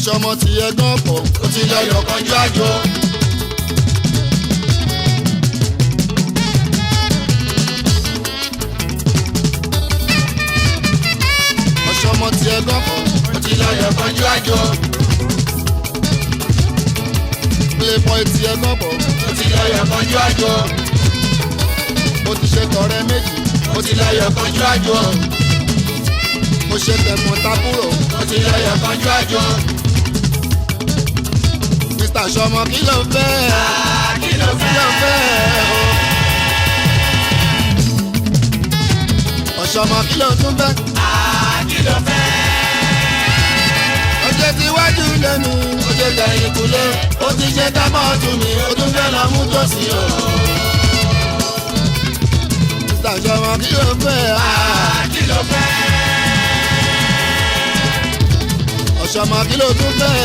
ọ̀ṣọ́mọ ti ẹ̀gán pọ̀ ó ti lọ́yọ̀ kanjú àjọ. ọ̀ṣọ́mọ ti ẹ̀gán pọ̀ ó ti lọ́yọ̀ kanjú àjọ. playboy ti ẹ̀gán pọ̀ ó ti lọ́yọ̀ kanjú àjọ. mo ti ṣe tọrẹ méjì ó ti lọ́yọ̀ kanjú àjọ. mo ṣe tẹ̀gbọ́n tábúrò ó ti lọ́yọ̀ kanjú àjọ. Mr. Ṣọmọ kí ló fẹ́? Kí ló fẹ́? Ọ̀ṣọ́mọ kí ló tún fẹ́? Kí ló fẹ́? Ó ṣe ti wájú lẹ́nu, ó ṣe tẹ̀yìn kúlé, ó ti ṣe tábọ̀tù mi, ó tún fẹ́ lọ mú tòsí o. Mr. Ṣọmọ kí ló fẹ́? Kí ló fẹ́? Ọ̀ṣọ́mọ kí ló tún fẹ́?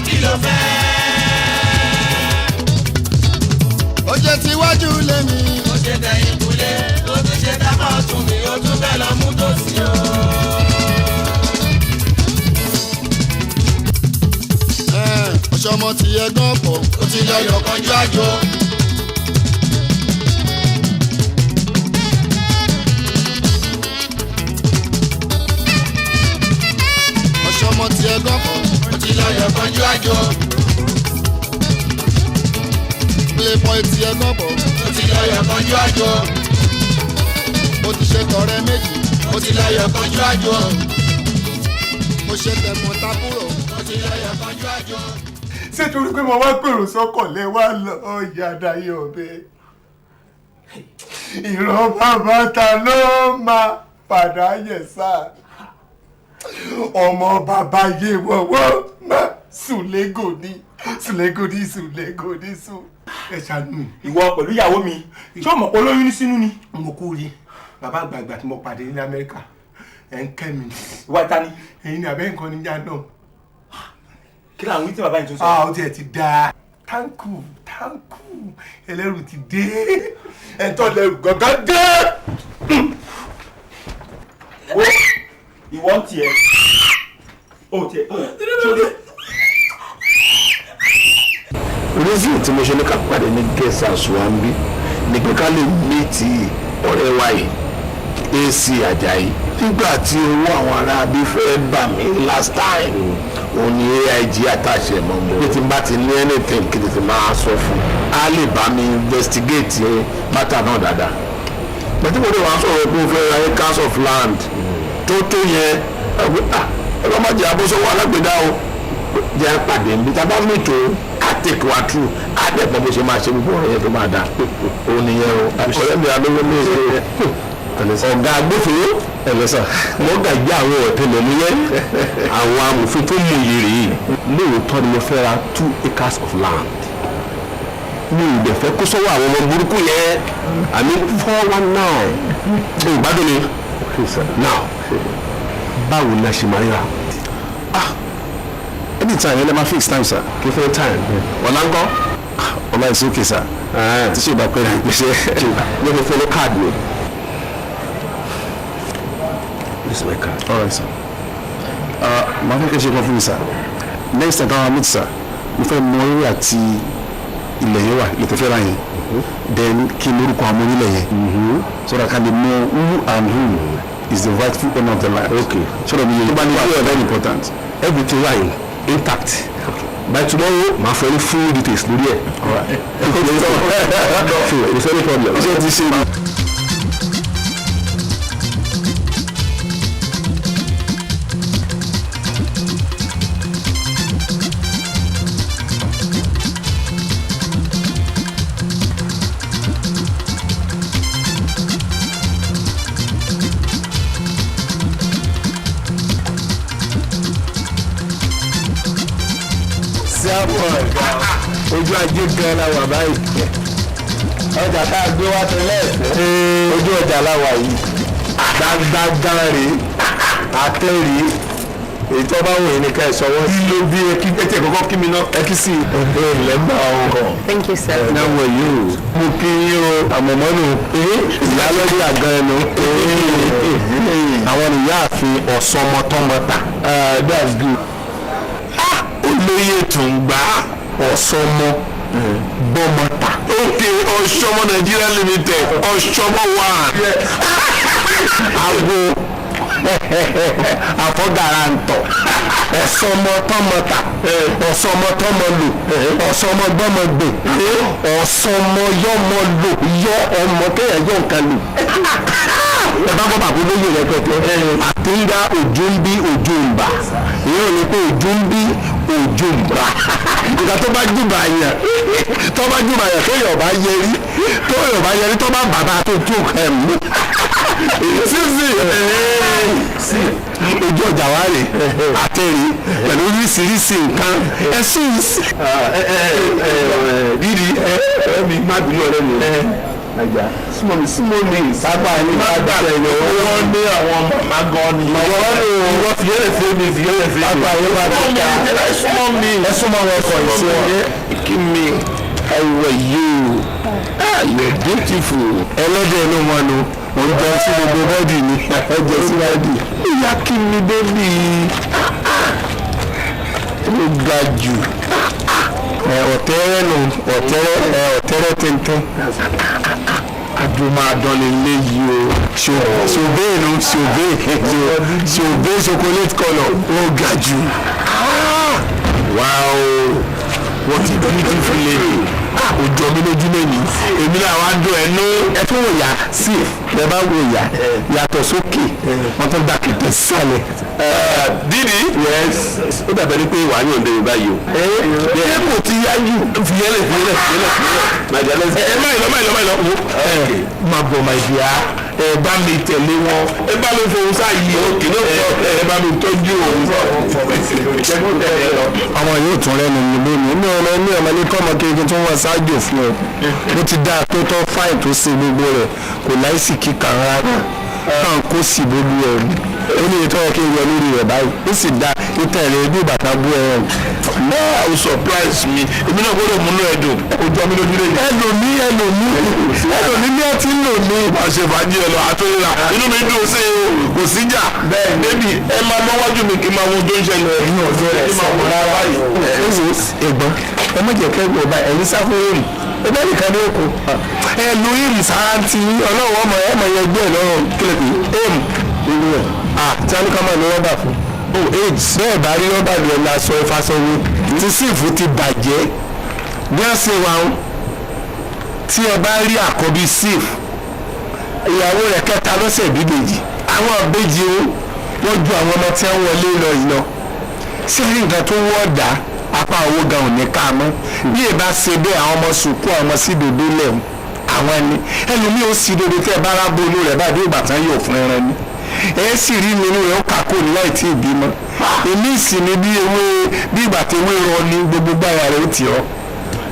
Kí ló fẹ́? Ó ṣe ti wájú lé mi, ó ṣe tẹ̀yìn kúlé, ó tún ṣe tábọ̀tù mi, ó tún fẹ́ lọ mú tòsí o. Ọ̀ṣọ́mọ ti ẹ̀gán pọ̀, ó ti lọ́yọ̀ kanjú àjọ. ọ̀ṣọ́mọ ti ẹ̀gán pọ̀ ó ti lọ́yọ̀ kanjú àjọ. playboy ti ẹ̀gán pọ̀ ó ti lọ́yọ̀ kanjú àjọ. mo ti ṣe tọrẹ méjì ó ti lọ́yọ̀ kanjú àjọ. mo ṣe tẹ̀gbọ́n tábúrò ó ti lọ́yọ̀ kanjú àjọ. ṣé torí pé mo wá pèrò sọ́kàn lẹ wá lọ ọ̀yà àdáyé ọ̀bẹ ìran bàbá ta ló máa padà yẹ sáà ọmọ bàbá yé wọ́wọ́ má sùlẹ́gò ní sùn ẹ ṣàánú. ìwọ pẹ̀lú ìyàwó mi ṣé o mọ̀ pé olóyún ní sínú ni. mo kú rí bàbá àgbààgbà tí mo pàdé ní Amẹ́ríkà ẹ̀ ń kẹ́ mi. ìwà ìta ni. ẹ̀yin ni àbẹ́ nǹkan níjà náà. kí làwọn tí bàbá yìí tún sọ. ó tiẹ̀ ti dáa táǹkù ẹlẹ́rù ti dé ẹ̀ńtọ́ lẹ́rù gángan dé. ìwọ ń tiẹ̀ ó tiẹ̀ ṣọlẹ̀. reason tí mo ṣe ní ká pàdé ní guest house wa ń bí ni pé ká lè méjì ọ̀rẹ́ wa yìí AC Ajayi nígbà tí owó àwọn aráabí fẹ́ bà mí last time òun ni AIG àtàṣe mọ́ mi pé tí n bá ti ní anything kí n ti máa sọ fún a lè bá mi investigate matter náà dáadáa pẹ̀tí mo lè wá sọ̀rọ̀ pé ó fẹ́ ra acres of land tó yẹn ẹ̀rọ má jẹ́ abọ́sọ́wọ́ alágbèdá o jẹ́ pàdé níbi tá a bá mìtò á take wa through á dẹ̀pọ̀ bó ṣe máa ṣe gbogbo ọ̀rọ̀ yẹn tó máa dà ó nìyẹn o ọ̀rẹ́ mi alówó ní èso ọ̀gá agbófinró ẹ̀lẹ́sà wọ́n gàgbé àwọn ọ̀tẹlẹ̀múyẹ́ àwọn amòfin tó mú ìrì yìí lóòótọ́ ni mo fẹ́ ra 2 acres of land mi ò dẹ̀ fẹ́ kó sọ́wọ́ àwọn ọmọ burúkú yẹn àmì 419 ìgbádùn mi now báwo ni a ṣe máa ríra. Anytime, you never fix time, sir. Give me time. Olango? Ola is okay, sir. Ti ṣe ba pe ni ṣe. Let me follow card me. This is my card. All right, sir. Ma fẹ́ kẹ́ ṣe kan fún mi, sir. Next time I meet, sir. Mo fẹ́ mọ orí àti ilẹ̀ yẹn wà ilẹ̀ tó fẹ́ ra yẹn. Then kí n lórúkọ àwọn onílẹ̀ yẹn. So that I can know who and who is the rightful owner of the land. Okay. So that you are very important. Everything right. Intact. Okay. By tomorrow, my friend full details. All right. It's any problem. It's just the same. Ojú ajé gan la wà báyìí ọjà tá a gbé wá tẹ́lẹ̀ ojú ọjà la wà yìí dáadáa rèé àtẹ̀rí ètò ọba wòye ní ká ẹ sọ wọ́n. kí ló bí ẹtì kọ́kọ́ kí mi náà ẹ kí sí ilẹ̀ ń bá ọkọ̀. Thank you, sir. náà wọ̀ yìí o mo kí yín o àmọ̀mọ́nù ìyálóde àgan ẹnu àwọn ìyáàfin ọ̀sánmọ́tọ́mọ́ta. That's good. olóyè Tùngbá Ọ̀ṣọ́mọ Gbọ́mọta. Okay, Ọ̀ṣọ́mọ Nigeria Limited, Ọ̀ṣọ́mọ one. Àgbo àfọ̀gàràǹtọ̀ Ọ̀ṣọ́mọ tọ́mọta Ọ̀ṣọ́mọ tọ́mọlò Ọ̀ṣọ́mọ gbọ́mọgbè Ọ̀ṣọ́mọ yọmọ lò yọ ọmọ kéèyàn yọ nǹkan lò. Ẹ bá bọ́ bàbá olóyè rẹpẹtẹ àtúndá òjò ń bí òjò ń bà ìyẹn ò ní pé òjò ń bí òjò ń bà ìgbà tó bá jùbà yẹn tó yọ̀ bá yẹrí tó bá bàbá tó tó ẹ̀ mú sísì ojú ọjà wa rè àtẹ̀rí pẹ̀lú oríṣiríṣi nǹkan ẹ̀sùn dídì mi má bínú ọ̀rẹ́ mi súnmọ́ mi sábà ní bàbá rẹ̀ ni wọ́n ní àwọn màmá gan ni wọ́n fi yẹ́lẹ̀ fún mi bàbá yẹn wà níta súnmọ́ mi ẹ̀sùnmọ́ wọn kọ̀ ìṣe wọn. kí mi ẹ̀wẹ̀ yìí o you're beautiful. ẹlẹ́dẹ̀ ló wọn nu òun jọ sí gbogbo bọ́dì ni ẹ̀jẹ̀ sí bọ́dì. ìyá kí mi bébì ló ga jù ọ̀tẹ́rẹ́ nù ọ̀tẹ́rẹ́ tẹ́ntẹ́n adùnmáàdánlé léyìí o ṣòbé nù ṣòbé chocolate colour ó ga jù. wow what a beautiful lady. ojú omi lójú lẹ́yìn èmi náà wá dùn ẹ̀ nú. ẹ tún wò yá sí ẹ bá wò yá yàtọ̀ sókè wọ́n tún dà kìtẹ̀ sálẹ̀. dídì ó dàbẹ̀ ní pé wàá yóò dé ibà yìí o. ẹ kò ti yá yù. fìyẹ́lẹ̀ ẹ má ìlọ. má bọ̀ máa di a ẹ bá mi tẹ̀lé wọn ẹ bá mi fowó sáyé ẹ bá mi tọ́jú òun. ọmọ yóò tún rẹ́nu mi lónìí ní ọmọ ní kọ́mọ kékeré tó wọ́n ṣáájú fún ẹ bó ti dáa tó tọ́ fáìn tó ṣe gbogbo rẹ̀ kò láìsí kíkà rárá náà kó sì bójú ẹ̀ ó ní ètò ọ̀kẹ́ ìwọ lórí rẹ̀ báyìí ó sì dá ìtẹ̀ rẹ̀ bí bàtà bú ẹ̀ náà ó surprise mi èmi náà gbọ́dọ̀ múnú ẹ̀dùn ojú ọmọ lójú lè ẹlòmí ní ọtí lò ní ìpàṣẹ fàájì ẹ lọ àtúnyìnrà inú mi dùn sí kò síjà bẹ́ẹ̀ débi ẹ máa lọ́wọ́jú mi kí n máa wo tó ń ṣẹlẹ̀ ẹ̀yìn ọ̀dọ́ rẹ̀ sí ẹ̀gbọ́n ẹ má jẹ́ kẹ́gbẹ́ ọba ẹ̀yìn sáfóyèrì ẹgbẹ́ nìkan ní òkú ẹ lu ìrì sárántì ọlọ́wọ́ ọmọ ẹ mọ̀ ẹgbẹ́ ẹ lọ́rùn kílẹ̀ pé aim nínú ẹ̀ tí a ní ká máa lo rọ́bà fún aids bẹ́ẹ̀ bá rí rọ́bà ni ẹ̀ la sọ ìfàsọ́wé tí sífù ti bàjẹ́ bí wọ́n ṣe wà ń tí ẹ bá rí àkọ́bí síf ìyàwó rẹ̀ kẹta lọ́sẹ̀ bíbèjì àwọn àbẹ́jì wọ́n ju àwọn ọmọ tí wọ́n wọlé lọ yìí lọ sí nǹkan tó wọ́ọ̀dà apá owó gan ò ní ká mọ́ bí ẹ bá ṣe bẹ́ẹ̀ àwọn ọmọ sùkú àwọn ọmọ sí dòdó lẹ́hùn àwọn ẹni ẹlòmíì ó sì dodo tẹ́ ẹ bá rábó olú rẹ̀ bá dé ìgbà tán yóò fún ẹran ni ẹ sì rí nínú rẹ̀ ó kàkó ní láì tí ì bímọ èmi ìsinmi bí ìgbà tí ewé rọ ní gbogbo gbára rẹ̀ ó tì ọ́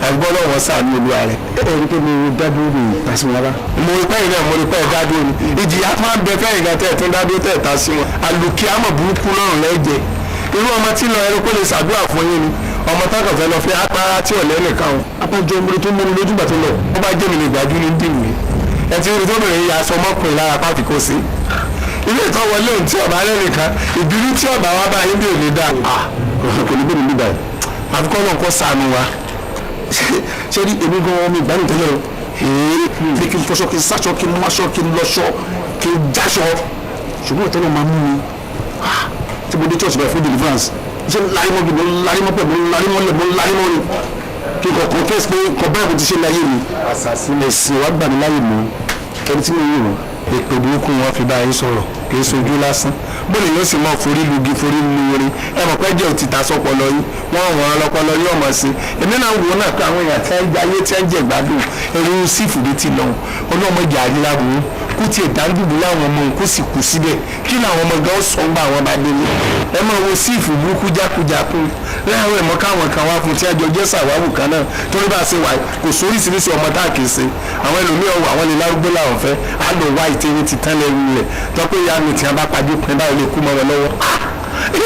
àgbọ́dọ̀ wọ́n sàánú olúwa rẹ̀. ẹ̀rí pé mo dádúró ní ìtàsíwára. mo rí pẹ́yìn náà mo rí pẹ́yìn dádúró ni ìjìyà máa ń bẹ fẹ́yìn gan tẹ̀ tún dádúró tẹ̀ ta sí wọn. àlùkí àmọ̀ burúkú lọ́rùn lẹ́jẹ̀ irú ọmọ tí lọ ẹni kó lè ṣàdúrà fún yín ni ọmọ tákàn fẹ́ lọ fi apára tí ọ̀lẹ́ nìkan o. apájọ omi tó múni lójúgbà tó lọ ó bá jẹ́ mi lè gbàdú ní dìwé ẹ ti rí tóbìnrin yà aṣọ mọ́kùnrin lára pàfi kó sí. ilé ìtọ́wọlé ohun tí ọba alẹ́ nìkan ìbínú tí ọba wa bá yín bí ò ní dá. kò ní bí mi nígbà yìí àfikún náà kó sànù wa ṣe rí èmi gan mi ìgbà nìkan yẹn bí kí n fọṣọ kí n sáṣọ kí n máṣọ kí n lọṣọ kí n jáṣọ ṣùgbọ́n ìtọ́nà máa mú mi tí mo dé church by full deliverance ṣe lárímọ́ bí mo lárímọ́ pẹ̀ mo lárímọ́ lẹ̀ mo lárímọ́ ni kí n kọ̀ confess pé nǹkan báyìí mo ti ṣe láyé mi. ẹ̀sìn wa gbà mí láyè mọ́ ẹni tí mo yìí rò èpè burúkú wọn fi bá yín sọ̀rọ̀ kì í sojú lásán bóyá yóò sì mọ forí lugi forí luwere ẹ mọ̀ pé jẹ́ òtítà sọpọlọ yín wọ́n wọ́n ọlọ́pọlọ yóò mọ̀ sí èmi náà wò náà pé àwọn èèyàn tí wọ́n jẹ ayé tí wọ́n jẹ gbádùn ẹ̀rù sífù bí ti lọ ọlọ́mọdé àríláwò kú tiẹ̀ dáńdùbù láwọn ọmọ kó sì kú síbẹ̀ kí làwọn ọmọ gan sọ ń gbà wọn bá délé ẹ máa wo sífù burúkú jákujáku láwọn ẹ̀mọ́ káwọn kan wá fún tí ẹjọ́ jẹ́ sàwáwù kan náà torí bá a ṣe wà kò sóríṣiríṣi ọmọ tá a kì í ṣe àwọn ẹlòmíràn wà wọ́n lè lárúgbó làwọn fẹ́ á lọ wá ìtẹ́wé ti tán lẹ́rú rẹ̀ tọ́pẹ́ ìyá mi tí wọ́n bá pàdé pin báwo lè kú mọ́ wọn lọ́wọ́.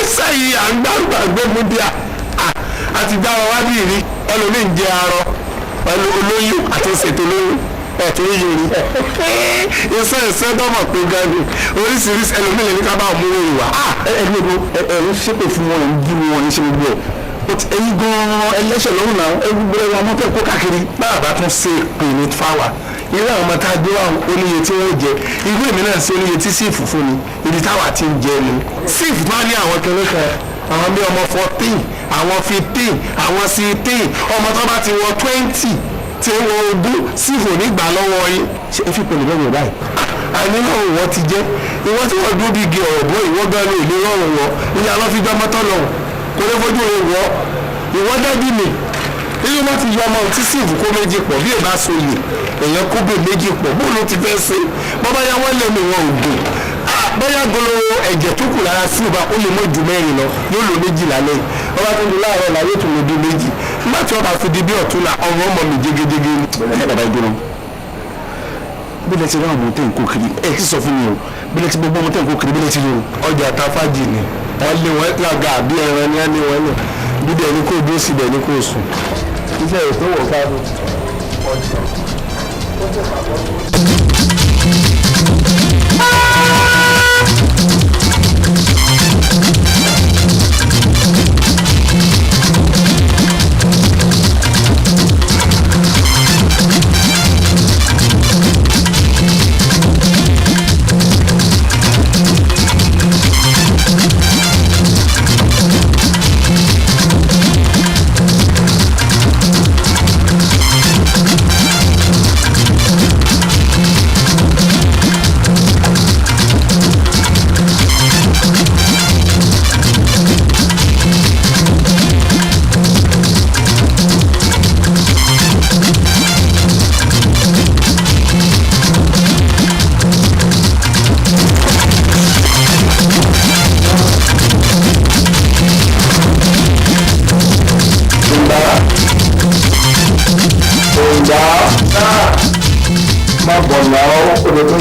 iṣẹ́ yìí à ń gbàgbà gbógun díà àti dáwọ́ wá bí ìrí ẹlòmíì ń jẹ arọ olóyún àti ṣètò olóyún ẹ̀tọ́ yìí rí iṣẹ́ dọ́mọ̀ pé gánà oríṣiríṣi ẹlòmíì lè ní ká bá wọn mú ìwà. ẹ̀rọ ṣépè fún wọn ń bí wọn ní ṣe gbogbo ẹ̀ ẹ̀yin gan-an ẹlẹ́sẹ̀ lọ́rùn náà ẹgbẹ́ wọn mọ́tò kó káàkiri náà bá tún ṣe pè ní fáwà irú àwọn ọmọ tá a gbé wà oníye tí wọ́n jẹ irú èmi náà ṣe oníye tí sífù fún mi ibi táwa ti ń jẹ ni sífù máa ní àwọn kẹlẹ́ kan àwọn bí ọmọ 14 àwọn 15 àwọn 16 ọmọ tó bá ti wọ 20 tí wọ́n ogún sífù nígbà lọ́wọ́ yín ṣe é fi pèlè bẹ́ẹ̀ báyìí àní náà wọ́n ti jẹ́ ìwọ́n tí wọ́n dúró bí igi ọ̀rọ̀ bọ́ ìwọ́n gan ló ìlú rọrùn wọ ìyá lọ́ fi gbọ́mọ́ tọ́ lọ́hùn kò lè fojú rẹ̀ wọ́ ìwọ́n dájú mi ilé wọn ti yọ ọmọ tí sífù kó méjì pọ̀ bí èbá so yè èèyàn kó bè méjì pọ̀ bó ló ti fẹ́ ṣe bọ́bá yá wọ́n lè mú wọn ògùn bóyá golo ẹ̀jẹ̀ tó kù lára sífù ó lè mọ ju mẹ́rin lọ yóò lò méjì lálẹ́ ọba tó ń lo láàárọ̀ la yóò tún lò bí méjì nígbà tí wọ́n bá fi di bí ọ̀tún la ọ̀rọ̀ ọmọ mi jégéjégé ni. ẹ bàbá ìgbóná bí lẹ ti rí àwọn ọmọ tẹ̀ ń kó kiri ẹ ti sọ fún mi o bí lẹ ti gbogbo ọmọ tẹ̀ ń kó kiri bí lẹ ti rí o. ọjà tafaji ni wọ́n lé wọn lága àbí ẹran ni wọ́n lé wọn lọ bí bẹ́ẹ̀ ni kò dúró síbẹ̀ ni kò sùn. iṣẹ́ rẹ̀ tó wọ̀ fáwọn ọjà.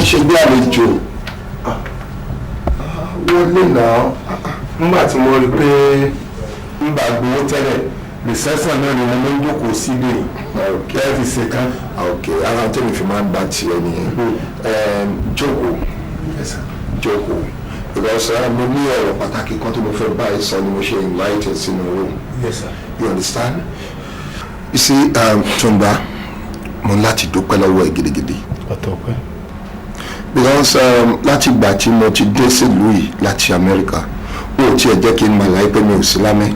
ṣe bí àlejò wọlé náà nígbà tí mo rí pé ń bá gbowó tẹ́lẹ̀ rìsẹ́sàn náà ni mo máa ń jókòó síbi kẹ́ẹ̀ fi ṣe kán. ara tó mi fi máa ń bá tiẹ̀ nìyẹn jókòó because mo ní ọ̀rọ̀ pàtàkì kan tó mo fẹ́ báyìí sọ ni mo ṣe invite sínú room. Yes, sir. You understand? You see, Tumba, mo láti dúpẹ́ lọ́wọ́ ẹ̀ gidigidi. ọ̀tọ̀ pẹ́. Because láti ìgbà tí mo ti dé sílùú yìí láti Amẹ́ríkà ó tiẹ̀ jẹ́ kí n mà láì pé mi ò sí lámẹ́.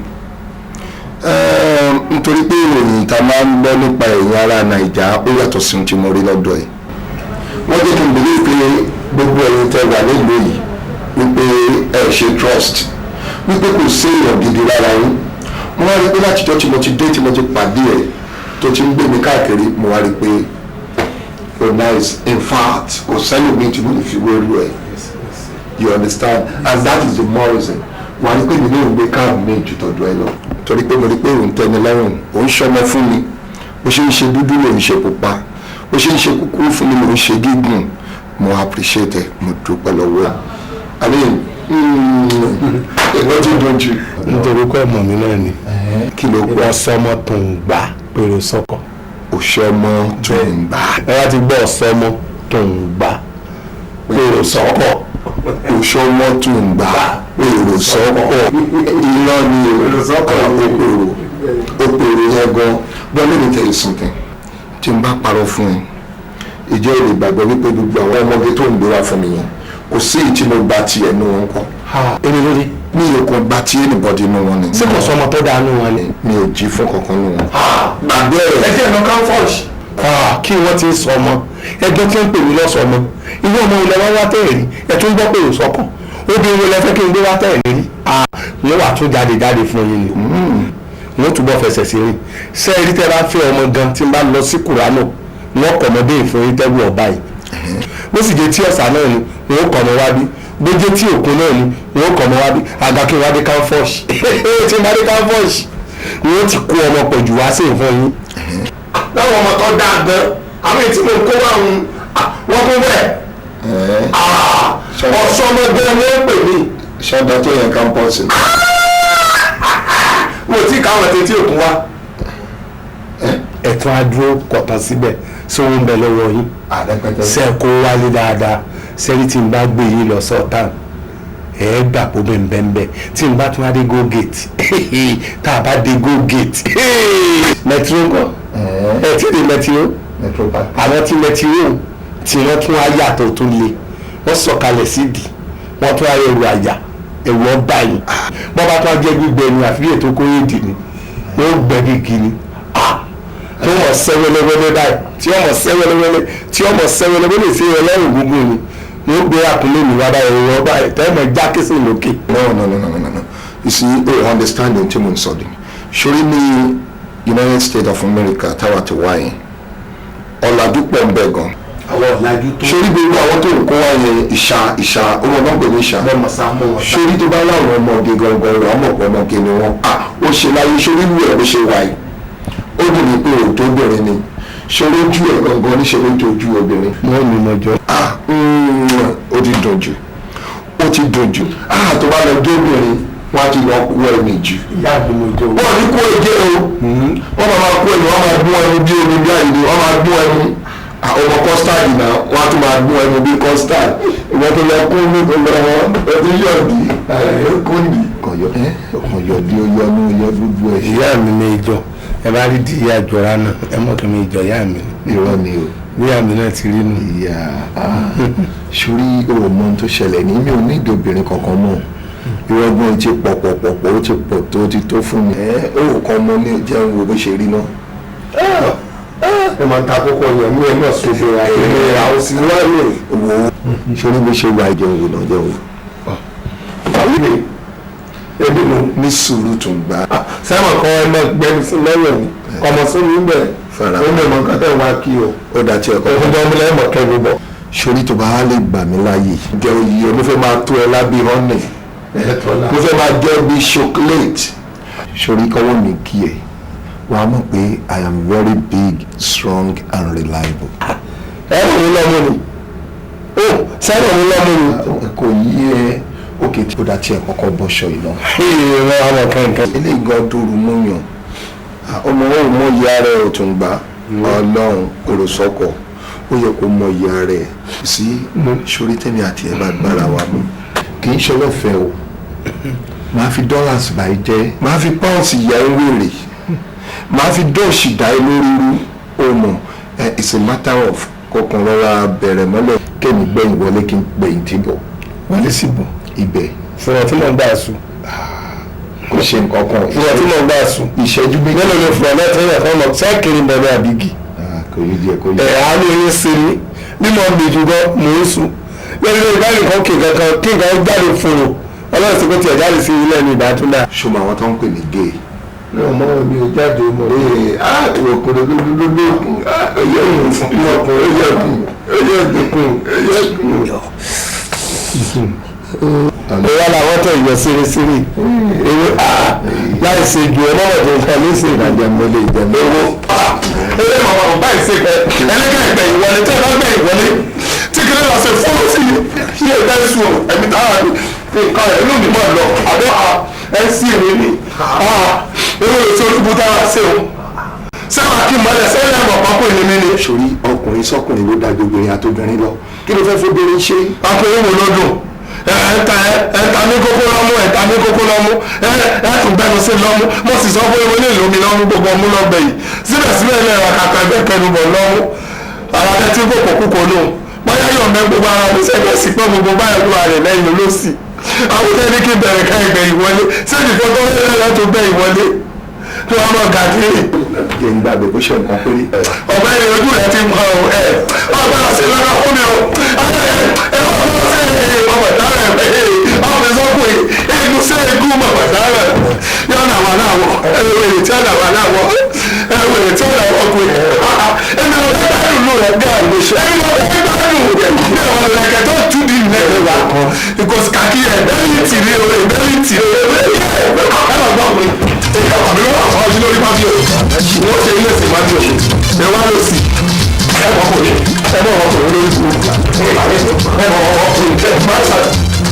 Nítorí pé ìròyìn tá a máa ń gbọ́ nípa ẹ̀yin ará Nàìjà ó yàtọ̀ sí ohun tí mo rí lọ́dọ̀ ẹ̀. Wọ́n jẹ́ kí n believe pé gbogbo ẹ̀yin tẹ́ wà nílùú yìí wípé ẹ ṣe trust wípé kò sí èèyàn gidi lára yín. Mo wá rí pé látijọ́ tí mo ti dé tí mo ti pàdé ẹ̀ tó ti ń gbé mi káàkiri mo wá rí pé oh nice, in fact kò sẹ́yìn mi tí mo lè fi wéru ẹ̀. You understand? And that is the more reason wà ní pé mi ní òun gbé káàmù mi jù tọ̀dọ̀ ẹ lọ torí pé mo rí pé òun tẹ́ni lọ́rùn òun ṣọmọ fún mi bó ṣe ń ṣe dúdú lòun ṣe pupa bó ṣe ń ṣe kúkúrú fún mi lòun ṣe gígùn mo appreciate ẹ mo dúpẹ́ lọ́wọ́ I mean ìwọ́n tí dùn jù. nítorí pé ọmọ mi náà ni kí ló kọ́ ọsọmọ tó ń gbà pèrò sọkọ. òṣọmọ tó ń gbà. ẹ láti gbọ́ ọsọmọ tó ń gbà pèrò sọkọ. òṣọmọ tó ń gbà pèrò sọkọ. iná ni òpèrò yẹn gan. But let me tell you something. tí n bá parọ́ fún ẹ ìjọ èdè gbàgbọ́ wípé gbogbo àwọn ọmọge tó ń gbé wá fún mi yẹn kò sí ìtí mo gba tiẹ̀ nù wọn kọ́. èmi lórí. mi ò kàn gba tí anybody nù wọn ni. ṣé kò sọ ọmọ tó dáa nù wọn ni. mi ò jí fún kankan nù wọn. gbàgbé ẹ jẹ́ ẹ̀nà káfọ́ọ̀ṣì. kí wọ́n ti sọ ọmọ ẹjọ́ tí ń pè mí lọ́sọ̀ ọmọ ilé ọmọ ilẹ̀ wá wá tẹ̀lé rí ẹ tún gbọ́ pé ò sọ́kàn obìnrin wo lẹ fẹ́ kí n gbé wá tẹ̀lé rí. wọ́n wà tún jáde fún yín ni wọ́n túbọ̀ fẹsẹ̀ sí rí sẹ́ẹ̀rí tẹ́ bá fẹ́ ọmọ gan tí n bá lọ sí kùránù wọ́n kọ̀ ọmọdé ìfún yín tẹ́gbù ọ̀bá yìí bó sì jẹ́ tí ọ̀sà náà ni wọ́n kọ̀ ọmọ wá bí bó jẹ́ tí òkun náà ni wọ́n kọ̀ ọmọ wá bí àgàkí wá dé káfọ́ọ̀ṣì tí n bá dé káfọ́ọ̀ṣì wọ́n ti kó ọmọ pọ̀ jù wá sí ìfún yín. láwọn ọmọ tó dáa gan àwọn ètí mo kó àwọn wọ́n tó bẹ̀ ọ̀ṣọ́mọdé ni ó pè mí. ṣọ́dọ̀ tó yẹ kámpọ́ọ̀sì. mo ti káwọn tètè òkun wá. ẹ̀tún adúró kọ̀tàn síbẹ̀ sówó ń bẹ lọ́wọ́ yín ṣe kó wálé dáadáa sẹ́rí tí n bá gbé yín lọ sọ́tàn ẹ gbà pọ̀ bẹ́ẹ̀ tí n bá tún wá dé go gate tá a bá dé go gate metro kan ẹ tí ì metro àwọn tí metro tí wọ́n tún á yàtọ̀ tó le wọ́n sọ̀kalẹ̀ sídìí wọ́n tún á ẹrù àyà ẹ̀rù ọba yìí bọ́ bá tún á jẹ́ gbígbẹ ni àfi ètò kóyèdè ni wọ́n gbẹ gígì ni tí wọ́n mọ̀ sẹ́wẹ́lẹ́wẹ́lẹ́ báyìí tí wọ́n mọ̀ sẹ́wẹ́lẹ́wẹ́lẹ́ sí ẹlẹ́rìn gúngún ni wọ́n gbé àkúnlé mi wá báyìí ẹ̀rù ọba yìí tẹ́lẹ̀ já késì lókè. No. You see, understanding tí mo ń sọ ni sórí ní United States of America táwa ti wáyé ọ̀làjú pọ̀ ń bẹ̀ gan. àwọn ọ̀làjú tó. sórí gbogbo àwọn tó ń kó wáyé ìṣà ọmọ náà pè ní ìṣà. sórí tó bá láwọn ọmọdé gangan rẹ̀ ọmọ ọ̀pọ̀ ọmọge ni wọ́n. ó ṣe láyé sórí ìlú ẹ̀ ló ṣe wáyé ó dùn ní pé òótọ́ obìnrin ni sórí ojú ẹ̀ gangan níṣẹ́ lójú ojú obìnrin. wọ́n ní mọ́jọ́. ó ti dùn jù tó bá lọ dé obìnrin wọ́n á ti lọ kú ẹ̀mí jù. wọ́n ní kó ẹ̀jẹ̀ o wọ́n máa kó ẹ̀mí wọ́n máa gún ẹ̀mí bí omi bí àyè wọ́n máa gún ẹ̀mí ọmọ custard náà wọ́n á tún máa gún ẹ̀mí bí custard ìwọ́n tó lọ kó ní tó lọ ẹ̀dí yọ̀dí kóńdì ọ̀yọ̀dí oyọ gbogbo ẹ̀. ìyá mi ní ìjọ ẹ bá rí di ìyá àjọra náà ẹ mọ̀ kí mi ìjọ ìyá mi. irọ́ ni o. ìyá mi náà ti rí nù. ìyá sórí òmò tó ṣẹlẹ̀ ní mi ò ní ìdí obìnrin kankan mọ́ ìrọ́gbọ́n ti pọ̀ ó ti pọ̀ tó ti tó fún mi. ó kàn mọ́ ní jẹun wo bó ṣe rí náà. ẹ máa ta kókó yẹn mú ẹ náà ṣoṣo àìlè àwọn sì wá lè. wo sórí bó ṣe wá jẹun wò náà jẹun wò. ebi mo ní sùúrù tó ń gbà. sẹ́wọ̀n kan ẹ máa gbẹ́ni sí lẹ́yìn ọmọ sí mi ń bẹ̀ ó ní ìmọ̀ nǹkan tẹ̀ wá kí o. ó dá tí ẹ kọ́. ẹ fún jọ́ mi lẹ́yìn mọ̀ kẹ́mi bọ̀. sórí tó bá lè gbà mí láàyè jẹ́ oyè mo fẹ́ máa tó ẹ lábí honey mo fẹ́ máa jẹ́ bí chocolate sórí kọ́wọ́ mi kí ẹ wà á mọ̀ pé I am very big strong and reliable. ẹ ràn mí lọ́mú ni ó sẹ́ràn mí lọ́mú ni. kò yí ẹ òkè tí ó dá tí ẹ kọ́kọ́ bọ́ṣọ yìí náà. ìrìn àwọn kankan. eléyìí gan dòrò mú yàn ọmọ wọn ò mọ ìyá rẹ ò tún gbà Ọlọ́run èrò sọkọ ó yẹ kó mọ ìyá rẹ sí sórí tẹ́mi àti ẹ̀ bá gbára wa mú kì í ṣe ọlọ́fẹ́ o máa fi dollars báyìí jẹ́ máa fi pounds ìyá ẹ wèrè máa fi dọ́ọ̀ṣì dá ẹ lórí rú o mọ̀ it's a matter of kọkàn rọra bẹ̀rẹ̀ mọ́lẹ̀ kémi gbẹ̀yìn wọlé kí n gbẹ̀yìn tí bọ̀ wọlé sí bọ̀ ibẹ̀. fúnra tí mo ń gbà sùn. kò ṣe nǹkan kan. fúnra tí mo ń gbà sùn. ìṣẹ́jú méjì. mélòó ni fúnra náà tẹ́lẹ̀ fún ọmọ sẹ́ẹ̀kiri bẹ̀rẹ̀ àbígì. kò yí díẹ̀ kò yí. àánú yín ṣe ní mímọ gbèjú gan mò ń sùn lórí lórí báyìí kan kí nǹkan jáde fún un ọlọ́run sì kò tiẹ̀ jáde sí ilé ẹni ìbátúndà. ṣùgbọ́n àwọn tó ń pè ní gay. ọmọ mi ò jáde mọ́. ọkùnrin lójoojúmọ́ ẹ̀yẹ́ ìwọ̀n ìwà làwọn tẹ̀ yọ sírísírí ewé láì ṣe ju ẹ lọ́wọ́ tó ń kọ́ ní sí ìdájọ́ mọ́lẹ̀ ìjẹun owó. ewé màmá ò báyìí ṣe pẹ́ ẹlẹ́gẹ̀ ìgbẹ̀ ìwọlé tẹ́ ẹ bá gbẹ̀ ìwọlé tí kìnìún lọ sí fóònù sí i ṣé ẹ sùn ẹ̀mí táwọn nǹkan ẹ̀ inú mi mọ̀ lọ àbẹ́ ẹ̀ sì rí ni ewé ètò olúbu táwa ṣe o sábà kí mọ́lẹ̀ sẹ́yìn ẹ̀mọ̀ pápó ìní mi ni. sórí ọkùnrin sọkùnrin ló dájú obìnrin àtobìnrin lọ kí ló fẹ́ fóbìnrin ṣe. ọkùnrin wo ló dùn ẹ̀ta ní kókó lọ́mú ẹ̀tún bẹ́nu sí lọ́mú mo sì sọ fún ewé lè lómi lọ́mú gbogbo ọmú lọ́gbẹ̀ yìí síbẹ̀síbẹ̀ ilẹ̀ ẹ̀rọ kàkà ẹgbẹ́ kẹnubọ̀ lọ́mú ara tẹ́ tí kòkó kúkó lóhùn bóyá yóò mẹ́ gbogbo ara mi sẹ́gbẹ́ sí pé gbogbo báyọ̀ ló rẹ̀ lẹ́yìn olóòsì àwọn tẹ́lẹ̀ kí bẹ̀rẹ̀ ká ẹgbẹ́ ìwọlé sẹ́ni fọ́ tó lẹ́lẹ́ tó bẹ́ ìwọlé tó wà mọ̀ gàdí. jẹ́ ń gbàgbé bó ṣe nǹkan péré. ọ̀gbẹ́ ni ojú rẹ̀ ti mọ ọgbà sí lọ́dọ̀ fún mi o egun mọ̀gbàdára yọ̀nà wà láwọ̀ ẹ̀wẹ̀rẹ̀ tí ọ̀nà wà láwọ̀ ẹ̀wẹ̀rẹ̀ tí ọ̀nà wọ̀ pé ẹ̀mí ọ̀gá ìlú rẹ̀ gbé àlùṣe ẹ̀mí ọ̀gá ìlú rẹ̀ gbé àwọn ẹ̀kẹ́ tó tú di ilẹ̀ wa kan ìkọ̀sí kàkí ẹ̀ bẹ́ẹ̀ tì rí o bẹ́ẹ̀ tì rí o ẹ̀rọ gbọ́ pé ẹ̀ka àbí wọ́n àwọn ọdún lórí máa fi o wọ́n ṣe ilé ìsìn máa fi o ẹ̀ wá lọ sí ẹ̀wọ̀n kò ní ẹ̀wọ̀n kò ní lórí kú ẹ̀wọ̀n kò ní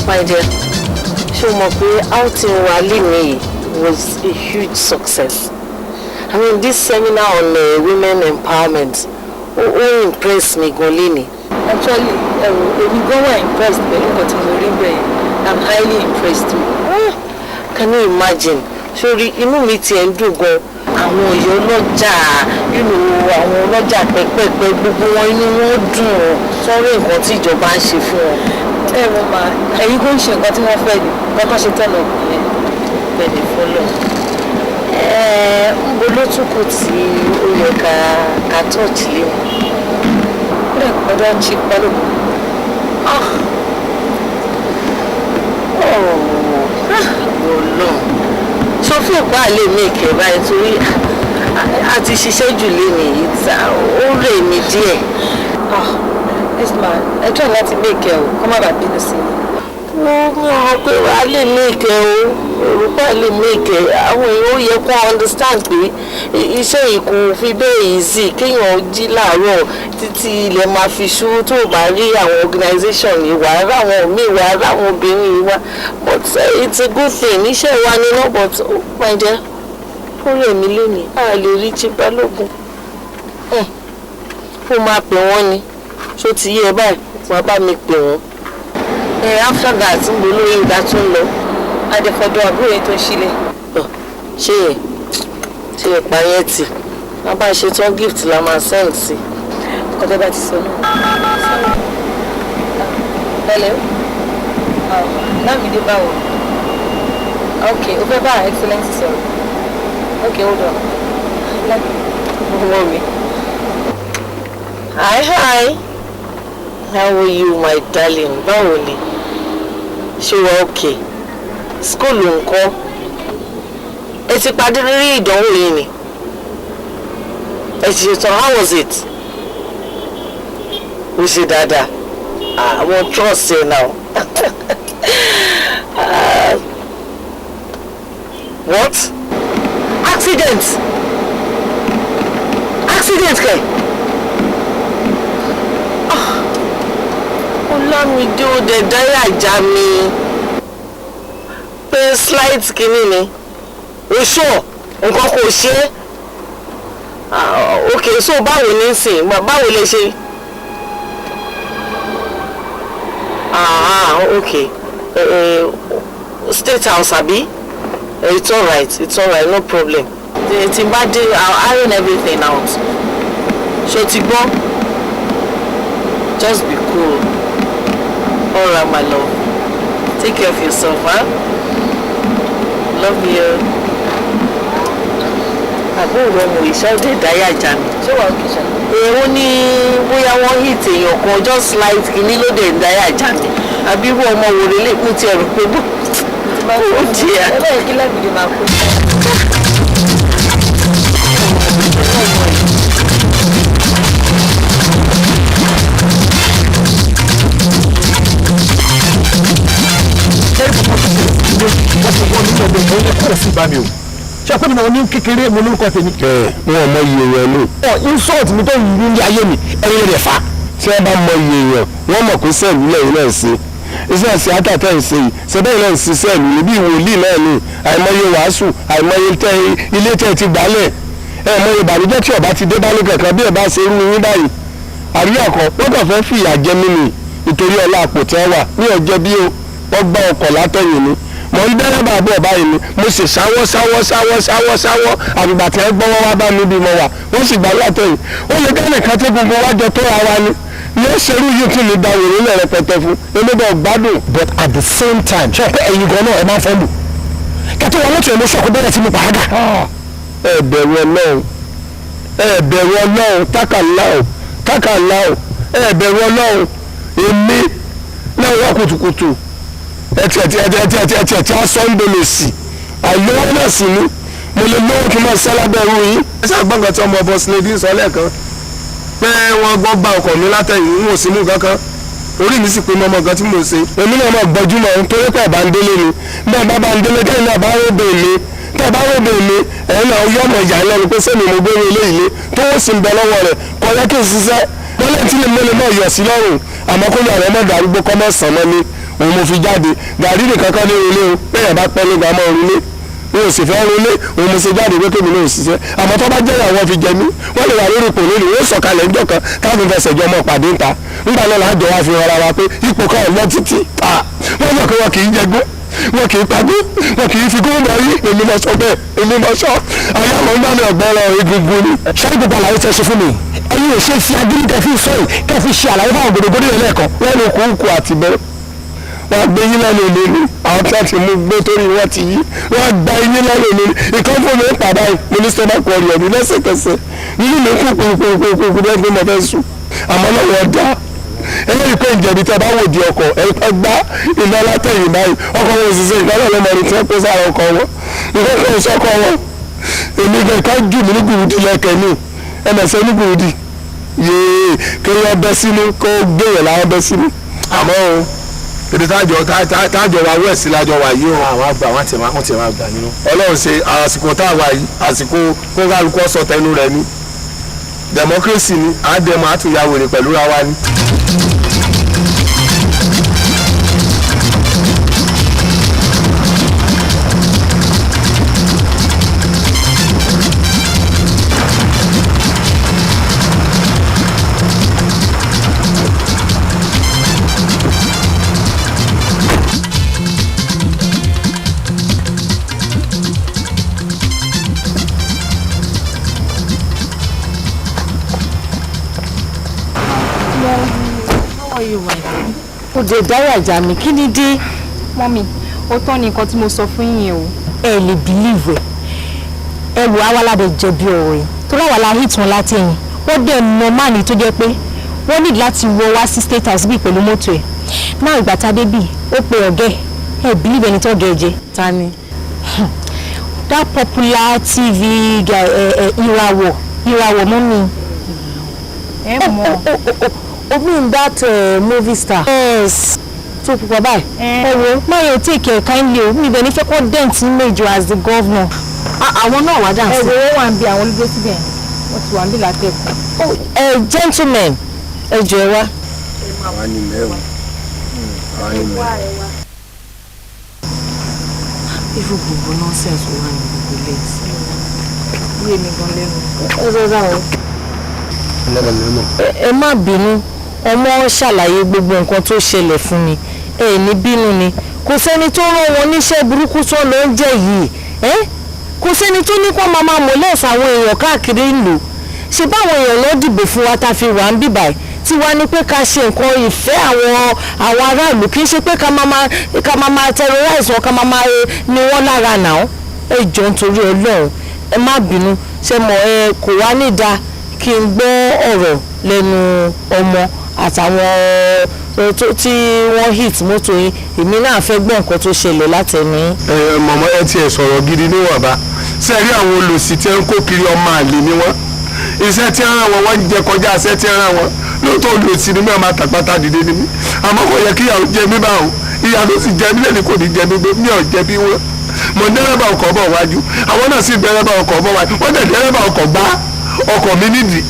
My dear, ṣé o mọ̀ pé outing wa lénìí was a huge success. I mean, this seminar on women empowerment ó impress mi gan léni. Actually, èmi gan wà impressed pẹ̀lú nǹkan tí mo rí bẹ́ẹ̀. I'm highly impressed. Can you imagine? Sórí inú mi tiẹ̀ ń dùn gan. Àwọn ọ̀yọ́ ọlọ́jà àwọn ọlọ́jà pẹ́pẹ́pẹ́ gbogbo wọn inú wọn dùn sọ́rọ̀ nǹkan tí ìjọba ń ṣe fún wọn. Mo máa ẹ̀yin kò ń ṣe nǹkan tí wọ́n fẹ́ ni nǹkan tó ṣe tọ̀nà yẹn. Bẹ́ẹ̀ni fọlọ́. Ń bo ló tún kù tí ó yẹ ká tọ́ọ̀tì lé wọn. Ó dẹ̀ gbọ́dọ̀ ṣe pálọ̀bù. Ọlọ́run. Sọ fún ìpá àlè mi ìkẹ́ báyìí torí a ti ṣiṣẹ́ jù lé nìyí ta ó rè mí díẹ̀. Yes ma, ẹ tọ́ láti make ẹ o, kọ́ má bàa bínú sí i. Mo mọ̀ pé wà á lè make ẹ o, òrùka lè make ẹ. Àwọn èèyàn ó yẹ kó understand pé iṣẹ́ yìí kò fi bẹ́ẹ̀ easy kéèyàn jí láàárọ̀ títí ilẹ̀ máa fi ṣú tó bá rí àwọn organisation yìí wà á ráwọn míì wà á ráwọn obìnrin yìí wá. But it's a good thing, iṣẹ́ wa ni náà but my dear, ó rẹ̀ mí lónìí, a lè rí Chief Balógun. Ó máa pè wọ́n ni, ṣó ti yé ẹ báyìí, wọ́n bá mi pè wọ́n. After that, ń bo lórí ìdá tó ń lọ. Adẹ̀fọ̀dọ̀ àbúrò yẹn tó ń ṣílẹ̀. Ṣé ìpa yẹn tì? Wọ́n bá ṣe tán gift la máa send sí. Ọjọ́ bá ti sọ náà. Hello. Lámìdé báwo? Okay, o fẹ́ bá excellence sọ̀rọ̀. Okay, hold on. Mommy. Hi. How are you, my darling? Báwo ni? Ṣé wà okay? School ńkọ́? Ẹ ti padì rí ìdánwò yìí ni? Ẹ ti ṣe tán, how was it? Ó ṣe dáadáa. I won't trust you now. What? Accident kẹ̀? Ọlámídé ó dẹ̀ dáyà já mi. Pé slight kìíní ni. O sure nǹkan kò ṣe é. Okay, so báwo ní sìn? Báwo lè ṣe? Okay. State house àbí? It's alright, no problem. Tí n bá dé, I'll iron everything out. Ṣó ti gbọ́? Just be cool. Alright, my love. Take care of yourself, huh? Love you. Àbúrò ọmọ ìṣẹ́dé dáyà jà mí. Ṣé wàá kìí ṣe? Èwo ní bóyá wọ́n hit èèyàn kan just light kìíní ló dé dáyà jà mí. Àbí irú ọmọ wòlé lè kú ti ẹ̀rù pé bó. Ó jìyà. Ẹ bẹ́ẹ̀ kí Lámìdé máa kú. ṣe pé mi náà ní kékeré mo lórúkọ tèmi. wọn ò mọ iye yẹn lò. insult mi tó yìí ní ayé mi ẹyin rẹ fa. tí wọn bá mọ iye yẹn wọn mọ pé sẹ́ẹ̀lì lẹ́yìn náà ṣe iṣẹ́ àti àtàtà ìṣe yìí ṣẹ́bẹ́ náà ń ṣiṣẹ́ ìlú níbí ìwòlíì náà ni àìmọye wàásù àìmọye ilé tẹ́ ti gbálẹ̀ mọye ìbànújẹ́ tí ọba ti dé bá ní kankan bí ẹ bá ṣe rú yín báyìí àríyá kan wọ́n kàn fẹ́ fìyà jẹ mí ni nítorí ọlá àpò tí wọ́n wà ní ọjọ́ bí wọ́n gbá ọkọ̀ látẹ̀yìn ni mo ń dẹ́rẹ́ bàbá ọba yìí ni mo sì sáwọ́ àgbà tí wọ́n gbọ́ wọ́n wá bá mi bí mo wà wọ́n sì gbà látẹ̀yìn ó lè dá nìkan tí gbogbo wájọ tó ara ni ní ẹsẹ̀rú yìí tún lè da wèrè lẹ̀ rẹpẹtẹ fún ẹlẹ́dọ̀ gbádùn. But at the same time ṣe pé ẹ̀yin gan náà ẹ máa ń fẹ́ lù kẹtọ́ wọn lọ́tún ẹ̀ ló ṣọ̀kú bẹ́rẹ̀ tí mo pàágà. ẹ bẹ̀rù ọlọ́run tákàlá o ẹ bẹ̀rù ọlọ́run èmi náà wà kùtùkùtù ẹtì asọ́ndolòsì àìlówó náà sì ni mo lè lówó kí n máa sẹ́ lábẹ́ ẹrú yín. ẹ ṣáà gbọ́ngàn tí ọmọ ọbọ̀ sílẹ̀ sọ lẹ́ẹ̀kan pé wọ́n gbọ́ gba ọkọ̀ mi látẹ̀yìn n ò sí mú kankan orí mi sì pé mọ́ ọmọ gan tí mo ṣe. èmi náà máa gbọ́júmọ̀ nítorí pé ọba ń délé ni bẹ́ẹ̀ bá ń délé kẹ́yìn náà bá rògbò èlé tẹ́ bá rògbò èlé ẹ̀yìn náà yọ ọmọ ìyá lẹ́nu pé sẹ́mi mo gbé ilé ilé tó wọ́n sì ń bẹ lọ́wọ́ rẹ̀ kọ́ yẹ kí n ṣiṣẹ́ bọ́lẹ̀ tí mo lè mọ̀ yọ̀ sí lọ́rùn àmọ́ kó yàrá mọ́ darúgbó kọ́ mọ́ sàn mọ́ ni òun mo fi jáde gàrí nìkan kan ní ilé o bẹ́ẹ̀ bá pẹ́ nígbà mọ́ orílẹ̀ wọn ò sì fẹ́ ronú òun mo ṣe jáde pé kémi náà ò ṣiṣẹ́ àmọ́ tó bá jẹ́ àwọn fi jẹ mí wọ́n lè wà lórí ipò lónìí wọ́n sọ̀kalẹ̀ ńjọ́ kan káàdùn fẹsẹ̀ jọ ọmọ pàdé ńta nígbà náà láàjọ wa fi rọra wa pé ipò kan lọ títí wọ́n mọ̀ pé wọn kì í jẹgbó wọn kì í pagó wọn kì í fi gómìnà rí èmi mọ̀ sọ bẹ́ẹ̀ èmi mọ̀ sọ àwọn ọmọ náà ní ọ̀gbọ́n egungun ni. ṣáà gbogbo àlàyé tẹ ṣe fún mi ẹ̀yin ò ṣe fi agídí kẹfì sọyìn kẹfì ṣe àlàyé fáwọn gbòdògbòdò yẹn lẹ́ẹ̀kan. wọ́n ní kúkú àti bẹ́ẹ̀ wọ́n gbé yín lẹ́nu ìlú ni àwọn tí wọ́n ti mú gbé torí wọ́n ti yí wọ́n gba yín lẹ́nu ìlú ni ìkan fún mi ń padà mínísítà bá kọ́ ọ̀rọ̀ mi lẹ́sẹ̀kẹsẹ̀ nínú mi kú kúkúkúkú bẹ́ẹ̀ gbé mọ́ fẹ́ sùn àmọ́ náà wọ́n dá ẹlẹ́yìn pé ìjẹ̀bi tí a bá wò di ọkọ̀ ẹ gbá iná látẹ̀yìn báyìí ọkọ̀ wọn òṣìṣẹ́ ìgbàlọ́ lọ́mọdé tí wọ́n pèsè àwọn ọkọ̀ wọn nǹkan kan ìṣọ́kọ̀ wọn èmi gan ká jù mí ní gbùrùdì lẹ́kẹ̀ẹ́ ní ẹnẹ̀sẹ̀ ní gbùrùdì yéé kéèyàn bẹ́ sínú kó gbéyàn láwọn bẹ́ sínú àmọ́ o ibi tájọ wa wẹ̀sì lájọ wà yìí o àwọn àgbà wọn ti máa gbà nínú ọlọ́run ṣe àsìkò táwa yìí àsìkò kó kálukú ọ̀sọ̀ tẹnu rẹ ní democracy ni àádẹ́mọ̀ àtúnyàwó rẹ̀ pẹ̀lú ra wa ni. ó dé dáyà jà mí kí ni dé. mọ́mì ó tán ní nǹkan tí mo sọ fún yín o. ẹ lè bìlíìvù ẹ wò awalade jẹ̀bi ọ̀rọ̀ yìí tó láwa la hit wọn láti ẹ̀yìn wọ́n dẹ̀ mọ máàní tó jẹ́ pé wọ́n ní láti wọ wá sí state house bíi pẹ̀lú mọ́tò ẹ̀ náà ìgbà tá a dé bíi ó pe ọ̀gẹ́ ẹ bìlíìvù ẹni tó gẹ̀ ẹ́ jẹ. ta ni. that popular tv ìràwọ̀ mọ́mì. ẹ mọ̀ o mean that movie star. yes tó pupa báyìí. ẹ wo máyọ̀ take care kindly o mi ìbẹ̀ ní fẹ́ kọ́ dent major as the governor. àwọn náà wá dà sí. ẹ wo ó wà ń bí àwọn olùgbé síbẹ̀ wọ́n ti wà ń bí látẹ̀kùn. Gentlemen ẹ jọ ẹ wá. àwa ni mẹ́wàá àwa ni mẹ́wàá. irú gbogbo nonsense wà ní gbogbo ilé ìsìn. bí èmi gan lẹ́nu. ẹ rọra o. ẹ má bínú ọmọ ṣàlàyé gbogbo nǹkan tó ṣẹlẹ̀ fún mi ẹ ní bínú ni kò sẹ́ni tó rán wọn níṣẹ́ burúkú tó ló ń jẹ́ yìí kò sẹ́ni tó ní kó máa mọ̀lẹ́sà àwọn èèyàn káàkiri ìlú ṣe báwọn èèyàn ló dìbò fún wa tá a fi wà ń bíbà tí wàá ní pé ká ṣe nǹkan ìfẹ́ àwọn aráàlú kì í ṣe pé ká máa terrorize wọn ká máa ní wọn lára náà ẹ jọ̀ọ́ nítorí Ọlọ́run ẹ má bínú ṣe mọ̀ ẹ kò wá ní dáa kí n gbọ́ ọ̀rọ̀ lẹ́nu ọmọ àtàwọn tí wọ́n hit mọ́tò yín èmi náà fẹ́ gbọ́ nǹkan tó ṣẹlẹ̀ látẹnu yín. mọ̀mọ́ ẹ tiẹ̀ sọ̀rọ̀ gidi níwọ̀nba sẹ́ẹ̀rí àwọn olòṣì tí ń kó kiri ọmọ àlè ni wọ́n iṣẹ́ tí ń ràn wọ́n wọ́n jẹ kọjá iṣẹ́ tí ń ràn wọ́n lóòótọ́ olòṣì ni mẹ́wàá máa tàpátá dìde ni mí àmọ́ kò yẹ kí ìyàwó jẹ mí báwọn ìyá ló sì jẹ mí lẹ́ni kò ní jẹ mí gbé mi ò jẹ bí wọ́n mo dẹ́rẹ́bà ọkọ̀ bọ̀ wájú àwọn náà sì dẹ́rẹ́bà ọkọ̀ bọ̀ wájú wọ́n dẹ̀ dẹ́rẹ́bà ọkọ̀ gbá ọkọ̀ mi nídìí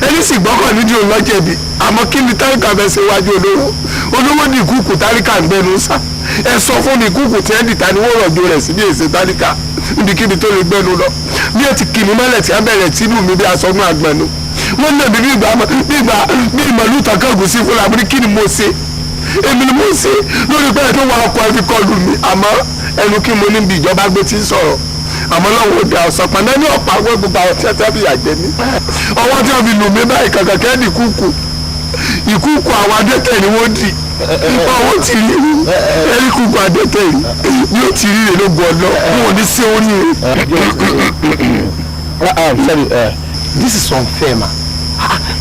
ẹni sì gbọ́kàn nídìí òun lọ́jẹ̀bi àmọ́ kí ni táríkà fẹ́ ṣe wájú olówó ní ìkúùkù táríkà ń gbẹnu sá ẹ sọ fún ní ìkúùkù tí ẹ dìta ni wọ́n rọ̀jò rẹ̀ sí bí èsè táríkà níbikíbi tó lè gbẹnu lọ bí ẹ ti kì mí mọ́lẹ̀ tí a bẹ̀rẹ̀ sínú mi bí asọ́nù àgbẹ̀nu wọ́n lè bí ìmọ̀lú tàkàgùn sí fúnra mi kí ni mo ṣe èmi ni mo ṣe lórí pé ẹ tó wà ọkọ̀ ẹ fi kọlù mi àmọ́ ẹnu kí mo ní bí ìjọba gbé tí ń sọ̀rọ̀ àmọ́ lọ́wọ́ òde àwòsàn pàdé ní ọ̀pá àwọn gbogbo àwọn tí wọ́n ti àjẹ́ ní. ọwọ́ tí wọ́n fi lù mí báyìí kankan kẹ́ni ìkúùkù àwọn adẹ́tẹ̀ ni wọ́n dì ọwọ́ ti rí ẹ̀rí kúùkù adẹ́tẹ̀ yìí ni ó ti rí rè lógun ọ̀nà wọn ò ní sí orí sorry this is unfair ma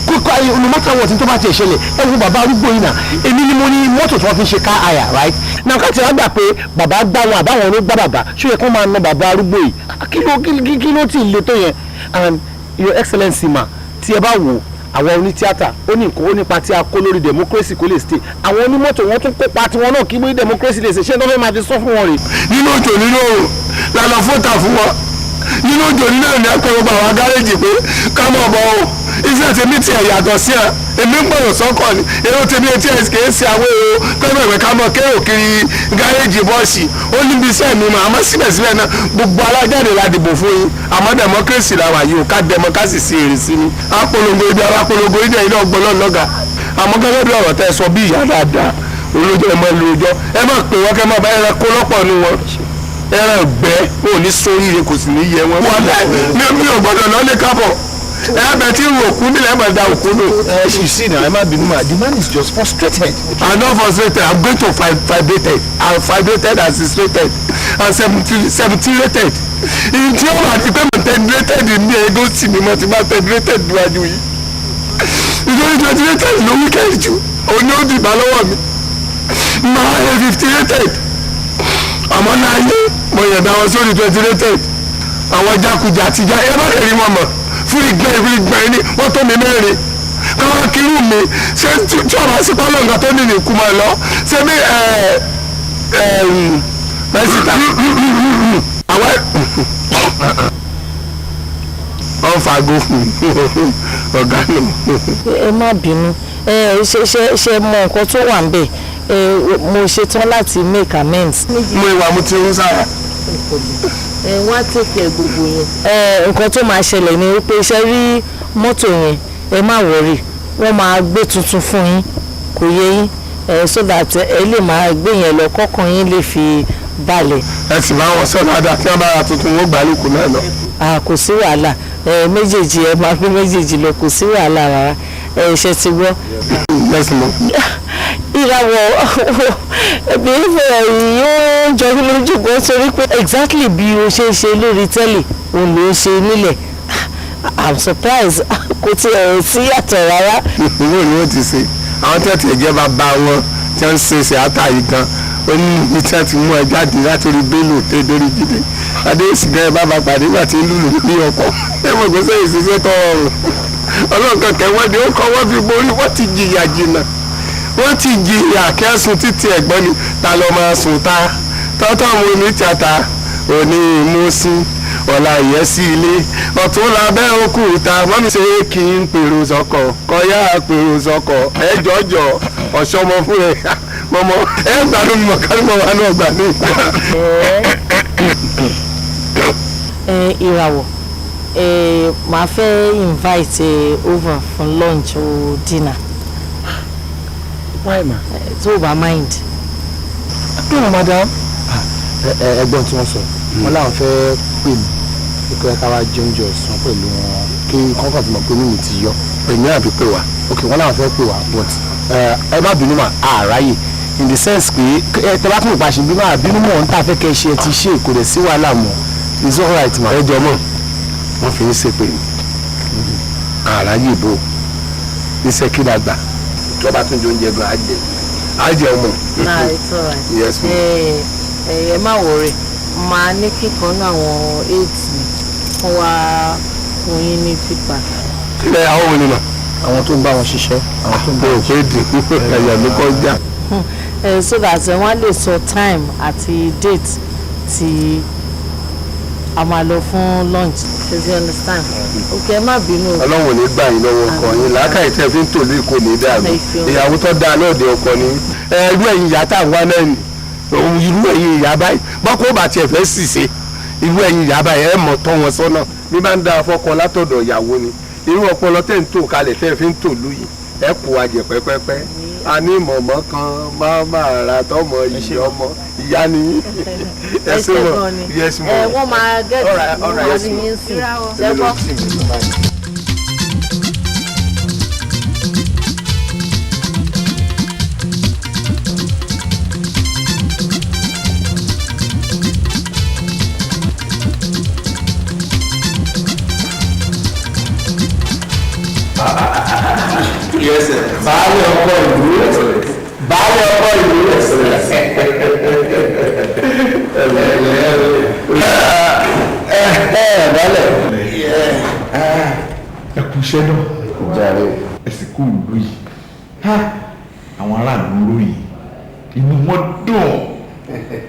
kókó ayé no matter what tó bá ti ṣẹlẹ̀ ẹ wo bàbá arúgbó yìí náà èmi ni mo ní mọ́tò tí wọ́n fi ṣe car hire right náà ká ti wá gbà pé bàbá gbá wọn àbáwọn ló gbá bàbá ṣó yẹ kó máa ná bàbá arúgbó yìí kí ló ti le tó yẹn and your excellency ma tí ẹ bá wò àwọn onítíátà ó ní nǹkan ó nípa tí a kó lórí democracy kó lè stay àwọn onímọ́tò wọn tún kópa tiwọn náà kí bí democracy lè ṣe ṣé lọ́fẹ́ máa fi sọ fún wọn rè. nínú òjò nínú òòrùn lànà fóòtà fún wọn nínú òjò nínú òòrùn ní akọ̀rọ̀gbà àwọn gáréjì pé ká mọ̀ bọ̀ ọ́ iṣẹ́ tèmi ti ẹ̀ yàtọ̀ sí ẹ èmi ń gbọ̀rọ̀ sọ́kọ̀ ni èrò tèmi etí ẹ̀ kì í ṣe àwọn èrò pẹ́ẹ́mọ̀ ìwé ká mọ̀ kéèrò kiri gáréèjì bọ́ọ̀sì ó níbi iṣẹ́ mi mà àmọ́ síbẹ̀síbẹ̀ náà gbogbo alájáde la dìbò fún yín àmọ́ democracy la wà yìí ò ká democracy sí èrè sí ni apolongo ibi apolongo ìjẹ́ ilé ọgbọ́n náà lọ́gà àmọ́ gẹ́gẹ́ bí ọ̀rọ̀ tẹ́ sọ bí ìyá dáadáa olójó ẹ máa lo ọjọ́ ẹ máa pè wọ́n kẹ́ máa bá ẹran kó lọ́pọ̀ nu wọn ẹran gbẹ ò ní sóríire kò sì ní yẹ wọn. wọn lẹ mi ò gbọ́dọ̀ lọ ní kábọ̀ ẹ bẹ tí ń òkú nílẹ̀ ẹ máa da òkú nù. you see now ẹ má bínú ma the man is just frustrated. I'm not frustrated I'm going to vibrated I'm vibrated and frustrated and 17 ìdí ọ̀rọ̀ àti pé mo tẹ̀dúrétẹ̀d ní ẹgbẹ́ òsì mi mo ti máa tẹ̀dúrétẹ̀d níwájú yìí nítorí tẹ̀dúrétẹ̀d ló wíkẹ́ẹ̀dì jù òní ó dìbà lọ́wọ́ mi máa yẹ 50 àmọ́ náà yé mo yẹ̀dá wọn sórí 20 àwọn jákujá àtijọ́ ẹ má kẹ́rì wọn mọ̀ fún ìgbẹ́ ní wọ́n tó mi mẹ́rin káwọn kírun mi ṣé tí ọ̀rọ̀ sí pálọ̀ nǹkan tó nìyí kú máa lọ ṣé bí mẹ́sìtà àwọn wọ́n fagbó ọ̀gá nù. ẹ má bínú ṣe mọ nǹkan tó wà ń bẹ̀ mo ṣetán láti make amends. mo ìwà mo ti ń sára. wọ́n á tètè gbogbo yẹn. nǹkan tó máa ṣẹlẹ̀ ni wípé ṣe rí mọ́tò yẹn ẹ má wọrí wọ́n máa gbé tuntun fún yín kò yé yín so that ẹ lè máa gbé yẹn lọ kọ́kàn yín lè fi balẹ̀. ẹ sì máa wọ sọ́nà àdá tí wọ́n bá ra tuntun wọ́n gbà lóko náà lọ. kò sí wàhálà méjèèjì ẹ máa gbé méjèèjì lọ kò sí wàhálà rárá ṣe ti gbọ́. ìràwọ̀ ẹbí ìfẹ́ yóò jọ kí lójú gan torí pé exactly bí o ṣe ń ṣe lórí tẹ́lẹ̀ òun ló ń ṣe nílẹ̀ I'm surprised kò tiẹ̀ sí yàtọ̀ rárá. ìwé ni wọ́n ti ṣe àwọn tẹ́tí ẹ̀jẹ̀ bá bá wọn tí wọ́n ń ṣe ṣe àtàyè gan ó ní ibi tí wọ́n ti mú ẹ jáde látòrí bélò tẹ́ dórí jíde adéyèsí gan bá bá pàdé nígbà tí ń lùlù ní ọkọ̀ ẹ mọ̀ pé sẹ́yìn ṣiṣẹ́ tọ́ ọrùn ọlọ́ọ̀kan kẹwọ́n ni ó kọ́ wọ́n fi borí wọ́n ti jìyà jìnnà wọ́n ti jìyà kẹ́sùn títí ẹ̀gbọ́n ni ta lọ máa sùn ta tọ́tọ́ mu ní tíátà òní ìmúsí ọ̀la ìyẹ́sí ilé ọ̀tún labẹ́ òkúta mọ́mí ṣe kí n pèrò sọ́kọ̀ kọ́yà pèrò sọ́kọ̀ ẹ jọjọ ọ̀ṣọ́mọ fún ẹ mọ́mọ́ ẹ gbàdúrà mọ̀ kálímọ̀ wà náà gbà ní ìgbà. ìràwọ̀ màá fẹ́ invite over for lunch or dinner. why ma. tó o bá mind. no madam. ẹ̀gbọ́n tí wọ́n sọ wọn làwọn fẹ́ pè mí kíkọ́ ká wá jẹ oúnjẹ ọ̀sán pẹ̀lú wọn kí kọ́ńkà tó mọ̀ pé mímì ti yọ. èmi àbí pè wá. ok wọn làwọn fẹ́ pè wá but ẹ má bínú mà àráyè in the sense pé tẹ bá tún ìpa ṣe bínú àbínú mọ̀ ń tà fẹ́ kẹ́ ṣe ti ṣe kò dẹ̀ sí wàhálà mọ́ it's all right ma. ẹ jọ mọ wọn fi ń ṣe pé àráyè bò iṣẹ́ kí la gbà ìjọba tún jọ oúnjẹ gan àjẹ ọmọ. nah it's all right. yes ma. ẹ má wọrẹ máa ní kíkan náà àwọn aids mi fún wa fún yín ní pípa. ilé àwọn wo ni mà. àwọn tó ń bá wọn ṣiṣẹ́ àwọn tó ń bá wọn pé dín ẹ̀yà ló kọjá. so that wọ́n á lè sọ time àti date tí a máa lọ fún lunch. Does you understand? ok ẹ má bínú. ọlọ́run ò ní gbà yín lọ́wọ́ ọkọ yín làákàyè tẹ́ fi ń tòlú ìkó ní dàbí ìyàwó tó dáa lóde ọkọ ni. irú ẹ̀yin ìyá tá à ń wá náà nì irú ẹ̀yin ìyá báyìí bọ́kọ́ bá tiẹ̀ fẹ́ sì ṣe irú ẹ̀yin ìyá báyìí ẹ̀ mọ̀ tọ́ wọn sọ́nà bí bá ń da afọ́kọ látọ̀dọ̀ ìyàwó ni irú ọpọlọ tẹ́ ń tò kalẹ̀ tẹ́ fi ń tòlú yìí ẹ̀ kó ajẹ̀ pẹ́pẹ́pẹ́ a ní mọ̀mọ́ kan máa ra tọmọ yìí ọmọ ìyá ni ẹ ṣe mọ yes mọ. wọ́n máa gẹ́gẹ́ bí yín sí ṣẹ́gbọ́. baálé ọkọ ìlú baálé ọkọ ìlú ẹ kú iṣẹ́ náà ẹ sì kú ìlú yìí àwọn aráàlú lóyè inú wọn dùn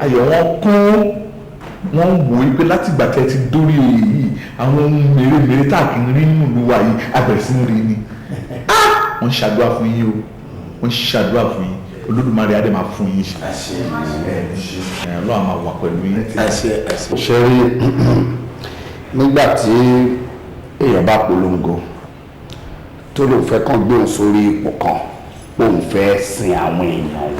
ayọ̀ wọn kún wọ́n ń wò ó pé láti ìgbà tẹ́ ti dórí oyè yìí àwọn ohun mèremère tá a kì í rí nínú ìlú wa yìí abẹ̀rẹ̀ sí ní rí ni wọ́n ń ṣàdúrà fún yín o wọ́n ń ṣàdúrà fún yín Olódùmarè á dẹ̀ máa fún yín ṣe Ọlọ́run máa wà pẹ̀lú yín. ṣe rí nígbà tí èèyàn bá polongo tó lóun fẹ́ kàn gbé òun sórí ipò kan òun fẹ́ sin àwọn èèyàn òun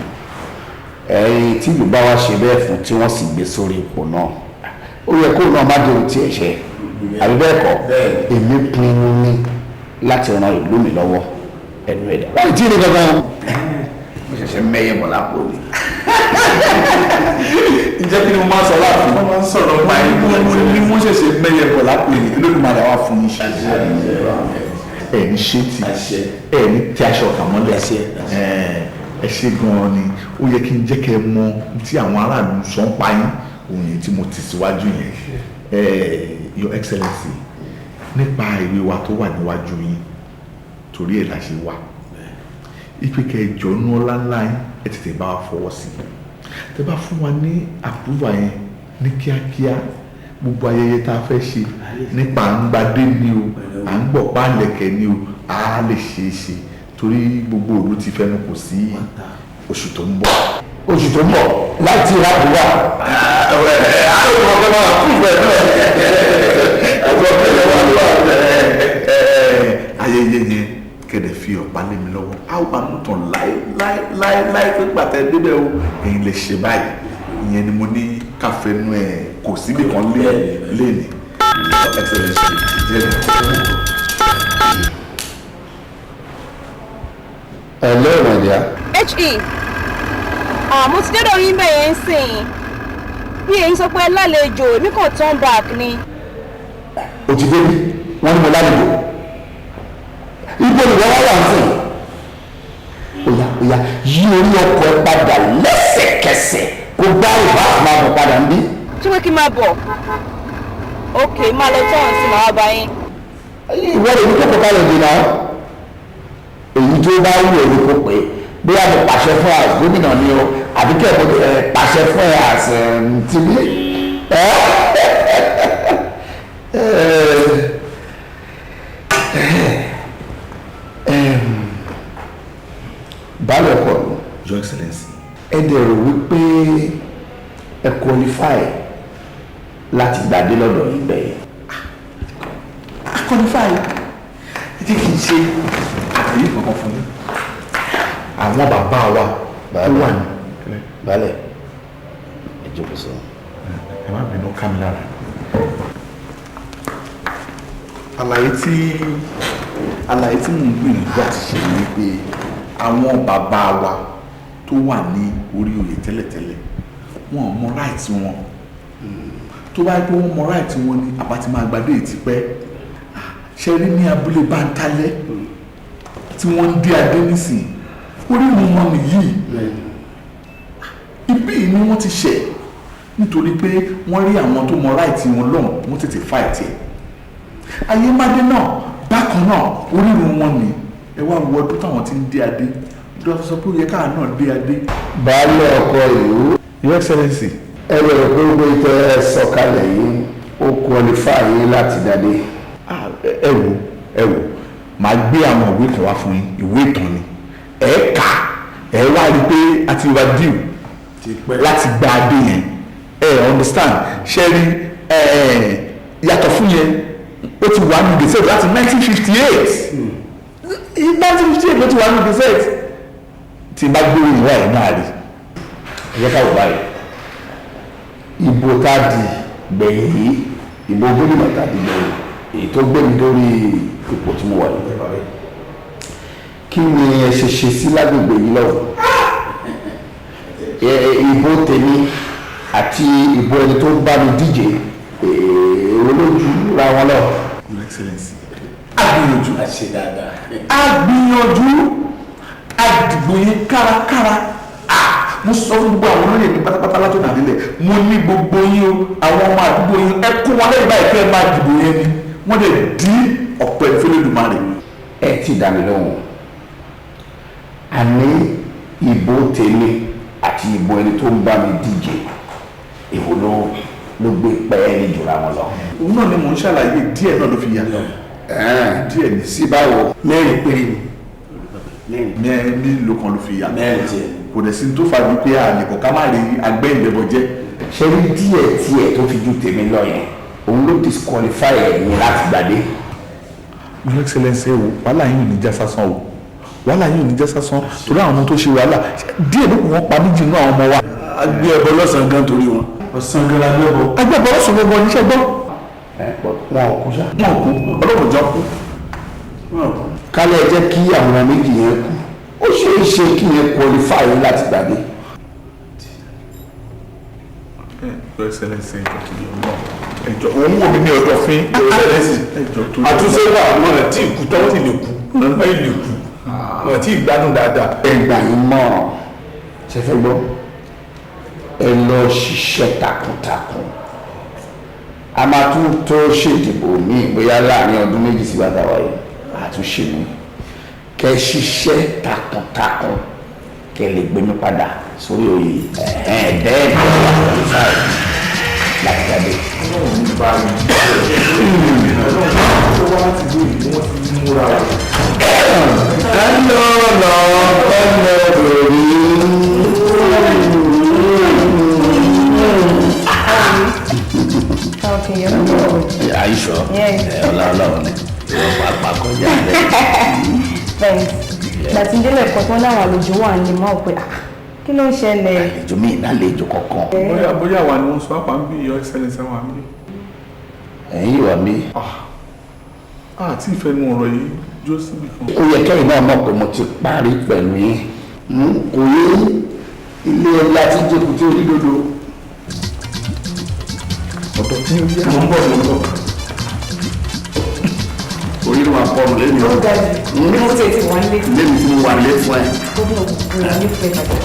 ẹ̀yin tí ìlú bá wá ṣe bẹ́ẹ̀ fún tí wọ́n sì gbé sórí ipò náà ó yẹ kó náà má dé ohun tí ẹ ṣe àbí bẹ́ẹ̀ kọ́ èmi pinnu ní láti ran ìlú mi lọ́wọ́ ẹnu ẹ̀dá láì tí ì ní gangan mo ṣẹ̀ṣẹ̀ mẹ́yẹ̀ bọ̀ lápò mi. ǹjẹ́ kí ni mo máa sọ láàfin wọ́n máa ń sọ̀rọ̀ nípa ẹni ní wọ́n ṣẹ̀ṣẹ̀ mẹ́yẹ̀ bọ̀ lápò mi Olódùmarè wá fún yín ṣe ẹni ṣe ti ẹni tí aṣọ ọ̀kà mọ́lẹ̀ ẹ ṣe gan-an ni ó yẹ kí n jẹ́ kẹ́ ẹ mọ tí àwọn aráàlú sọ ń pa yín òun yìí tí mo ti síwájú yẹn Your Excellency nípa ìwé wa tó wà níwájú yín torí ẹ̀ la ṣe wà ipe kẹjọ nú ọlá ńlá yín ẹ tètè bá wa fọwọ́ sí i tẹ bá fún wa ní àpúrúwà yẹn ní kíákíá gbogbo ayẹyẹ tá a fẹ́ ṣe nípa à ń gbadé ni o à ń gbọ̀ pálẹ̀kẹ̀ ni o a lè ṣe é ṣe torí gbogbo òru ti fẹnu kò sí oṣù tó ń bọ̀. oṣù tó ń bọ̀ láti ìrábùwà. àwọn ọmọ ọgbẹ́ máa kú ìgbẹ́ náà ẹ̀gbọ́n tẹ̀lé wà lọ́wọ́. ayẹyẹ yẹn kẹ̀dẹ̀ fi ọ̀pá lé mi lọ́wọ́ a ó máa mú tán láéláé pé pàtẹ́ débẹ̀ o ẹ̀yin lè ṣe báyìí ìyẹn ni mo ní káfẹ́nu ẹ̀ kò síbi kan léèní Excellency ẹ̀lẹ́ ìrọ̀lẹ́à. mo ti dé lórí bẹ́ẹ̀ yẹn sìn bí èyí sọ pé lálejò èmi kò turn back ni. o ti débi wọn ní mo lálejò ibo ni wọn wá ń sìn oya yí orí ọkọ̀ ẹ padà lẹ́sẹ̀kẹsẹ̀ kó gbá ìbá máa bọ̀ padà ń bí. ṣé pé kí n máa bọ̀ ok máa lọ tọ́hún sí màá bá yín. ìwọ lè ní kókó kalẹ̀ dì náà èyí tó bá wù ẹ́ ní kó pé bóyá mo pàṣẹ fún ẹ gómìnà ni o àbí kẹ́ mo pàṣẹ fún ẹ àṣẹ tìbí báyọ̀ kọ̀ ló. Your Excellency. ẹ dẹ̀rọ wípé ẹ qualify láti gbàdé lọ́dọ̀ yìí bẹ́ẹ̀. a qualify ẹ jẹ́ kí n ṣe àbẹ̀yẹ kankan fún mi. àwọn bàbá wa tó wà ní. balẹ̀ ẹ jókòó sọ. ẹ má bínú ká mi lára. àlàyé tí mò ń gbìyànjú àti ṣe ni pé àwọn bàbá wa tó wà ní orí oyè tẹ́lẹ̀tẹ́lẹ̀ wọn ò mọ ráìtì wọn tó bá yẹ pé wọ́n mọ ráìtì wọn ni àbá ti máa gbadé yìí ti pẹ́ ṣe rí ní abúlé Bántálẹ́ tí wọ́n ń dé adé nísìnyí orí wọn nìyí ibí yìí ni wọ́n ti ṣẹ̀ nítorí pé wọ́n rí àwọn tó mọ ráìtì wọn lọ́hùn wọ́n tètè fáìtì ẹ̀ ayémádé náà bákan náà orí wọn ni ẹ wá wo ọdún táwọn ti ń dé adé dọ́tà sọ pé ó yẹ káà náà dé adé. baálé ọkọ ìlú. Your Excellency. ẹ lè rò pé gbogbo ìtẹ́ sọ̀kalẹ̀ yìí ó qualify yín láti dádé. ẹ wò màá gbé àwọn ìwé kan wá fún yín ìwé ìtàn ni ẹ kà ẹ wá rí i pé a ti wá díù láti gba adé yẹn ẹ understand ṣe rí yàtọ̀ fún yẹn ó ti wà ní gazette láti 1958 1958 ló ti wà ní gazette tí bá gbé ìwà ẹ̀ náà rí ẹ̀yẹ́ ká wò báyìí. ìbò tá a di gbẹ̀yìn yìí ìbò gómìnà tá a di gbẹ̀yìn èyí tó gbé mi lórí ipò tí mo wà ní. kí ni ẹ ṣe ṣe sí lágbègbè yìí lọ́wọ́ ìbò tèmi àti ìbò ẹni tó bá mi díje èrò lójú ra wọn lọ. Your Excellency agbìyànjú àṣẹ dáadáa. agbìyànjú àdìgbò yẹn kárakára mo sọ fún gbogbo àwọn olóyè mi pátápátá látọ̀ nàdílẹ̀ mo ní gbogbo yín o àwọn ọmọ àdúgbò yín ẹ kó wọn lẹ́yìn báyìí kẹ́ ẹ máa dìbò yẹn ni wọ́n lè dí ọ̀pọ̀ ìfẹ́lẹ́dùmarè. ẹ ti dá mi lóhùn àní ìbò tèmi àti ìbò ẹni tó ń bá mi díje èwo ló gbé pẹ́ẹ́lí jùlọ wọn lọ. òun náà ni mò ń ṣàlàyé díẹ̀ náà ló fi yàtọ̀. díẹ̀ ní sí báwo. mẹ́rin péré ni. mẹ́rin ló kan ló fi yàtọ̀. kò dẹ̀ sí tó fà wípé àlèkọ̀ ká má rí agbẹ́ ìlẹ̀bọ̀ jẹ́. ṣé rí díẹ̀ tiẹ̀ tó fi ju tèmi lọ yẹn òun ló disqualify ẹ̀yìn láti gbàdé. Your Excellency o wàhálà yìí ò ní já sásán o wàhálà yìí ò ní já sásán torí àwọn ọmọ tó ṣe wàhálà díẹ̀ ló kù wọ́n pa méjì nínú àwọn ọmọ wa. a gbé ẹbọ lọ́sàn-án gan torí wọn. ọ̀sán gan la gbé ẹbọ. agbẹ́bọ lọ́sàn-án gan níṣẹ́ gbọ́. wọn ò kú sá. wọn ò kú ọlọ́run jọ kú. kálẹ̀ jẹ́ kí àwọn méjì yẹn kú ó ṣeé ṣe kí yẹn qualify láti gbàdé. Your Excellency ẹjọ́ òun wò mí ní ọ̀dọ̀ fún àtúnṣe wà wọn tí ìkú tọ́wọ́ ti lè kú wọn lè kú wọn tí ìgbádùn dáadáa. ẹgbà yín mọ̀ràn ṣe fẹ́ gbọ́ ẹ lọ ṣiṣẹ́ takuntakun a máa tún tó ṣèdìbò míì bóyá láàrin ọdún méjì sí bàtà wáyé àtúnṣe mi kẹ́ ṣiṣẹ́ takuntakun kẹ́ lè gbé mi padà sórí oyè ẹ̀ẹ́dẹ́gbẹ̀rún láti jáde. Okay, you're good. Are you sure? Yes. Ọlọ́run ni wọ́n máa pa kọjá rẹ̀. Thanks. Láti délé ẹ̀kọ́ tó náà wà lójú wà ní mọ́ pé kí ló ń ṣẹlẹ̀? Àlejò mi ìnálejò kankan. bóyá wà ní wọ́n sọ àpá ń bí Your Excellency wà mí. Ẹ̀yin wà mí. àti ìfẹ́nu ọ̀rọ̀ yìí jó síbi kan. Ó yẹ kẹ́yìn náà mọ̀ pé mo ti parí pẹ̀lú yín. Kò yé ilé ẹ̀la tí jẹ́kù tí onídodo. ọ̀dọ̀ tí ó yẹ. mo ń bọ̀. Orí ló máa pọ̀ mọ́ lẹ́nu. Ó ga jù. Ní mo tètè wá nílé. Lẹ́nu tí mo wà lé fún ẹ. Ó ní òkùnkùn ní ìfẹ́ tàbí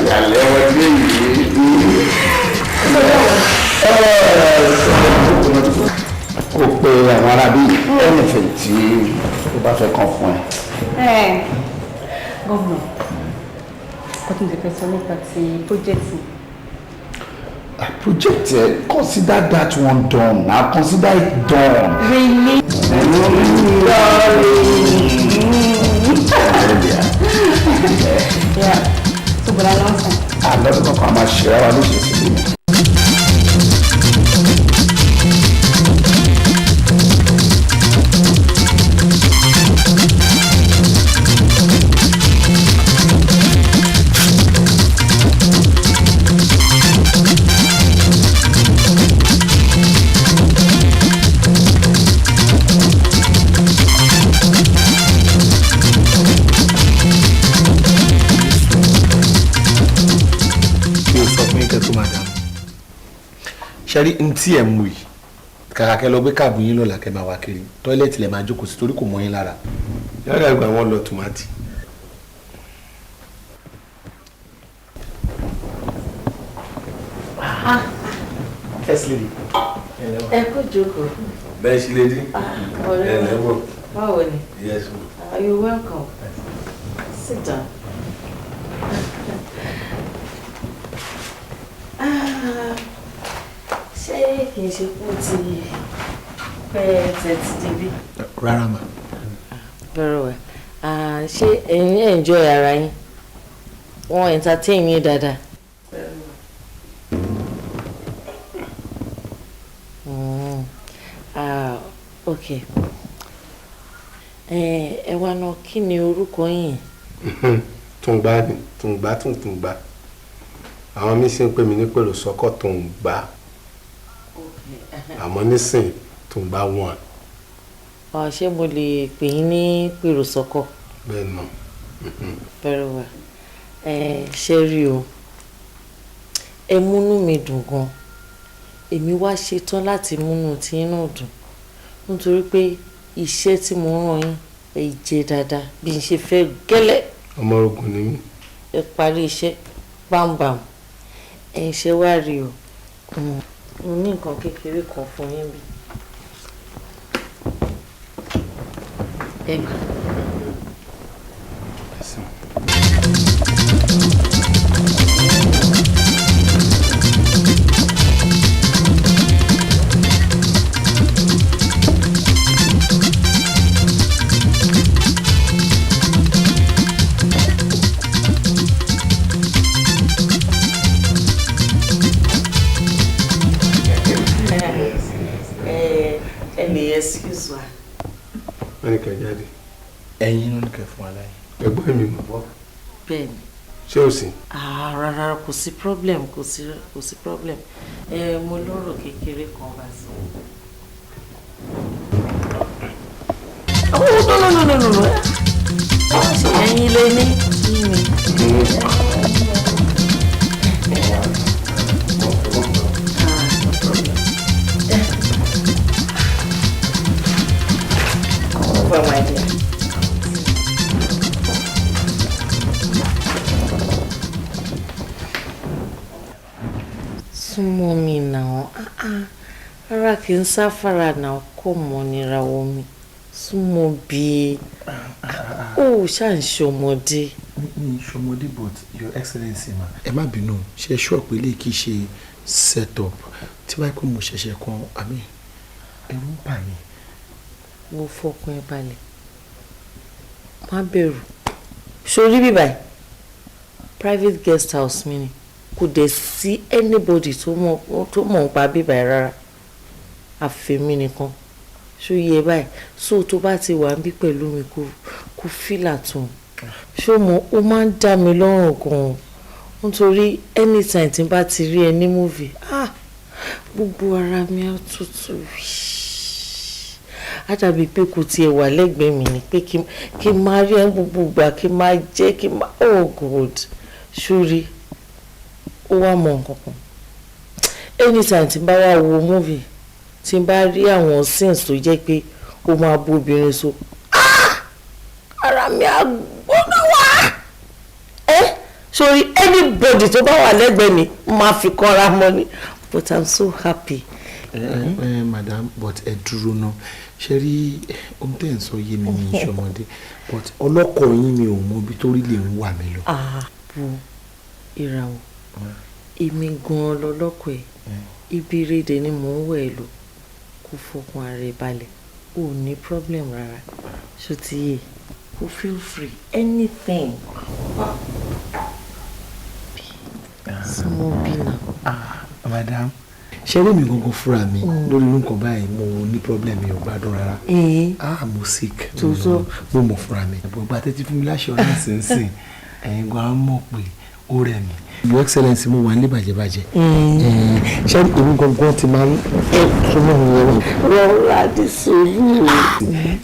Ìyàlẹ́ wọn gbé yìí. Kò pe àwọn arábí ẹnìfẹ̀ tí ó bá fẹ́ kàn fún ẹ. Gómìnà, ó tún ti fẹ́ sọ nípa ti pọ́jẹ́tì. Project consider that one done. Now consider it done. Really? Yeah. So, but I don't know. I'm not going to come and share our news. ṣẹ́rí ntí ẹ̀ mú yìí kàkà kẹ́ lọ gbé káàbù yín lọ́la kẹ́ máa wá kiri tọ́ílẹ̀tì lẹ̀ máa jókòó sí torí kò mọ́ yín lára yàrá ìgbà wọn lọ tòmátì. First lady. Ẹ kú jókòó. Bẹ́ẹ̀ ṣe lédi. Ọ̀rẹ́ mi. wọ̀. Báwo ni? Yes. You're welcome. Sit down. Ṣé kì í ṣe kó ti pẹ́ tẹ̀tí débi? Rárá mà. Very well. Ṣé ẹ̀yin enjoy ara yín? Wọ́n entertain yín dáadáa? Okay. Ẹ wá náà kí ni orúkọ yín? Tùǹgbà ni Tùǹgbà. Àwọn míín sì ń pè mí ní pẹ̀lú sọ́kọ̀ Tùǹgbà. Àmọ́ nísìn Tùǹgbà wọn. Ṣé mo lè pè yín ní pèrò sọ́kọ̀? Bẹ́ẹ̀ nà. Very well. Ṣé rí o? Ẹ múnú mi dùn gan. Èmi wá ṣetán láti múnú tí inú dùn. Nítorí pé iṣẹ́ tí mo rán yín ẹ jẹ́ dáadáa bí n ṣe fẹ́ gẹ́lẹ́. Ọmọ ogun ni mí. Ẹ parí iṣẹ́ bámbàm. Ẹ ṣe wá rí o. Mo ní nǹkan kékeré kan fún yín bí. Ẹ gbà. Any excuse wa. wọ́n ní kẹ́ jáde. ẹ̀yin ló ní kẹ́ fún wa láyé. ẹ̀gbọ́n mi mọ̀. Bẹ́ẹ̀ni. ṣé o sì. Rárá kò sí problem kò sí problem. Mo lọ́rọ̀ kékeré kan bá sọ. No. Ẹ̀yin lè ní. Over my dear. Súnmọ́ mi náà. Rárá kì í sáfàrà náà kò mọ́ nira omi. Súnmọ́ bí ó ṣàǹṣọmọdé. mi ṣọmọdé but your excellency ma. ẹ má bínú ṣe ṣọ́ọ̀pù ilé kì í ṣe set up tí wáyé pé mo ṣẹ̀ṣẹ̀ kan àmì ẹ̀rù ń bà mí. Mo fọkàn ẹ balẹ̀ má bẹ̀rù sórí bíbáyìí private guest house mi ni kò dẹ̀ sí anybody tó mọ̀ nípa bíbáyìí rárá àfẹ́mi nìkan ṣó yẹ báyìí so tó bá ti wà níbí pẹ̀lú mi kò fílà tún ṣó mo ó máa ń dá mi lọ́rùn gan-an nítorí anytime tí n bá ti rí ẹ ní movie gbogbo ara mi á tutù á dàbí pé kò tiẹ̀ wà lẹ́gbẹ̀ẹ́ mi ni pé kí n máa rí ẹ gbogbo ìgbà kí n máa jẹ́ kí n máa oh god ṣórí ó wá mọ nǹkan kan anytime tí n bá wá wo movie tí n bá rí àwọn scenes tó jẹ́ pé ó máa bú obìnrin so ara mi á gbọ́dọ̀ wá sórí anybody tó bá wà lẹ́gbẹ̀ẹ́ mi máa fi kọ́ra mọ́ ni but I'm so happy. Madam but ẹ dúró náà ṣe rí ohun tẹ́ ẹ̀ ń sọ yé mi ní ìṣọmọdé but ọlọ́kọ̀ yín mi ò mọ ibi tó rí lè ń wà mí lọ. bu ìràwọ̀ èmi gan-an lọ́lọ́kọ̀ ẹ̀ ibi rédè ni mò ń wẹ̀ lò kó fọkàn ara ẹ̀ balẹ̀ ò ní problem rárá ṣó ti yé kó feel free anything. Súnmọ́ bí náà. Madam ṣe rí mi gangan fúnra mi lórí nǹkan báyìí mo ní problem mi ò gbádùn rárá mo sick mo mọ̀ fúnra mi gbogbo àtẹ́tí fún mi láṣẹ ọ̀rẹ́ sínsìn ẹ̀yin gan-an mọ̀ pé ó rẹ̀ mí. Your Excellency mo wà ní bàjẹ́bàjẹ́ ṣé èmi gangan ti máa ń súnmọ́ mi lọ́wọ́. rọra di sùúrù.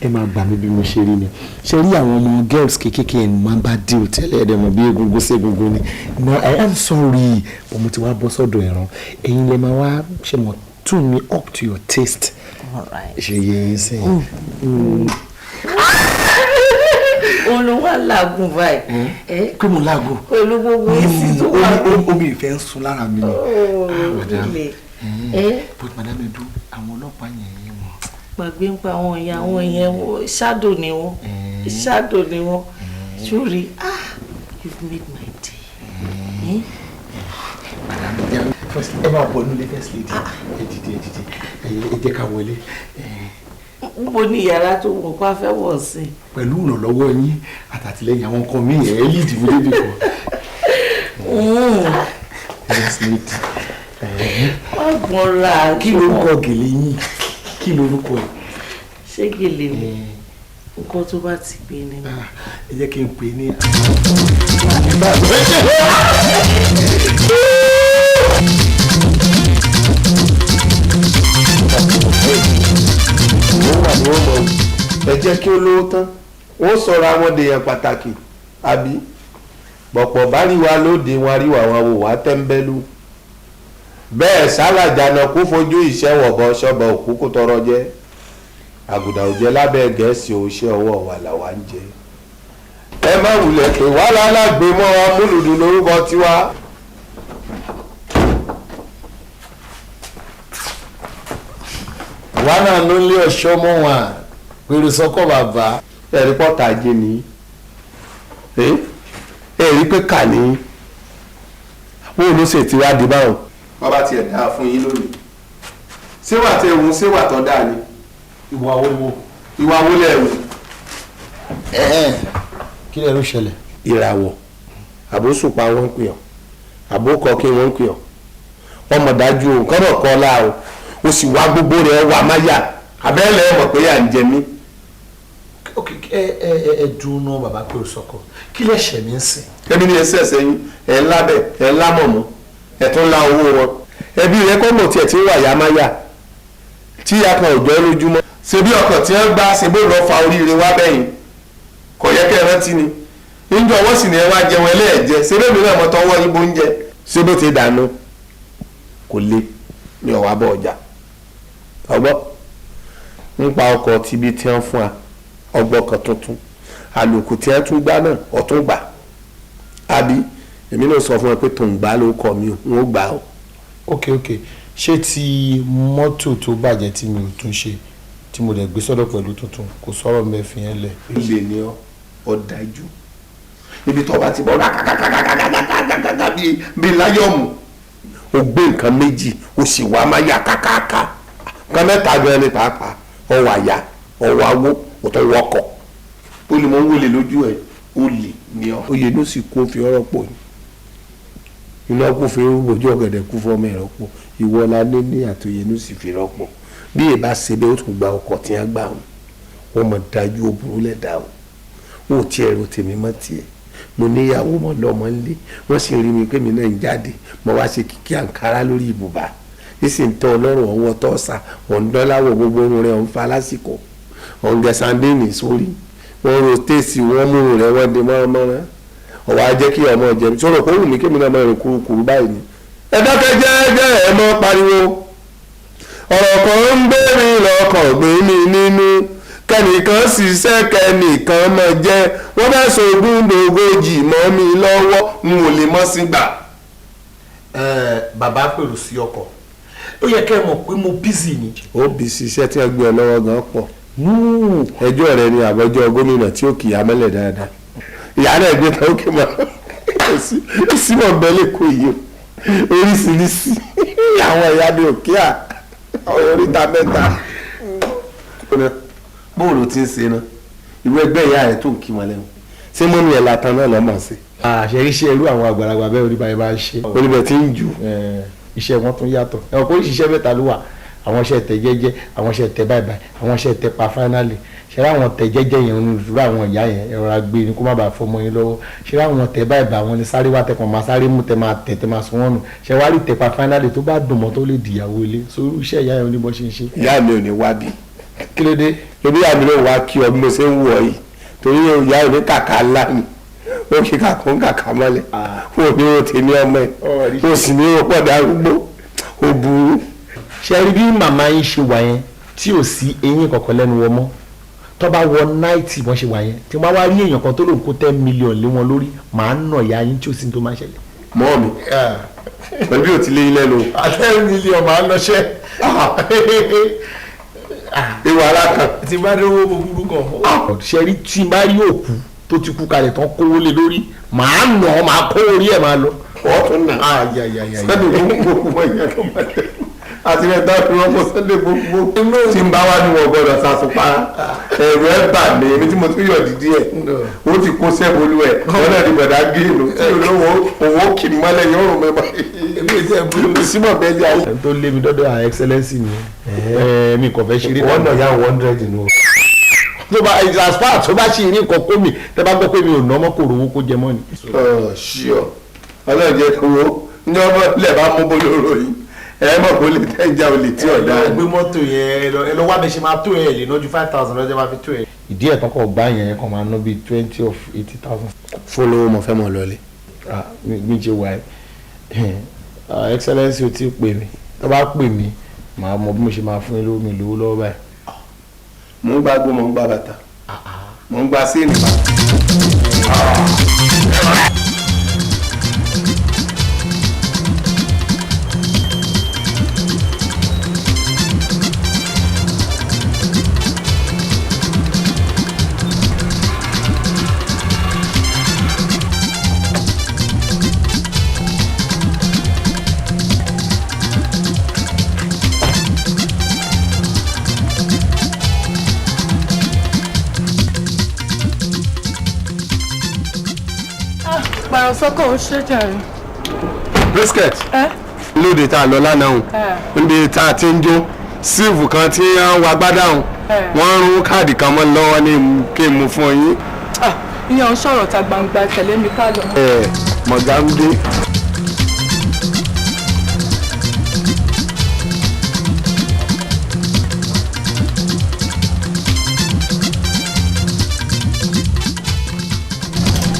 ẹ máa gbà mí bí mo ṣe rí ni ṣe rí àwọn ọmọ girls kékeré ẹ̀ máa ń bá deal tẹ́lẹ̀ ẹ̀dẹ̀ mọ̀ bí egungun sí egungun ni no I am sorry mo ti wá bọ́ sọ́dọ̀ ẹ̀ràn ẹ̀yin lè máa wá ṣe mọ̀ tune me up to your taste ṣe yẹ yín sẹ́yìn. olùwà làágùn báyìí. pé mo làágùn. pẹ̀lú gbogbo èsì tó wà. omi ìfẹ́ ń sun lára mi ni. but madam edu àwọn ọlọ́pàá yẹn wọ́n. gbàgbé ń pa àwọn yẹn ṣáàdò ni wọ́n ṣúrí you've made my day. madam ẹ máa bọ̀ nílé first lady ẹ dìde ẹ jẹ́ ká wọlé. mo ní yàrá tó wọ̀ kó a fẹ́ wọ̀ sí. pẹ̀lú ìrànlọ́wọ́ yín àtàtìlẹ́yìn àwọn nǹkan míì ẹ̀ lè dìbò débi kan. first lady. wọ́n gbọ́nra. kí lorúkọ gèlè yín kí lorúkọ ẹ̀. ṣé gèlè mi nǹkan tó bá ti pè ní. ẹ jẹ́ kí n pè ní. ẹ jẹ́ kí ó lówó tán wọ́n sọ̀rọ̀ àwọn èèyàn pàtàkì àbí pọ̀pọ̀ bá rí wa lóde wọn rí wa wọn wò wá tẹ́ńbẹ́lú bẹ́ẹ̀ sálàjànà kó fojú ìṣẹ́wọ̀bọ ṣọ́bọ̀ òkú kó tọrọ jẹ́ àgùdà òjẹ́ lábẹ́ gẹ̀ẹ́sì òṣẹ́ ọwọ́ wa làwa ń jẹ ẹ má wulẹ̀ pé wà lálágbé mọ́ amúlùdùn lórúkọ tiwa. wà náà ló lé ọ̀ṣọ́ mọ́ wọn pèrè sọ́kọ̀ bàbá ẹ̀rí pọ́tà ajé ni ẹ̀rí pé kà ní wọ́n ló ṣe ti wá di báwọn. wọ́n bá tiẹ̀ dáa fún yín lónìí ṣéwà tẹ òun ṣéwà tó dáa ni ìwà wo lẹ́rù. kí lẹ́rù ṣẹlẹ̀. ìràwọ̀ àbóṣùpá wọn ń pè ọ́ àbókọ kí wọ́n ń pè ọ́ ọmọ dájú o kọ́rọ̀ kọ́ ọ́ la o sì wá gbogbo rẹ̀ wà máyà abẹ́lẹ̀ mọ̀ pé à ń jẹ mí. ẹ dùn náà bàbá pé o sọkọ kí lè ṣẹ̀ mí ń sìn. ẹbí ni ẹsẹ̀ sẹ́yìn ẹ̀ ńlá bẹ̀ ẹ̀ ńlá mọ̀mọ́ ẹ̀ tún la owó wọn ẹbí rẹ kọ́ mọ̀ tiẹ̀ tí ń wà yá má yà tí a kan òjò lójúmọ́ ṣe bí ọkọ̀ tí wọ́n gbá ṣe bó lọ fa oríire wá bẹ́yìn kò yẹ kẹ́ ẹ rántí ni níjọ wọ́n sì ní ẹ wá jẹun ẹlẹ́ẹ̀jẹ ṣe bẹ́ẹ̀ mi náà mọ̀ tọwọ́ yín bó ń jẹ ṣé bó ti dànù kò lé ní ọ̀wá bọ̀ ọjà ọgbọ́ nípa ọkọ̀ tibí tí wọ́n fún wa ọgbọ́ kan tuntun àlòkù tí wọ́n tún gbá náà ọ̀tún gbà àbí èmi náà sọ fún ẹ pé tòun gbá ló kọ mi ò ń gbà ó. ok ṣé ti mọ́tò tó bàjẹ́ tí mi ò tún ṣe tí mo dẹ̀ gbé sọ́dọ̀ pẹ̀lú tuntun kò sọ̀rọ̀ mẹ́fì yẹn lẹ̀. ilé ni ọ dájú ibi tó bá ti bọ́ kàkàkàkàkàkàkàkàkà bíi láyọ̀mù o gbé nǹkan méjì o sì wá má yà kàkàkà nǹkan mẹ́ta gan ni pàápàá ọwọ́ àyà ọwọ́ awó o tó wọkọ̀ o lè mọ wọlé lójú ẹ o lè ní ọ. oyè ló sì kó fi ọ̀rọ̀ pọ̀ ni iná kó fi ojú ọ̀gẹ̀dẹ̀ kú fọmọ ẹ̀rọ pọ̀ ìwọ la ní àtòyè ló sì fi rọ́pọ̀ bí èbá ṣe bẹ́ẹ̀ ó tún gba ọkọ̀ tí wọ́n gbà wọ́n mọ̀ dájú ó burú lẹ́dà o ò tiẹ̀ ro tèmi mọ́ tiẹ̀ mo níyàwó mọ́ lọ́mọ ńlé wọ́n sì rí mi pé mi náà ń jáde mo wá ṣe kìkì àǹkárá lórí ibùbá ìsì ń tọ́ ọlọ́run ọwọ́ tọ́sà ọ̀ndọ́láwọ̀ gbogbo orun rẹ̀ ọ̀n fa lásìkò ọ̀ǹgẹ̀ sandini sórí wọ́n ro téèsì wọ́n mú rẹ̀ wọ́n dé mọ́ránmọ́rán ọ̀wá jẹ́ kí ọmọ jẹ̀mí sọ̀rọ̀ kó wù mí kémi náà máa rìn kúrukùru báyìí ni ẹ dákẹ́ jẹ́ẹ́jẹ́ ẹ mọ́ pariwo ọ̀rọ̀ kan ń gbé mi lọ́kàn gbé mi nínú kẹ́nìkan ṣiṣẹ́ kẹ́nìkan mọ̀ jẹ́ wọ́n bá ṣògùn dògójì mọ́ mi lọ́wọ́ n ò lè mọ́ sí gbà. bàbá pèrò sí ọkọ̀ ó yẹ kẹ́ ẹ mọ̀ pé mo bízì ni. ó bí iṣẹ́ tí wọ́n gbé ọ lọ́wọ́ gan pọ̀ ẹjọ́ rẹ ni àbọ̀jọ́ gómìnà tí ó kì í amẹ́lẹ̀ dáadáa ìyá náà gbé tán ó kì í mọ̀ símọ̀ bẹ́lẹ̀ kò yí oríṣiríṣi àwọn ìyá mi ò kíá oríta mẹ́ta bóòlù tí ń ṣe náà irú ẹgbẹ́ ìyá rẹ̀ tó ń kí wọn lẹ́nu ṣé mọ́mí ẹ̀ látàn náà lọ́mọ̀ sí. àṣẹríṣẹ́ irú àwọn àgbàlagbà bẹ́ẹ̀ oníbàyẹ̀ bá ń ṣe. oníbẹ̀ tí ń jù. iṣẹ́ wọn tún yàtọ̀ ẹ̀wọ̀n kò ní ṣiṣẹ́ mẹ́ta ló wà àwọn iṣẹ́ tẹ̀ jẹ́jẹ́ àwọn iṣẹ́ tẹ̀ báyìí àwọn iṣẹ́ tẹ̀ pa fáínálì ṣẹlẹ àwọn tẹ̀ jẹ́jẹ́ yẹn ń dúró àwọn ìyá yẹn ẹ̀rọ agbé ni kó má bàa fọmọ yín lọ́wọ́ ṣẹlẹ àwọn tẹ̀ báyìí àwọn ni sáré wá tẹkàn máa sáré mú tẹ máa tẹ̀ máa sún wọn nù ṣẹlẹ wá rí tẹ̀ pa fáínálì tó bá dùn mọ́ tó lè dìyàwó ilé sórí iṣẹ́ ìyá yẹn oníbọ̀ ṣe ń ṣe. ìyá mi ò ní wá bí. kí ló dé. ebi ìyá mi ló wá kí ọ bí mo ṣe ń wọ yìí torí ìyá ò ní kàkà ńlá ni ó kí kàkó ń kàkà mọ́lẹ̀ ó ní o tèmi ọmọ ẹ̀ ó sì ní o pọ̀ darúgbó ó burú. ṣe rí bí màmá yín ṣe wà yẹn tí ò sí eyín kankan lẹ́nu wọn mọ́ tó bá wọ 90 wọ́n ṣe wà yẹn tí wọ́n wá rí èèyàn kan tó lòun kó 10 million lé wọn lórí màá nà ìyá yín tí ò sí tó máa ṣẹlẹ̀. mọ́ mi pẹ̀lú bí o ti lé yín lẹ́nu. 10 million máa ń lọ́ṣẹ́. ìwà alákan. tí bá rí owó búburú kan. ṣe rí tí bá rí òkú tó ti kú kalẹ̀ tán kówó lé lórí màá nà ọ́ máa kó orí ẹ̀ máa lọ. ọ̀tún náà sẹ́ni gbogbo mọ̀ ìyá tó máa tẹ̀ àti rẹ̀ dáhùn wọn mọ̀ sẹ́ni gbogbo tí ń bá wá ní wọn gbọ́dọ̀ sàṣùpá ẹ̀rọ ẹ̀ bà mí èmi tí mo tún yọ̀ dídí ẹ̀ ó ti kó sẹ́bolú ẹ̀ wọ́n náà di bọ̀dá géèlú tí olówó òwò kì í mọ́lẹ̀ yóò rùn mẹ́mọ́ símọ̀ bẹ́ẹ̀ lé ayé. tó lé mi dọ́dọ̀ à excellence ni mi kò fẹ́ ṣeré. wọ́n náà yá 100 nù. tó bá as far tó bá ṣe ìrí nǹkan kó mi tẹ́ bá gbọ́ pé mi ò ná ọmọ kò rówó kó jẹ mọ́ ni. ṣíọ ọlọ́ọ̀jẹ̀ kúrò ní ọmọ ilẹ̀ bá mú bolóró yìí ẹ mọ̀ kó lè tẹ́jà olè tí ọ̀dà. ẹ gbé mọ́tò yẹn ẹ lọ wá mi ṣe máa tó yẹn lè ná ju 5,000 lọ́jọ́ máa fi tó yẹn. ìdí ẹ̀ tán kọ̀ gbá yẹn kan máa ná bíi 20 of 80,000. fún olówó mo fẹ́ mọ̀ lọ́lẹ̀. mi ṣe wà ẹ́ excellence ò tí ì pè mí tó bá pè mí màá mọ bí mo ṣe máa fún yín lówó mi lówó lọ́wọ́ báyìí. mo ń gbá gbó mo ń gbá bàtà mo ń gbá sí ìnìbà. sọ́kọ̀ ó ṣe jàre. brisket lóde tá a lọ lánàá o níbi tá a ti ń jó síìfù kan tí wọ́n wá gbádáhùn wọ́n rún káàdì kan mọ́ lọ́wọ́ ní kí n mú fún yín. ìyẹn ń sọ̀rọ̀ ta gbangba tẹ̀lé mi ká lọ. Mọ̀gámdé.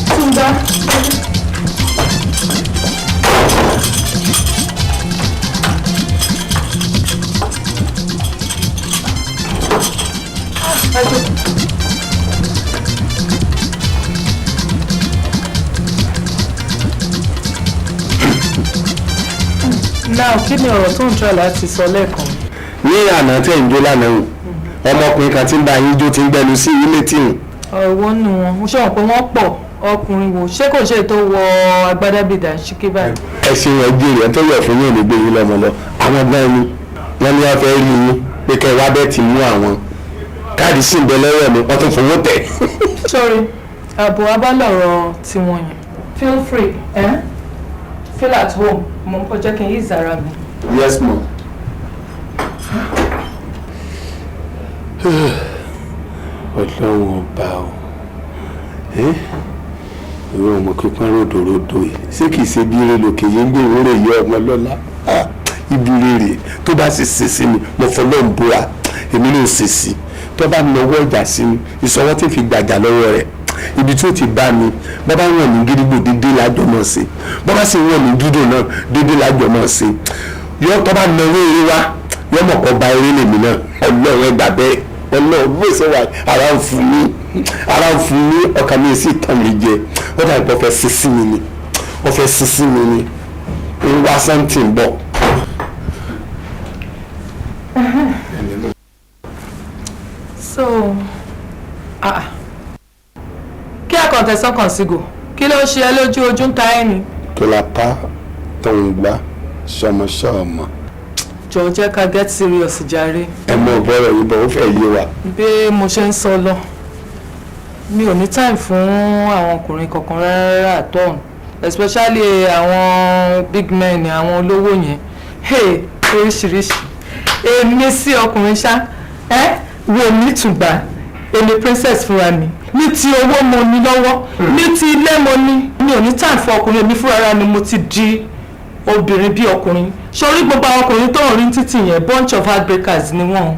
Túnbá. Now, kí ni ọ̀rọ̀ tó ń jọ láti sọ lẹ́ẹ̀kan? Ní àná tẹ̀ ń jó lánàá o ọmọkùnrin kan tí ń bá yín jó ti ń gbẹnu sí ilé tí ń. ọ̀wọ́ nù wọn mo ṣe wọn pé wọ́n pọ̀ ọkùnrin wo ṣé kò ṣe tó wọ agbádá bíi dàńṣíkí báyìí. ẹ ṣe ẹgbẹ́ rẹ̀ tó yẹ fún yín ò ní gbé yín lọ́mọ lọ àwọn gan ni wọ́n ní wọ́n fẹ́ rí yín pé kẹ́ ẹ wá bẹ́ẹ̀ ti mú àwọn káàdì sì ń bẹ lọ́wọ́ mi wọ́n tún fowó tẹ̀. sorry ààbò abálọ̀rọ̀ tiwọn yẹn feel free feel at home mo ń kọ́ jẹ́ kí n yí ìzára mi. yes ma'am. ọlọ́run ọba o ìwé ọmọ kíkan ròdòròdò yìí ṣé kìí ṣe bí eré lòkè yẹn ń gbé ìwúrò yìí ọmọ lọ́la ibi rere tó bá sì ṣe sí mi mo fọlọ́ ń búra èmi ló ṣe sí tó bá nawọ́ ìjà sí mi ìṣọwọ́ tí fi gbàjà lọ́wọ́ rẹ̀ ibi tí ó ti bá mi bọ́ bá wọ̀n ní gírígbò dédé lájọ náà ṣe bọ́ bá sì wọ̀n ní gídò náà dédé lájọ náà ṣe yọ tó bá nawọ́ eré wá yọ mọ̀ kọ́ ba eré lèmi náà ọlọ́run ẹgbà bẹ́ẹ̀ ọlọ́run bó ṣe wà ara ń fún mi ọkàn mi sì tàn mí jẹ ó dà bí wọ́n fẹ́ sísí mi ni wọ́n fẹ́ sísí mi ni ń wá sẹ́ńtì ń bọ̀. so kí àkàntẹ̀sán kan sígò kí ló ṣe ẹ lójú ojú ń ta ẹ ni. kí la pa tó ń gbá ṣọmọṣọmọ. jọ̀ọ́ jẹ́ ká get serious jàre. ẹ mọ bọ́rọ̀ yìí bọ̀ ó fẹ́ yé wa. bí mo ṣe ń sọ lọ mi ò ní time fún àwọn ọkùnrin kankan rárá àtọ́n especially àwọn big men àwọn olówó yẹn oríṣiríṣi èmi sí ọkùnrin ṣá wo mi tùgbà èmi princess fúnra mi ní ti owó mo ní lọ́wọ́ ní ti ilé mo ní mi ò ní time fún ọkùnrin èmi fúnra mi mo ti di obìnrin bí ọkùnrin sórí gbogbo àwọn ọkùnrin tó ń rí títì yẹn bunch of heartbreakers ni wọ́n.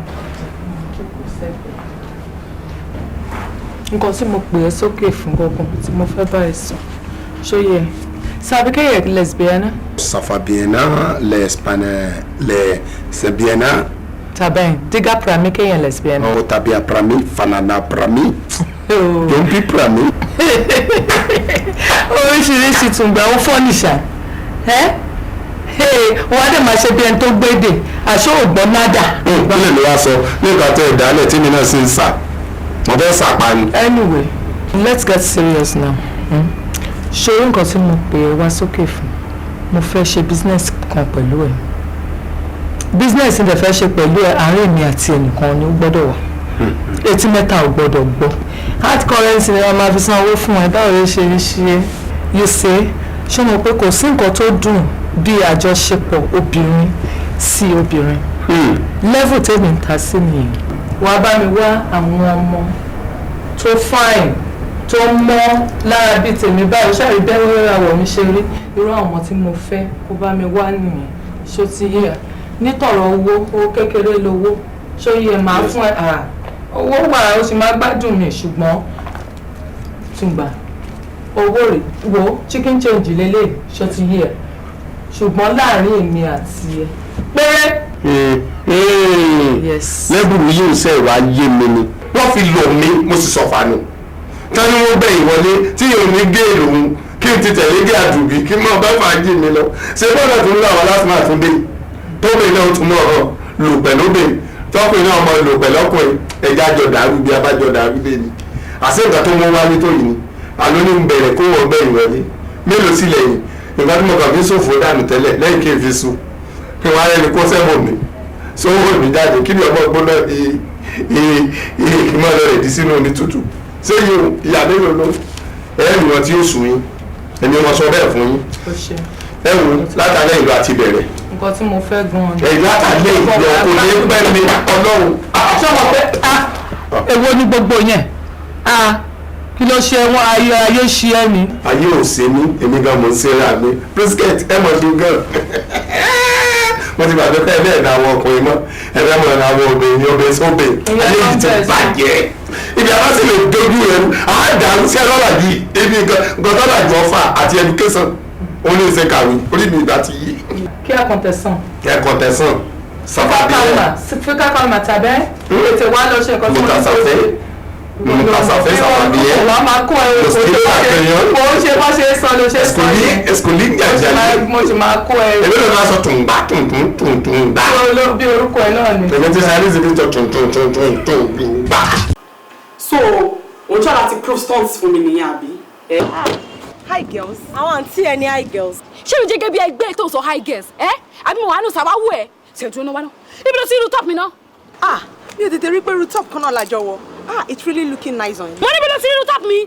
nǹkan tí mo pè é sókè fún gbogbo tí mo fẹ́ bá ẹ sọ ṣóyè sabe que é lesbiana? Safabiana, lesbiana. Tá bem, diga pra mim quem é lesbiana. Oh, tá bem pra mim, falando pra mim. Don't be pra mim. Oríṣiríṣi Túnbà ó fọ́nì ṣá wọ́n á dẹ̀ máa ṣe bí ẹni tó gbédè àṣọ ògbọ́n nádà. Kílè ló wá sọ nígbà tó ìdálẹ̀ tí mi náà sì ń sà mo fẹ́ sàpá ni. Anyway, let's get serious now. Ṣé nǹkan tí mo pè é wá sókè fún mo fẹ́ ṣe business kan pẹ̀lú ẹ̀ business ní fẹ́ ṣe pẹ̀lú ẹ̀ àárín mi àti ẹnìkan ni ó gbọ́dọ̀ wà etí mẹ́ta ò gbọ́dọ̀ gbọ́ hard currency ni wọ́n máa fi san owó fún ẹ báwo ló ṣe rí ṣe you say ṣé mo pé kò sí nǹkan tó dùn bí àjọṣepọ̀ obìnrin sí obìnrin level tèmi ń ta sí nìyẹn wàá bá mi wá àwọn ọmọ tó fine tó mọ́ lára bíi tèmi báyìí ṣáàrí bẹ́ẹ̀ àwọ̀ mi ṣe rí irú àwọn ọmọ tí mo fẹ́ kó bá mi wá nìyẹn ṣó ti yẹ nítọ̀rọ̀ owó kékeré lówó ṣó yẹ máa fún ẹ owó wà ó sì máa gbádùn mi ṣùgbọ́n Túnbà owó rẹ̀ wo chicken change lélẹ̀ ṣó ti yẹ ṣùgbọ́n láàrin èmi àti ẹ péré. lẹ́bùrú yìí ń sẹ́ ìwà yé mi ni wọ́n fi lọ mí mo sì sọ fanu tani wọ́n bẹ̀ ìwọlé tí yóò ní géèlì òun kí n ti tẹ̀lé gé àdùbí kí n máa bá fàájì mi lọ ṣé bọ́dà tó ń lọ àwọn lásìmọ̀ àtúndé tóbi náà tún mọ̀ ọ́ lò pẹ̀lú bẹ́ẹ̀ tọ́kùnrin náà mọ̀ lò pẹ̀lú ọkùnrin ẹ̀já jọ dàrú bí abájọ dàrú dé ni àṣé nǹkan tó mú wálé tó yìí ni àlọ́ ní bẹ̀rẹ̀ kó wọ́n bẹ̀ ìwọlé mélòó sí lẹ́yìn ìgbà tí mo kàn fi ṣòfò dànù tẹ́lẹ̀ lẹ́yìn kí n fi sùn kí wọ́n á rẹ́ni kó sẹ́wọ̀n mi sówó mi jáde kí ni ọmọ gbóná ìmọ̀ rẹ̀ dì sínú omi tútù ṣé ìyá mélòó ló ẹ̀rù wọn tí ó sùn yín ẹni wọn sọ bẹ́ẹ̀ fún yín ẹ̀rù látàlẹ́ ìlú àti bẹ̀rẹ̀ nǹkan tí mo fẹ́ gan-an. ẹ̀yà àlẹ́ ìjọ kò ní pẹ́ mi ọlọ́run. sọ́mọ pé èwo ni gbogbo yẹn kí ló ṣe wọn ayé ṣe ẹ ni. ayé ò ṣe mí èmi gan mo ń ṣe ra mi brisket ẹ mọ̀ dùn gan. mo ti gbàgbé pé ẹ̀bẹ̀ ẹ̀dá àwọn ọkùnrin mọ́ ẹ̀bẹ̀ mọ̀ ẹ̀dá àwọn obìnrin ọbẹ̀ sóbè ayé yìí ti bàjẹ́ ibi àwọn sì lè dojú rẹ̀ àádàlú sí ẹlọ́lá yìí ebi gọ́dọ́là jọ fà àti education oníṣẹ́ kàwé orí mi ìgbà ti yí. kí ẹ kọ̀ǹtẹ̀sán. kí ẹ kọ̀ǹtẹ̀sán. fíkà kalma tàbẹ́ ètè wa lọ ṣe nǹkan tí mo mutasafẹ́ sàfàbíyẹ wà á máa kó ẹ kò ṣe bá ṣe sọ ló ṣe sọ yẹn escoli gàjà mo ṣe máa kó ẹ. èmi ló máa sọ tùǹgbà tùǹgbà. bí orúkọ ẹ náà ni. èmi ti sáré síbi tó tùǹgbà. so ojú àlá ti prove stunts fún mi nìyẹn àbí. Hi girls. àwọn àǹtí ẹ ní hi girls. ṣé mi jẹ́ gẹ́gẹ́ bí ẹgbẹ́ tó sọ hi girls àbí mo wà nù sàwáwù ẹ̀ ṣètò iná wá náà níbi tó ti irú top mi náà. mi ò tètè rí pé irú top kan náà lájọ wọ. It's really looking nice on you. mo níbi tó ti irú top mi.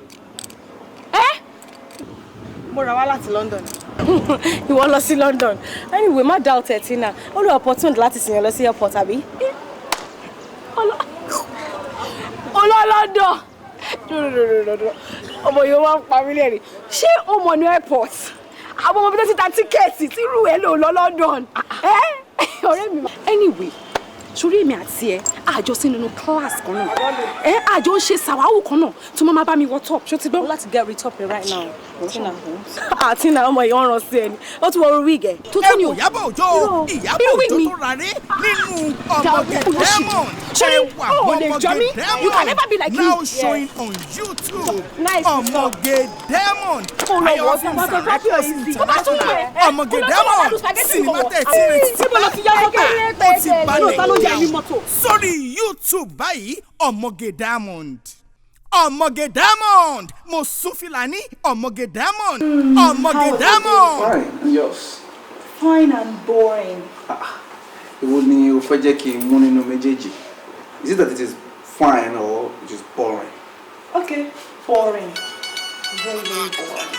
mo rà wá láti London. ìwọ lọ sí London anyway má doubt ẹ̀ tí náà ó lè opportunity láti sìn yàn lọ sí airport àbí. olólọ́dọ̀ ọmọ yóò wá ń pa mí lẹ́rìn ṣé o mọ̀ ní airport àwọn ọmọ bí tó ti ta tíkẹ́ẹ̀tì tí irú ẹ̀ lò lọ London ọ̀rẹ́ mi. anyway sórí èmi àti ẹ àjọ sí nínú class kan náà àjọ ń ṣe sàwáwù kan náà tó máa bá mi wọ top ṣó ti gbọ́. láti get rid of it right now. Tina ọmọ yìí ọ̀ràn sí ẹni ó tún wọ orí wíìgì ẹ̀. tuntun ni o Ìyábọ̀ Òjó tó rárí nínú Ọmọge Diamond you can never be like now me. showing on YouTube. Nice. Ọmọge Diamond Ayọ̀ Ọmọge Diamond sinimá tẹ̀sí tí mo lọ ti yá mọ́tò ó ti balẹ̀ sórí YouTube báyìí Ọmọge Diamond. Ọmọge Diamond mo sún fìlàní Ọmọge Diamond. Ọmọge Diamond. Fine, yours. Fine and boring. Èwo ni o fẹ́ jẹ́ kí n mú nínú méjèèjì? Is it that it is fine or it is boring? Okay, boring. Very, very boring.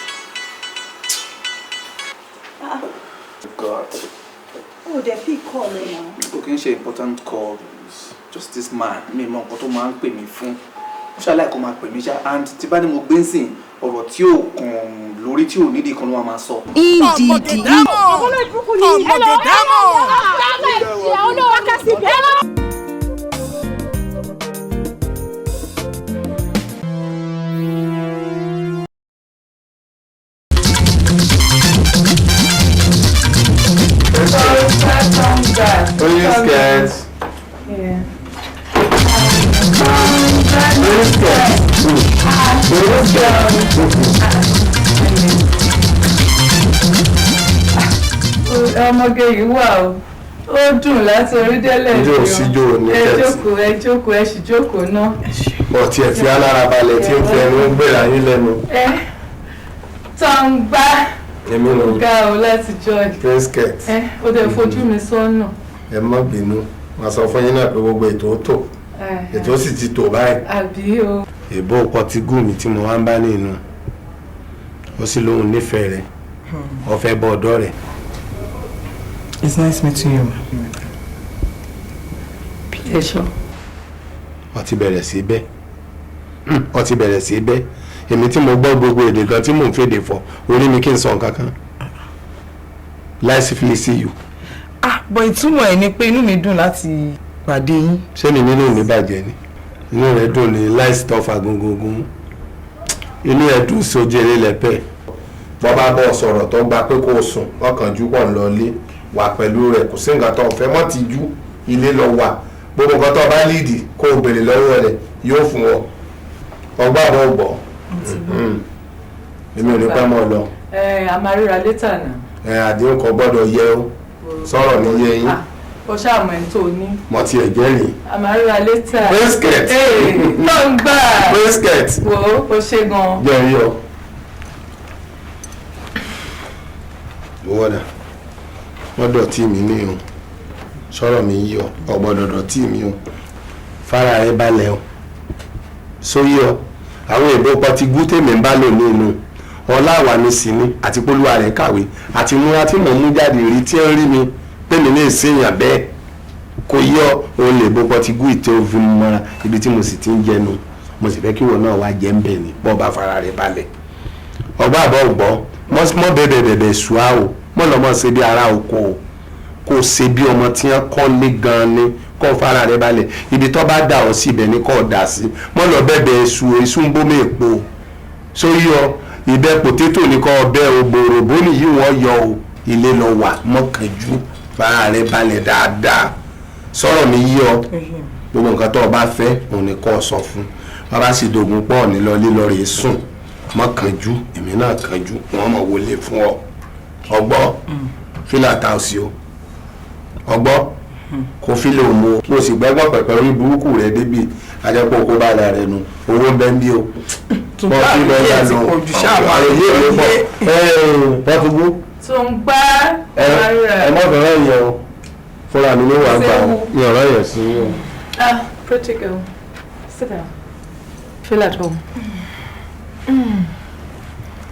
God. Oh, they pick call now. Kò kí n ṣe important call. Just this man. Mi mọ nǹkan tó máa ń pè mí fún. Ó ṣàlàyé kó máa pè mí ṣá. And tí bá ní mo gbé ń sìn ọ̀rọ̀ tí ò kàn lórí tí ò nídìí kan ló máa sọ. Ọmọge Diamond. Ọmọge Diamond. Police skirt. Yeah. Ọmọge yìí wà ó dùn láti orí délẹ̀ ìjọ òsíjò ní kẹ́ẹ̀tì. ẹ jókòó ẹ sì jókòó náà. ọtí ẹ fi alára balẹ̀ tí ń fẹ́ ló ń gbéra yín lẹ́nu. Tọ́ǹgbá èmi ló ga o láti joy. brisket. ó dẹ̀ fojú mi sọ́nà. ẹ má bínú wọn sọ fún yín náà pé gbogbo ètò ó tò ètò sì ti tò báyìí. àbí o. ìbò pọtigú mi tí mo wá ń bá nínú ó sì lóun nífẹ̀ẹ́ rẹ̀ ó fẹ́ bọ́ ọ̀dọ́ rẹ̀. It's nice meeting you. Pleasure. ó ti bẹ̀rẹ̀ sí bẹ́ẹ̀ ó ti bẹ̀rẹ̀ sí bẹ́ẹ̀ èmi tí mo gbọ́ gbogbo èdè kan tí mò ń fèdè fọ orí mi kí n sọ nǹkan kan láìsí fi sí yù. But ìtumọ̀ ẹ̀ ni pé inú mi dùn láti pàdé yín. ṣé mi nínú mi bàjẹ́ ni inú rẹ̀ dùn ní láìsí tọ́fà gungungun inú ẹ̀ dùn sójèrè lẹ́pẹ́ bọ́ bá bọ́ sọ̀rọ̀ tó gba pé kó o sùn ọkànjú pọ̀ lọ́lé wà pẹ̀lú rẹ̀ kò sí nǹkan tó fẹ́ mọ́ ti jú ilé lọ wà gbogbo nǹkan tó bá líìdì kó o béèrè lọ́wọ́ rẹ̀ yóò fún ọ ọgbà bọ̀ gbọ́ èmi ò ní pẹ́ mọ́ lọ. a máa ríra létà náà. àdéhùn kan gbọ́dọ̀ yẹ ó sọ̀rọ̀ ní yẹ yín. ó ṣàmọ̀ ẹ̀ tó ní. mo ti ẹ̀ jẹ́rìí. a máa ríra létà. brisket. Tọ́ǹgbà. brisket. wo ó ṣe gan. jẹ́rìí ọ. wọ́dà wọ́n dọ̀tí mi ní o sọ̀rọ̀ mi yí ọ ọ̀gbọ́dọ̀ dọ̀tí mi o fara rẹ balẹ̀ o sóyí ọ àwọn èèbó pọtigú tèmi ń bá lò ní inú ọláwà mi sì ni àti polúwa rẹ̀ kàwé àti múra tí mò ń mú jáde rí tí ń rí mi pé mi ní ìsèyàn bẹ́ẹ̀ kò yọ òun lè bó pọtigú ìtẹ́ òfin mọ́ra ibi tí mo sì ti ń jẹnu mo sì fẹ́ kí wọn náà wá jẹ́ ń bẹ̀ ni bọ́ bá fara rẹ̀ balẹ̀ ọgbà àbọ̀ ọ̀gbọ́ mọ́ bẹ̀bẹ̀ ṣùá o mọ́ lọ́mọ́ ṣe bí ara oko o kò ṣe bí ọmọ tí wọ́n kọ́ lé gan-an ni kọ́ fara rẹ̀ balẹ̀ ibi tó bá dà ọ́ sí ibẹ̀ ni kò dà sí mọ́ lọ bẹ̀bẹ̀ èṣù ń bómi èpo sórí ọ ìbẹ́ pòtétò ní kọ́ ọbẹ̀ ògbòròbó nìyí wọ́n yọ o ilé lọ wà mọ́kànjú fara rẹ̀ balẹ̀ dáadáa sọ̀rọ̀ mi yí ọ gbogbo nǹkan tó o bá fẹ́ òun ni kò sọ fún bàbá sì dogun pọ̀ nílọ lílọ rè sùn mọ́kànjú èmi náà kànjú wọ́n mọ̀ wọlé fún ọ ọgbọ́ fílà tá o sí o ọgbọ́ kò fílẹ̀ òmu o sì gbẹ́gbọ́ pẹ̀pẹ́ orí burúkú rẹ̀ débi ajẹ́pọ̀ kó bá ara rẹ̀ nu owó ń bẹ́ ń bí o wọ́n fi lọ yá lọ àwọn ilé ìwé pọ̀ pọ́tugú tó ń gbá ẹ mọ̀ bẹ̀rẹ̀ yẹn o fúnra mi ló wà gbà ní ọ̀rọ̀ yẹn sí o. Pretty girl, sit down. Feel at home.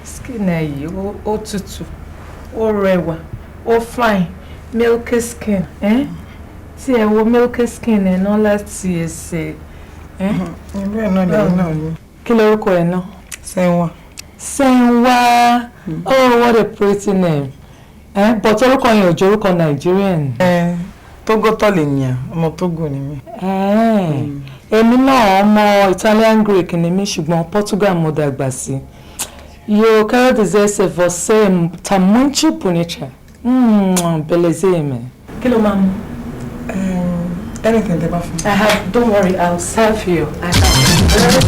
Skin ẹ yìí ó tutù, ó rẹwà, ó fine, milky skin. Tí ẹ wo milky skin ẹ náà láti ẹsẹ̀. Bẹ́ẹ̀ náà lẹ́yìn náà ni. Kí lorúkọ ẹ náà? Sẹ́wà. Sẹ́wà. Oh, what a pretty name. But orúkọ yẹn ò jẹ́ orúkọ Nigerian. Togo tọ́ lè yàn, ọmọ Togo ni mí. Èmi náà ọmọ Italian Greek ni mí ṣùgbọ́n Portugal mo dàgbà sí. Io quero dizer se você tá muito bonita. Belezeme. Kí ló máa mú? Anything tẹ́ bá fún mi. Don't worry, I'll serve you. I have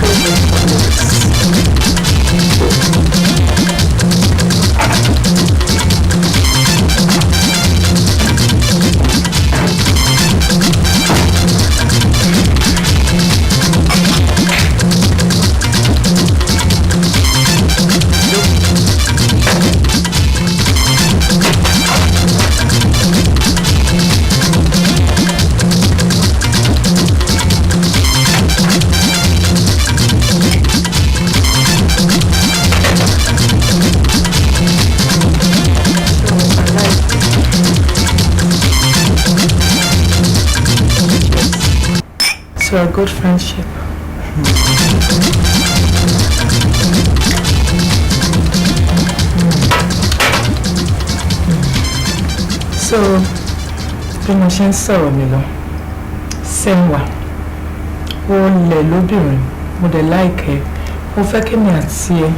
to a good friendship. So, bí mo ṣe ń sọ̀rọ̀ mi lọ, Sẹ́wà, ó lẹ̀ lóbìnrin, mo dẹ̀ láìkẹ́, mo fẹ́ kí mi àti ẹ,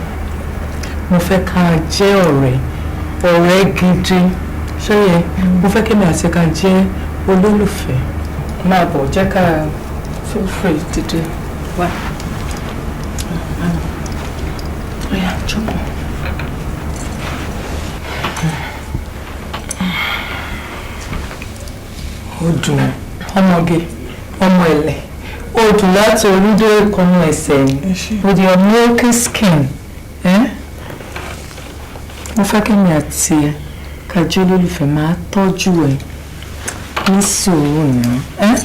mo fẹ́ ká jẹ́ ọ̀rẹ́ gidi, ṣé yẹ, mo fẹ́ kí mi àti ẹ ká jẹ́ olólùfẹ́, máa bọ̀ jẹ́ ká. Feel free to do what? Oh yeah, jump on. Ó dùn ọmọge ọmọ ẹ̀lẹ̀ ó dùn láti orídé ìkànnì ẹsẹ̀ with your milky skin. Mo fẹ́ kí mi àti ẹ ká jẹ́ olólùfẹ́ máa tọ́jú ẹ ní sùúrù náà.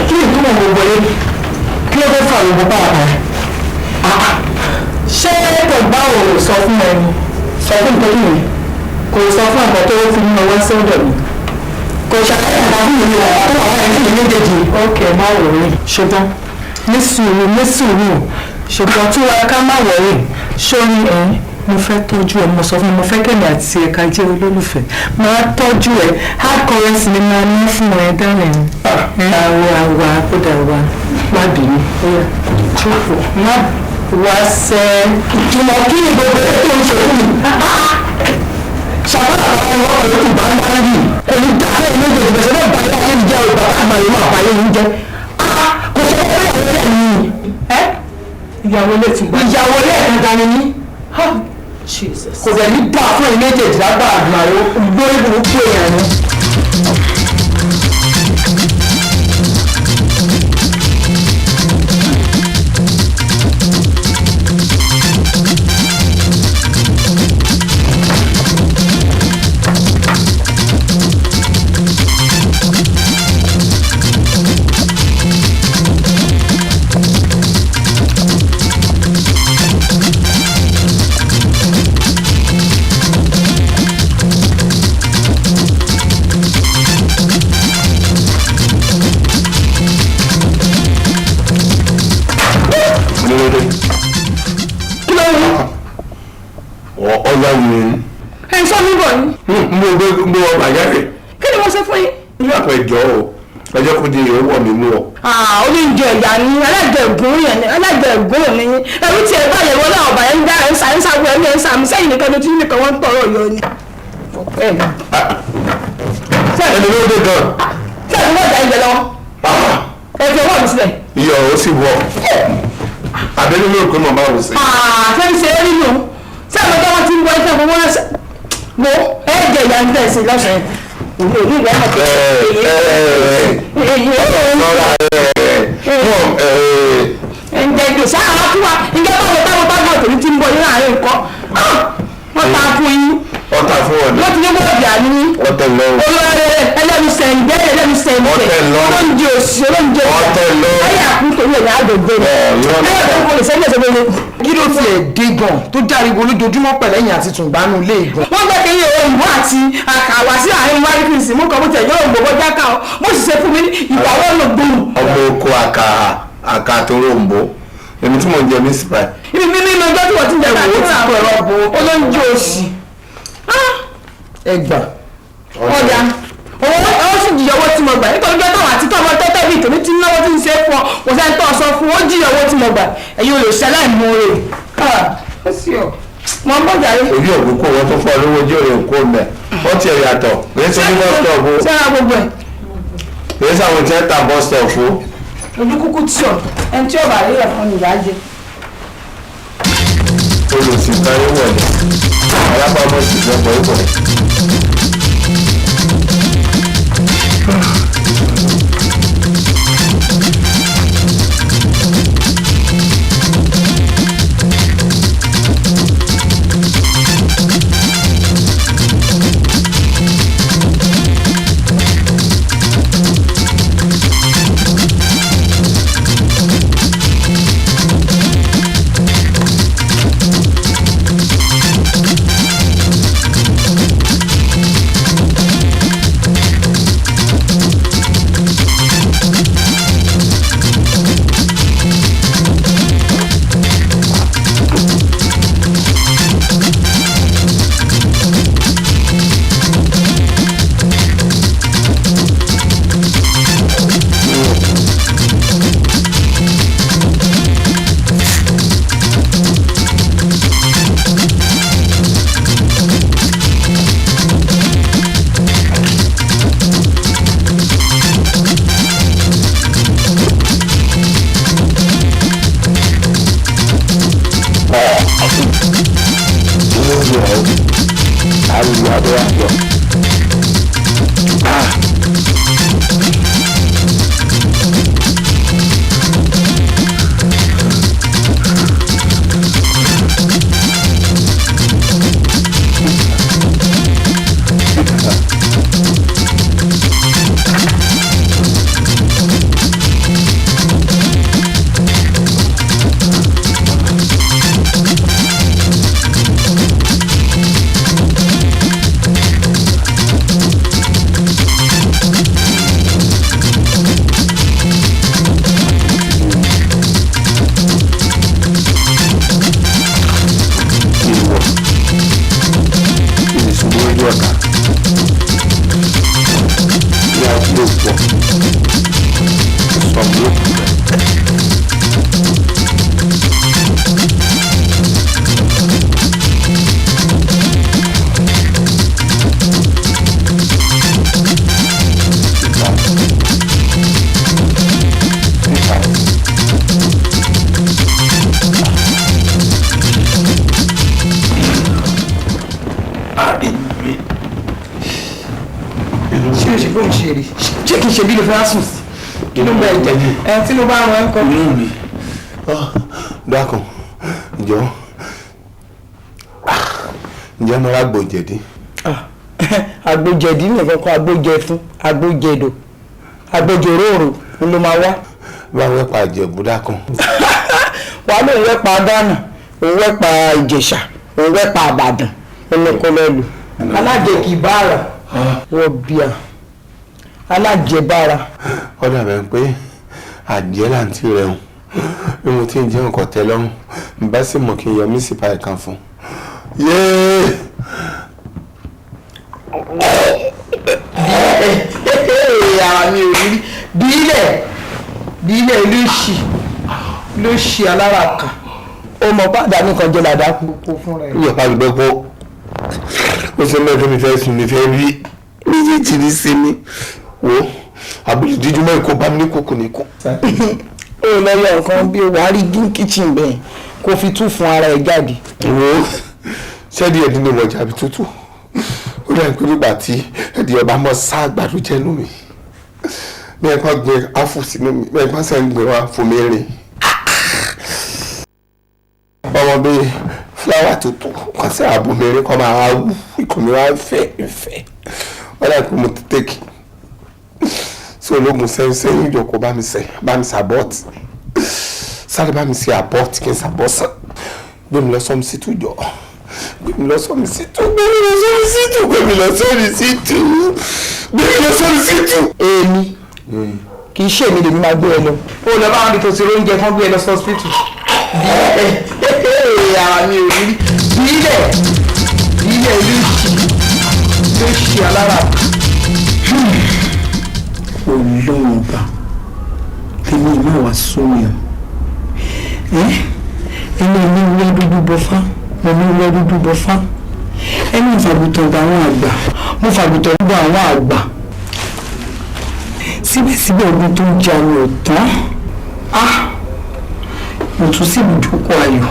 Kí ni ìtumọ̀ gbogbo yẹn? Kí ló fẹ́ fà gbogbo pàápàá? Ṣé ẹ̀gbọ́n ò sọ fún ẹni? Sọ fún ìtọ́jú mi. Kò sọ fún àgbà tó fi mú ọwọ́ sí ọ̀dọ̀ mi. Kò ṣàkóso àgbà fún mi wà tó wà wáyé fún mi méjèèjì. Ókè, má wọ̀rí. Ṣùgbọ́n ní sùúrù. Ṣùgbọ́n tí wàá ká má wọ̀rí. Ṣórí ẹ̀ mo fẹ́ tọ́jú ẹ, mo sọ fún mi, mo fẹ́ kẹ́mi àti ẹ̀ka jẹ́ olólùfẹ́. Máa tọ́jú ẹ, hard currency ni máa ní fún ẹ dálẹ̀ ni. Àwa kódà wa má bínú. Jókòó, má wá sẹ́. Ìtumọ̀ kí ni gbogbo ẹ tó ń ṣe fún mi? Ṣàbá àwọn ọmọ ọ̀rẹ́ kò bá ń bá rí. Kò ní dáa ẹ̀ méjèèjì bẹ̀rẹ̀ náà báyọ̀ ẹ̀ ń jẹ́ ògbà àmàlẹ́ máa báyọ̀ ń jẹ́. Kò sọ pé ìyàwó ilé mi. Ìyàwó ilé ti gbà. Ìyàwó ilé ẹ̀ ń dání ní. Kò dẹ̀ ní dáa fún ẹ̀ méjèèjì lágbára àdúrà lórí burúkú èèyàn ni. gbé wọn bàjẹ́ rẹ̀. kí ni wọ́n ṣe fún yín. ilé àpò ẹ̀jọ́ o ẹjọ́ kò di ìyẹn wọ̀ mí mú ọ. oníjẹ ìyá ni ẹlẹ́gbẹ̀ẹ́gùn yẹn ni ẹlẹ́gbẹ̀ẹ́gùn ni ẹ̀rú tí ẹ bá yẹ wọlé ọ̀bà yẹn ń dá ẹ̀ ń sàwọ́ ẹ̀mí ẹ̀ ń sàmú sẹ́yìn nìkan ló ti nìkan wọ́n ń tọrọ yọ ni. ẹni ló dé gan. sẹ́yìn wọ́n dà ẹ̀ lọ ẹ fi ọwọ́ mi sílẹ̀. iyọ̀ ó sì wọ̀ àbẹ́lẹ́ ló pé màmá ò sí. sẹ́yìn ṣe é nínú sẹ́yìn ọjọ́ wọn ti ń wọ ẹ̀fẹ̀ fún wọn wo ẹ̀ẹ́dẹ̀ ìyá ń tẹ̀sí lọ́sàn-án òní ìwé ọmọ tó ǹjẹ́ ìgbésẹ̀ àwọn tí wà ǹjẹ́ báwo táwọn tòun ti ń bọ̀ nínú àárín nǹkan wọ́n ta fún yín ọ̀tà fún wọn. wọ́n ti ní bọ́ọ̀dì àní ọ̀tẹ̀ lọ́wọ́ olóore ẹlẹ́nu sẹ̀ǹdẹ́ ẹlẹ́nu sẹ̀ǹdẹ́ olóúnjẹ òsì olóúnjẹ ọ̀tẹ̀ lọ́wọ́ ẹ̀yà àkúntò ní ẹ̀yà àgbègbè ẹ̀yà tó kọ́ lè sẹ́yìn ẹ̀sẹ̀ gbogbo. kí ló tiẹ̀ dé gan tó járiwo lójoojúmọ́ pẹ̀lẹ́yìn àti tùǹgbánú ilé ìgbọ̀n. wọ́n gbé kí yóò ìwọ àti àkàwà sí àárín wáyé kìrìsì mú kọ́mú tẹ̀ yóò gbogbo jáká ọ mo sì ṣe fún mi ìwà wọn ló gbóhùn. ọmọ oko àkà tó ròǹbó èmi tí mò ń jẹ mí sí báyìí. ibi mímí inú ọjọ́ tí wọ́n ti ń jẹ ká ní àpò ẹ̀rọ bo olóúnjẹ òsì. ẹgbà ọjà owó sì jìyà owó tí mo gbà nítorí pé táwọn àti tọ́mọ tẹ́tẹ́ bíi tèmi ti náwó tí ń ṣe fún ọ kò sẹ́ni tó sọ fún ó jìyà owó tí mo gbà ẹ̀yin olùsẹ́ láì mú rè é sí ọ mọ bọ́ jàre. ojú òkú kó wọn tó fọ lówó ojú òrè kó mẹ wọn tiẹ̀ yàtọ̀ kìí ṣe ní bus stop o sẹ́ra gbogbo ẹ̀. kìí ṣe àwọn tí wọ́n ta bus stop o. ojú kúkú tí ọ ẹni tí ọba rí ẹ̀fọn nìyá jẹ. olùsìnkan yóò wọlé alábàámọ̀ sì fẹ́ bọ̀ ìbọ̀. ṣé kìí ṣe bí ló fẹ́ sùn sí kí ló ń bẹ jẹ ẹ tí ló bá rán ẹ kọ. inú mi dákun ìjọ ǹjẹ́ mo rà gbòjẹ̀dí. àgbòjẹ̀dí nìkan kọ́ àgbòjẹ̀fún àgbòjẹ̀dò àgbòjòròrò ló máa wá. báwo ẹ pa àjẹ̀bú dákun. wàá lóun wẹ́ pa Ghana òun wẹ́ pa Ìjẹ̀ṣà òun wẹ́ pa Ìbàdàn olókòlẹ́lù alájẹkì bára wọ́n bíà alájẹbára. ó dàbẹ̀ pé àjẹ́ làǹtí rẹ̀ hùn bí mo ti ń jẹ́ nǹkan tẹ́ lọ́rùn n bá sì mọ̀ kí n yọ mí sí pa ẹ̀kan fún. yéé. bílẹ̀ ló ṣì alára kan ó mọ padà nìkan jẹ́ làdá kú fún rẹ̀. ó yẹ ká gbẹ kó ó ṣe mẹ́fẹ́ mi fẹ́ sùn mi fẹ́ rí méjèèjì ní sinmi wo àbúrò dídúmọ́ ìkó bá mi ní kókò ní kó. ó lọ́yọ̀ nǹkan bí wàá rí dín kitchen bẹ́ẹ̀ kó fi tú fún ara ẹ̀ jáde. wo ṣẹ́ẹ̀dì ẹ̀dí ni mo jàbí tútù ó dà pé nígbà tí ẹ̀dì ọba mọ̀ sá àgbàdo jẹ́nu mi bẹ́ẹ̀ bá gbé áfù sínú mi bẹ́ẹ̀ bá sẹ́ ń gbé wá fún mi rìn ọmọ bíi fúláwà tuntun kan sí ààbò mi rí kọ́ máa wá wú ikùn mi wá fẹ́ ó dà pé mo ti tẹ́kì sí ológun sẹ́yìn ìjọkọ̀ bá mi sàbọ́ọ̀tì sáré bá mi ṣe àbọ́ọ̀tì kí n sàbọ́sàn gbé mi lọ sọ́mi sí tù jọ gbé mi lọ sọ́mi sí tù gbé mi lọ sọ́mi sí tù gbé mi lọ sọ́mi sí tù gbé mi lọ sọ́mi sí tù. èmi kì í ṣe èmi lèmi máa gbé ẹ lọ ó lọ bá wọn bí tó ti róúnjẹ kán gbé ẹ lọ sí ọsibítù. ara mi ò rí bílẹ̀ ló ṣì alára. olóhùn ọba èmi náà wá sómi ọ ẹni ní wúlẹ́ dúdú bọ́fá mo ní wúlẹ́ dúdú bọ́fá ẹni ìfàgùtàn gba àwọn àgbà mo fàgùtàn gba àwọn àgbà síbẹ̀síbẹ̀ ogun tó ń jà ní ọ̀tán mo tún sí ibùdókọ̀ ayọ̀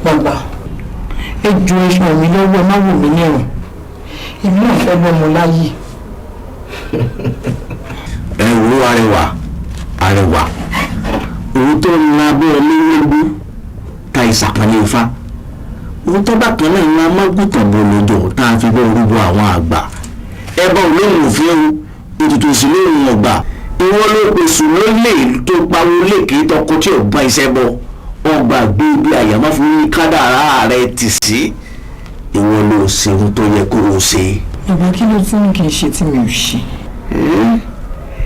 bàbá ẹ ju ẹṣin mi lọ́wọ́ ẹ má wò mí nírun èmi náà fẹ́ lọ́mọ láyè. ẹ wo arẹwà òun tó ń la abẹ́ ọlẹ́wẹ́gbó ta ìsàpọ̀lẹ̀ ifá òun tó bá kan náà ń la mágùtàn bọ̀ lọ́jọ́ tá a fi bọ́ orúbọ àwọn àgbà ẹbọ olóhùn òfin ètùtù sí lóhùn ọgbà ìwọ ló pèsè lólè tó pawó lèkè tọkọ tí ò bá iṣẹ́ bọ ọgbà gbé bí àyàmọ́ fún yín kádàrá rẹ tì sí ìwọ ló ṣeun tó yẹ kó o ṣe. bàbá kí ló tún kì í ṣe tí mi ò ṣe.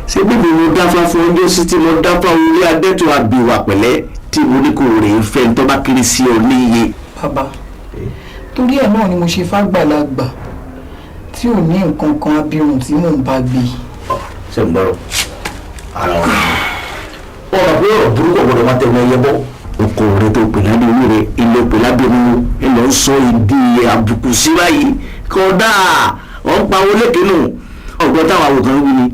ṣé bíbí mo dáfá fún ọjọ́ sí tí mo dáfá orí adẹ́tọ̀ àbíwá pẹ̀lẹ́ tí mo ní kò rè é fẹ́ tó bá kiri sí ọ níye. bàbá torí ẹ̀ náà ni mo ṣe fàgbàlagbà tí ò ní nǹkan kan abirùn tí mò ń bá gbé. ṣé ń gbọ́rọ̀ ara wọn. ọ̀rọ̀ pé ọ̀rọ̀ burúkú ọ̀gbọ́dọ̀ máa tẹ̀wọ́ ẹyẹ bọ́. oko rẹ tó pè lábẹ́ orí rẹ ilé pè lábẹ́ orí ẹ lọ sọ ìdí àbùkù sí báyìí kódà wọn pa owó lékè nù ọgbọ́n táwọn àwòkàn wí ni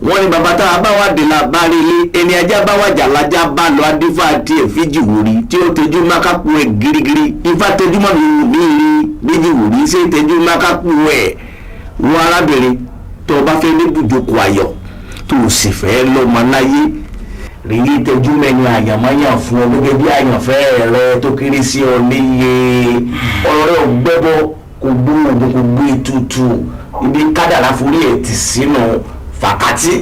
wọ́n ní bàbá tá a bá wà dé la bá rí ilé ẹni ajá bá wà jà lájà bá lọ adífá àti ẹ̀fíjì wòrí tí ó tẹjú mákàpù ẹ̀ girigiri ifá tẹjú mọ́ mi rí méjì wòrí ṣé tẹjú mákàpù ẹ̀ wọ́n arábìnrin tó o bá fẹ́ ní bùjókòó ayọ̀ tó o sì fẹ́ lọ́mọ láyé rí tẹjú mẹ́ni àyàmáyà fún ọ gẹ́gẹ́ bí àyànfẹ́ rẹ tó kéré sí ọ níye ọ̀rọ̀ rẹ ò gbẹ́bọ kò gbóògùn kò gbé tutù ibi kádàrá forí ẹ̀ tì sínú fàkàtì.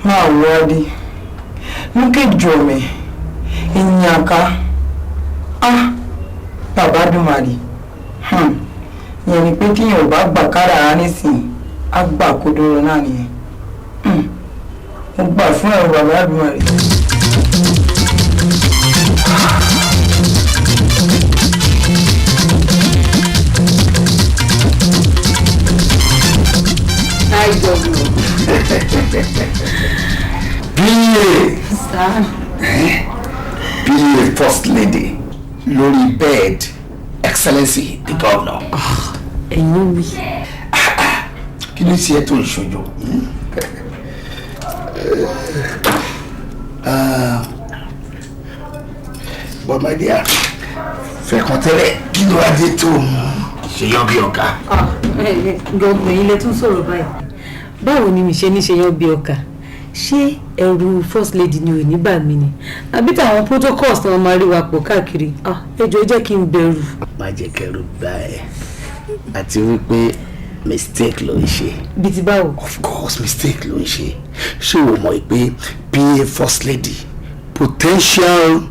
máa wọ́ọ́dí lókè jọ̀mẹ̀ ìyànká bàbá dùmarì ìyẹn ni pé tíyàn ò bá gbà kádàrá nísìnyí á gbà kódóró náà nìyẹn mo gbà fún ẹ̀rọ bàbá dùmarì. PA first lady lórí bed excellency the governor. ẹ̀yin wí. kí ló ṣe é tó ìṣojú. but my dear fẹ̀kàn tẹ́lẹ̀ kí ló wá dé tó ṣe yọ bí ọ̀gá. gbọ̀ngbọ̀n ilé tún sọ̀rọ̀ báyìí báwo ni mi ṣe ní ṣe yọ bí ọ̀gá ṣé ẹrù first lady ni ò ní bà mí ni àbí táwọn protocols náà máa rí wa pọ̀ káàkiri ẹ jọ̀ọ́ jẹ́ kí n bẹ̀rù. má jẹ́ kẹ́rù bá ẹ àti wípé mistake ló ń ṣe. bí ti báwo. of course mistake ló ń ṣe ṣé o mọ̀ pé PA first lady potential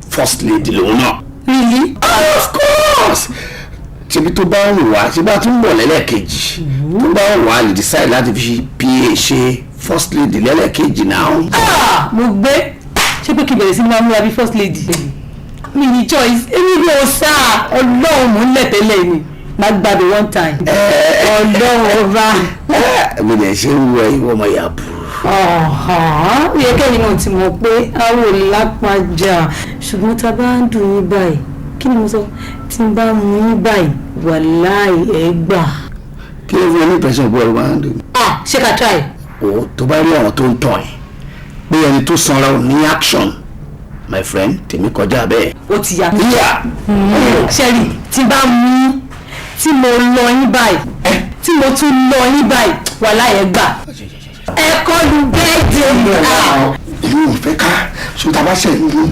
first lady lòun náà. really. of course ṣebí tó bá ń wá ṣe bá tún bọ̀ lẹ́lẹ́kejì tó bá ń wá lè decide láti fi PA ṣe first lady lẹ́lẹ́kejì náà. mo gbé ṣé pé kí bẹ̀rẹ̀ sí ní máa múra bí first lady mi ní choice èmi ní o sáà ọlọ́run mò ń lẹ̀ tẹ́lẹ̀ ni. máa gbàgbé one time. ọlọ́run ọba. mi lè ṣe ń wọ ìwọ ọmọ ìyá burú. ó yẹ kẹ́yìn náà ti mọ̀ pé àwọn ò lápájà ṣùgbọ́n tá a bá ń dùn yín báyìí kí ni mo sọ tí n bá mú yín báyìí wàláì ẹ gbà. kí ló fún ẹ ní ìpẹ́sẹ̀ bọ́ ẹ máa ń dùn. ṣé ká try. o tó bá rí àwọn tó ń tọ̀ ẹ́ pé ẹni tó sanra ò ní action my friend tèmi kọjá bẹ́ẹ̀. ó ti yá. ṣẹ́rí tí n bá mú tí mo lọ yín báyìí tí mo tún lọ yín báyìí wàláì ẹ gbà. ẹ kọlu bẹ́ẹ̀dì mi. ìlú ò fẹ́ ká sọ́tà bá ṣe ìlú.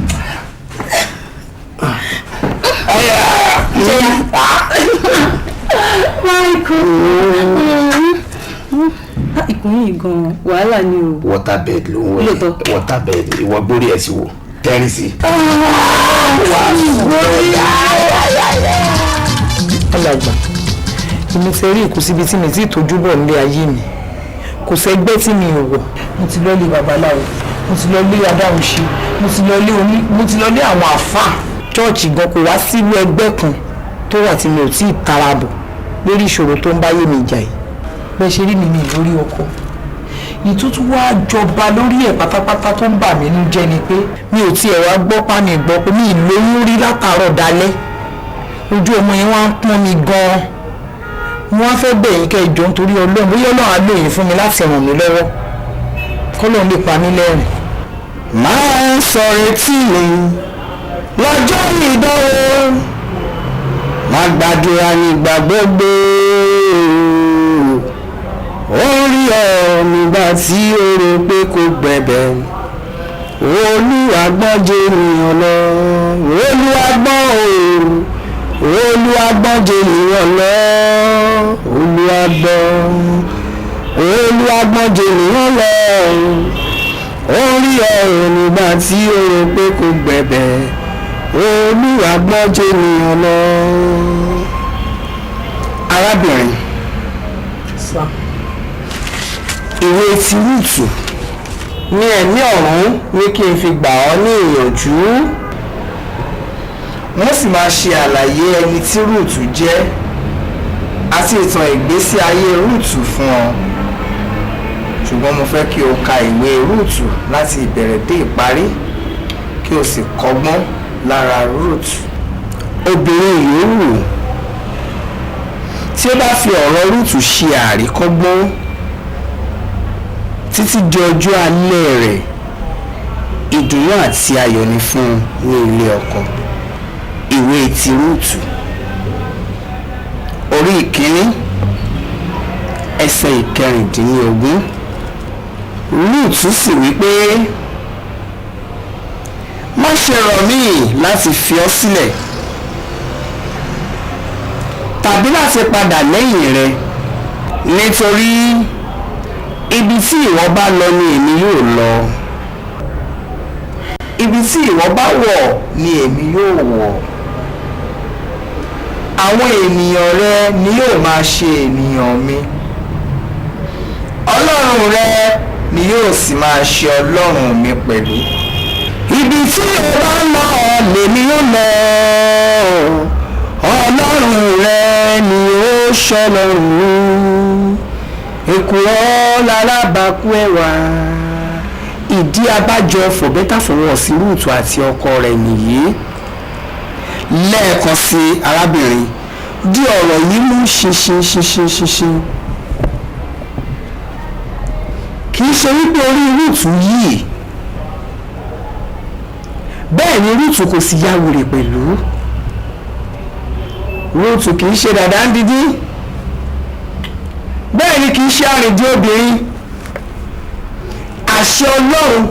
ìkùn yìí gan wàhálà ni o. waterbed ló ń wẹ̀ waterbed ìwọ gbórí ẹ̀ sí wò tẹ́rì sí. alàgbà èmi ti rí ìkú síbi tí mi ti tójú bọ̀ nílé ayé mi kò sẹ́gbẹ́ tí mi ò wọ̀ mo ti lọ lé babaláwo mo ti lọ lé adáhunṣe mo ti lọ lé àwọn àfáà chọ́ọ̀chì gan kò wá sílùú ẹgbẹ́ kan tó wà tí mi ò tí ì tara bọ̀ lórí ìṣòro tó ń báyé mi jà yìí bẹ́ẹ̀ ṣe rí mi ní lórí ọkọ ìtútù wá jọba lórí ẹ̀ pátápátá tó ń bà mí nínú jẹ́ ni pé mi ò tiẹ̀ wá gbọ́ pa mi gbọ́ pé mi ì lóyún rí látàárọ̀ dalẹ́ ojú ọmọ yẹn wá ń pọ́n mi gan-an mo wá fẹ́ bẹ̀ yín kẹ́ ìjọ nítorí ọlọ́run bóyá ọlọ́run á lò yín fún mi láti ràn mí lọ́wọ́ kọ́lọ́run lè pa mí lẹ́rìn. máa ń sọ retí mi lọ́jọ́ ìdánwò máa gbàdúrà nígbà gbogbo orí ọ̀ nígbà tí ó rò pé kò gbẹ̀bẹ̀ Olúwa gbọ́ jẹ́ ènìyàn lọ Olúwa gbọ́ Olúwa gbọ́ jẹ́ ènìyàn lọ Olúwa gbọ́ jẹ́ ènìyàn lọ orí ọ̀ nígbà tí ó rò pé kò gbẹ̀bẹ̀ Olúwa gbọ́ jẹ́ ènìyàn lọ. arábìnrin ìwé ti Rúùtù ní ẹ̀mí ọ̀run ní kí n fi gbà ọ́ ní ìyànjú wọ́n sì máa ṣe àlàyé ẹni tí Rúùtù jẹ́ àti ìtàn ìgbésí ayé Rúùtù fún ọ ṣùgbọ́n mo fẹ́ kí o ka ìwé Rúùtù láti ìbẹ̀rẹ̀ dé ìparí kí o sì kọ́gbọ́n lára Rúùtù. obìnrin yòówù tí ó bá fi ọ̀rọ̀ Rúùtù ṣe àríkọ́gbọ́n títí di ọjọ́ alẹ́ rẹ̀ ìdùnnú àti ayọ̀ ni fún un ní ilé ọkọ. ìwé ti Rúùtù orí ìkíní ẹsẹ̀ ìkẹrìndínlógún. Rúùtù sì wí pé má ṣe rọ̀ mí láti fi ọ́ sílẹ̀ tàbí láti padà lẹ́yìn rẹ nítorí ibi tí ìwọ bá lọ ni èmi yóò lọ ibi tí ìwọ bá wọ̀ ni èmi yóò wọ̀ àwọn ènìyàn rẹ ni yóò máa ṣe ènìyàn mi Ọlọ́run rẹ ni yóò sì máa ṣe Ọlọ́run mi pẹ̀lú. ibi tí ìwọ bá lọ lèmi yóò lọ Ọlọ́run rẹ ni yóò ṣọlọ́run èkùrọ́ lálábàákú ẹ̀wà. ìdí abájọ for better for worse Rúùtù àti ọkọ rẹ̀ nìyí. lẹ́ẹ̀kan sí arábìnrin di ọ̀rọ̀ yìí mú ṣinṣin kì í ṣe wípé orí Rúùtù yìí bẹ́ẹ̀ ni Rúùtù kò sì ya wèrè pẹ̀lú. Rúùtù kì í ṣe dàdá ń dídí bẹ́ẹ̀ ni kì í ṣe àrìndí obìnrin. àṣẹ Ọlọ́run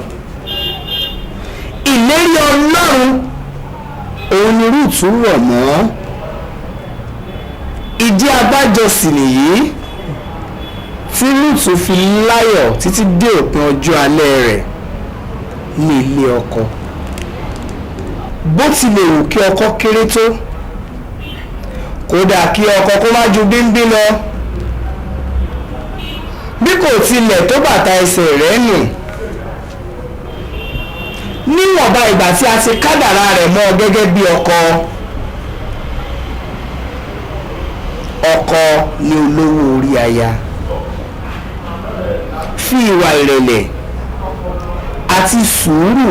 ìlérí Ọlọ́run òun ni Rúùtù rọ̀ mọ́. ìdí abájọ sì nìyí tí Rúùtù fi láyọ̀ títí dé òpin ọjọ́ alẹ́ rẹ̀ ní ilé ọkọ. bó tilẹ̀ wù kí ọkọ kéré tó kódà kí ọkọ kó má ju bíńbín lọ bí kò tilẹ̀ tó bàtà ẹsẹ̀ rẹ̀ nù níwọ̀nba ìgbà tí a ti kádàrá rẹ̀ mọ́ gẹ́gẹ́ bí ọkọ aya fi ìwà ìrẹ̀lẹ̀ àti sùúrù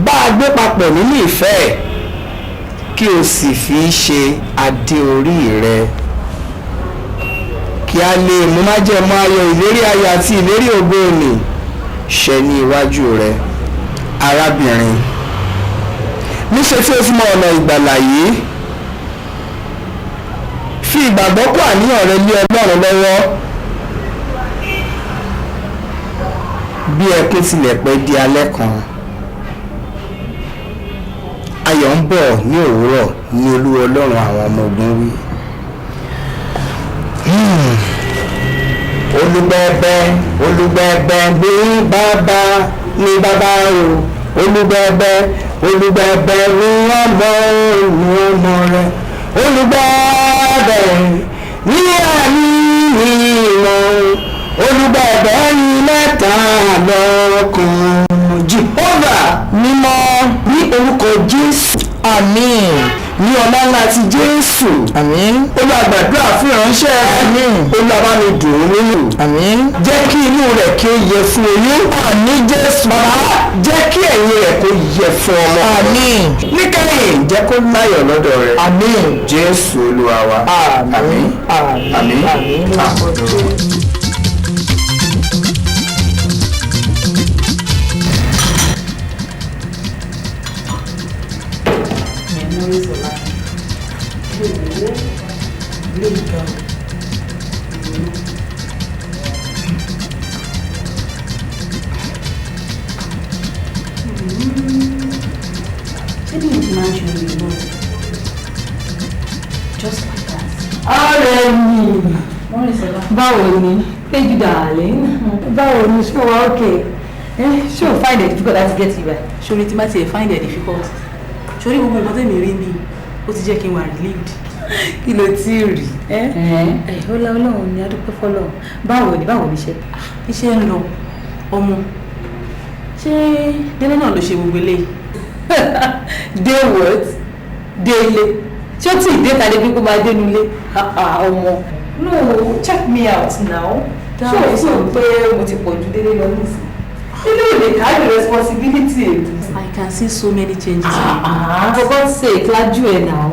bá a gbé papọ̀ nínú ìfẹ́ kí o sì fi ṣe adé orí rẹ kí a lè mú májẹ̀mú ayọ̀ ìlérí ayọ̀ àti ìlérí ògo òní ṣẹ ní iwájú rẹ arábìnrin níṣẹ́ tí o fi mọ ọ̀nà ìgbàlà yìí fi ìgbàgbọ́ kó àníyàn rẹ lé Ọlọ́run lọ́wọ́ bí ẹkún tilẹ̀ pẹ́ di alẹ́ kan ayọ̀ ń bọ̀ ní òwúrọ̀ ní Olúwa Ọlọ́run àwọn ọmọ ogun wí. Olùgbẹ̀bẹ̀ olùgbẹ̀bẹ̀ ní bàbá o olùgbẹ̀bẹ̀ olùgbẹ̀bẹ̀ ní ọmọ rẹ olùgbẹ̀bẹ̀ ní àní ìmọ̀ olùgbẹ̀bẹ̀ ní mẹ́ta lọ́kàn Jehovah mímọ́ ní orúkọ Jésù àmín ní ọlá ńlá ti Jésù àmín olùgbàdúrà fún ìránṣẹ́ àmín olùbámi dùn nínú àmín jẹ́ kí inú rẹ̀ kí ó yẹ fún oyún àmín Jésù bàbá jẹ́ kí ẹ̀yìn rẹ̀ kó yẹ fún ọmọ àmín níkẹyìn jẹ́ kó láyọ̀ lọ́dọ̀ rẹ̀ àmín Jésù Olúwa wa àmín àmín àmín. Just like that. Báwo ni? Thank you, darling. Báwo ni? Ṣé wàá okay? Ṣé o find it difficult to get you back? Ṣorí tí má ti find it difficult. Ṣorí gbogbo nǹkan tẹ̀mí rí mi, ó ti jẹ́ kí n wà relieved. Kí ló ti rí? Ọlọ́run ni adúpẹ́ fọ́lọ́run. Báwo ni iṣẹ́? Iṣẹ́ ń lọ. Ọmọ. Ṣé Délé náà ló ṣe gbogbo eléyìí? Day what? Délé. Ṣé ó tí ì dé tàdé bí kò máa dénú ilé? Ọmọ. No, check me out now. Ṣé o sọ pé mo ti pọ̀ ju Délé lọ nísìnyí? Délé ò lè carry responsibility. I can see so many changes. For God's sake, lájú ẹ̀ náà.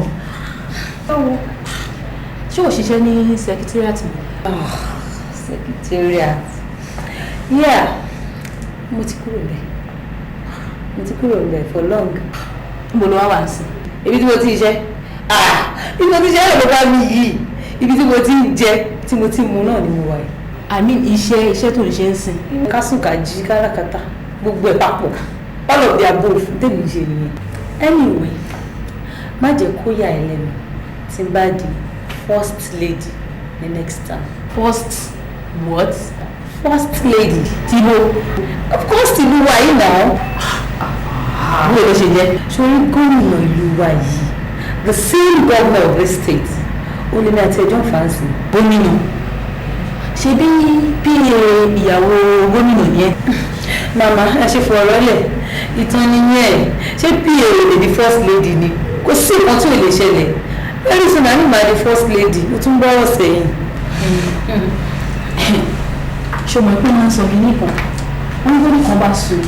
Ṣé o ṣiṣẹ́ ní secretariat mi? Secretariat. Yeah, mo ti kúrò ńbẹ̀ for long. Mo lọ wá wá sí. Ibi tí mo ti ṣe. Ibi tí mo ti ṣe ló bá mi yìí. Ibi tí mo ti ń jẹ tí mo ti mu náà ni mo wà yìí. I mean iṣẹ́ tó ń ṣe ń sìn. Kásùnkájí káràkátà gbogbo ẹ̀ papọ̀. All of the above tèmi ṣe nìyẹn. Anyway, má jẹ́ kó yà ẹ́ lẹ́nu tí n bá di first lady the next time. First what? First lady. Tìlú. Of course Tìlú wa yìí náà. Bí o lè ṣe jẹ́. Ṣorí gómìnà ìlú wa yìí, the same governor of this state, ó lè ní àti ẹjọ́ fàánsì. Gómìnà. Ṣé bí PA ìyàwó gómìnà yẹn? Màmá ẹ ṣe fọ̀rọ̀ lẹ̀ ìtàn ni yẹn ṣé PA lè di first lady ni kò sí nǹkan tó lè ṣẹlẹ̀ very soon àní máa di first lady ó tún bọ́ ọ̀sẹ̀ yìí. Ṣé o mọ̀ pé máa ń sọ kí nìkan wọ́n ní gómìnà kan bá sùn